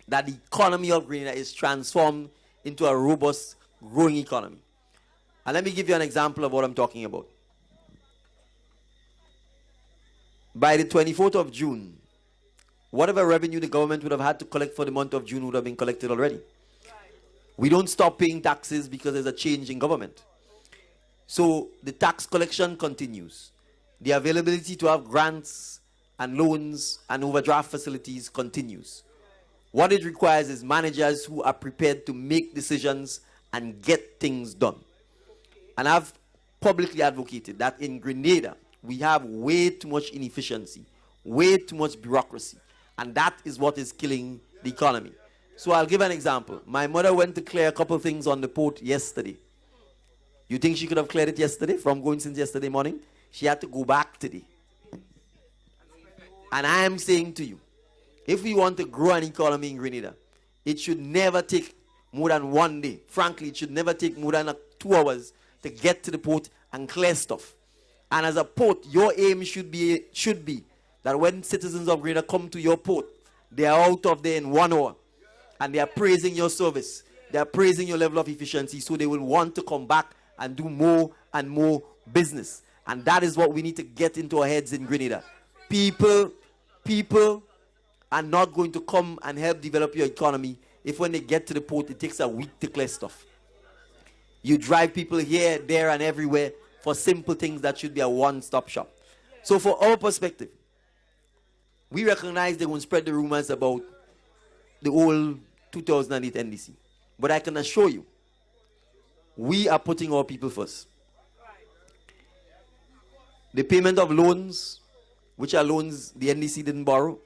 that the economy of Grenada is transformed into a robust, growing economy. And let me give you an example of what I'm talking about. By the 24th of June, whatever revenue the government would have had to collect for the month of June would have been collected already. We don't stop paying taxes because there's a change in government. So the tax collection continues. The availability to have grants and loans and overdraft facilities continues. What it requires is managers who are prepared to make decisions and get things done. And I've publicly advocated that in Grenada, we have way too much inefficiency, way too much bureaucracy. And that is what is killing the economy. So I'll give an example. My mother went to clear a couple of things on the port yesterday. You think she could have cleared it yesterday from going since yesterday morning? She had to go back today. And I am saying to you, if we want to grow an economy in Grenada, it should never take more than 1 day. Frankly, it should never take more than 2 hours to get to the port and clear stuff. And as a port, your aim should be that when citizens of Grenada come to your port, they are out of there in 1 hour. And they are praising your service. They are praising your level of efficiency. So they will want to come back and do more and more business. And that is what we need to get into our heads in Grenada. People are not going to come and help develop your economy if when they get to the port, it takes a week to clear stuff. You drive people here, there, and everywhere for simple things that should be a one-stop shop. So for our perspective, we recognize they're going to spread the rumors about the old 2008 NDC. But I can assure you, we are putting our people first. The payment of loans, which are loans the NDC didn't borrow,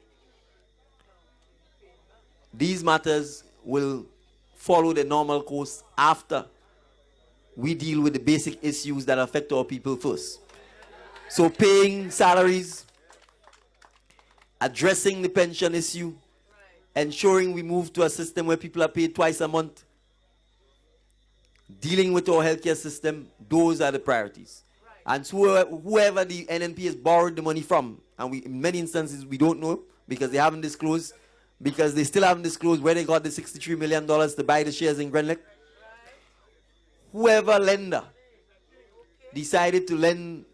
these matters will follow the normal course after we deal with the basic issues that affect our people first. So paying salaries, addressing the pension issue, ensuring we move to a system where people are paid twice a month, dealing with our healthcare system, those are the priorities. And so whoever the NNP has borrowed the money from, and in many instances we don't know because they haven't disclosed, because they still haven't disclosed where they got the $63 million to buy the shares in Greenidge. Whoever lender decided to lend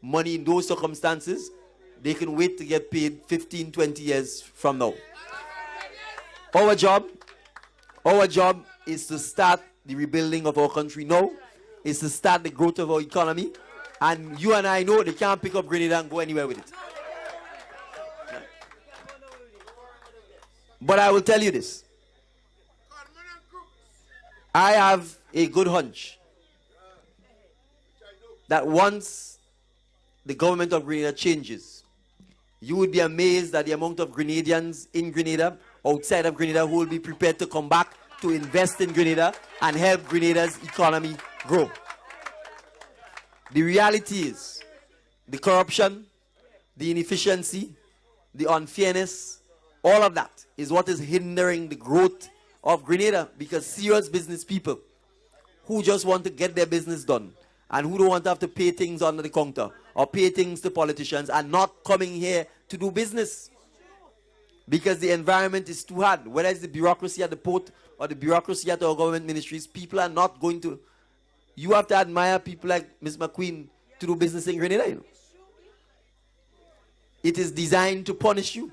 money in those circumstances, they can wait to get paid 15, 20 years from now. Our job is to start the rebuilding of our country now, is to start the growth of our economy, and you and I know they can't pick up Grenada and go anywhere with it. But I will tell you this. I have a good hunch that once the government of Grenada changes, you would be amazed at the amount of Grenadians in Grenada, outside of Grenada, who will be prepared to come back to invest in Grenada and help Grenada's economy grow. The reality is, the corruption, the inefficiency, the unfairness, all of that is what is hindering the growth of Grenada, because serious business people who just want to get their business done and who don't want to have to pay things under the counter or pay things to politicians are not coming here to do business because the environment is too hard. Whether it's the bureaucracy at the port or the bureaucracy at our government ministries, people are not going to. You have to admire people like Ms. McQueen to do business in Grenada. You know? It is designed to punish you.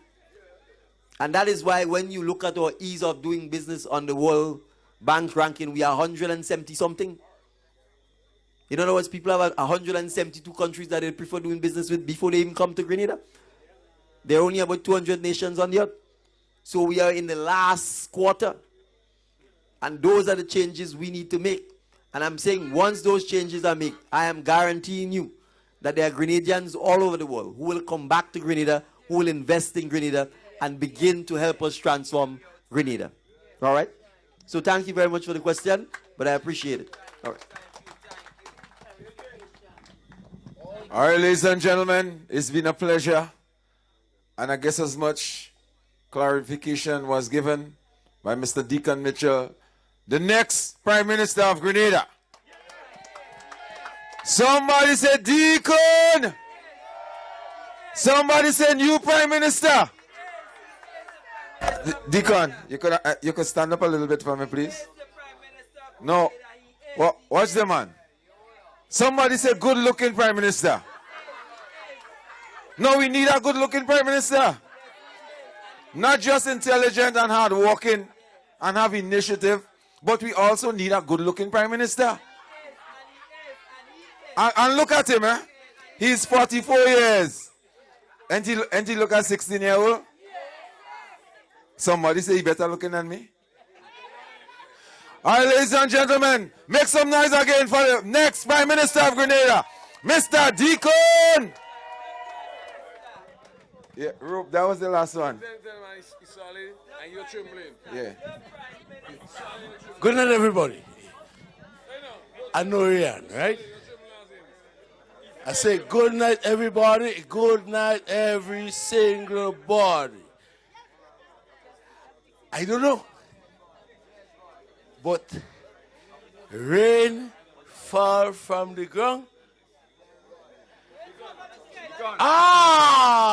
And that is why when you look at our ease of doing business on the World Bank ranking, we are 170 something. In other words, people have 172 countries that they prefer doing business with before they even come to Grenada. There are only about 200 nations on the earth. So we are in the last quarter. And those are the changes we need to make. And I'm saying once those changes are made, I am guaranteeing you that there are Grenadians all over the world who will come back to Grenada, who will invest in Grenada, and begin to help us transform Grenada. All right? So thank you very much for the question, but I appreciate it. All right. All right, ladies and gentlemen, it's been a pleasure. And I guess as much clarification was given by Mr. Dickon Mitchell, the next Prime Minister of Grenada. Somebody said Dickon! Somebody said new Prime Minister! Dickon, you could stand up a little bit for me, please? No. Watch the man. Somebody said good-looking Prime Minister. No, we need a good-looking Prime Minister. Not just intelligent and hard-working and have initiative, but we also need a good-looking Prime Minister. And look at him, eh? He's 44 years. And he look at 16-year-old. Somebody say he better looking than me. All right, ladies and gentlemen, make some noise again for the next Prime Minister of Grenada, Mr. Dickon. Yeah, Rope, that was the last one. Yeah. Good night, everybody. I know Rian, right? I say good night, everybody. Good night, every single body. I don't know. But rain fall from the ground. Ah!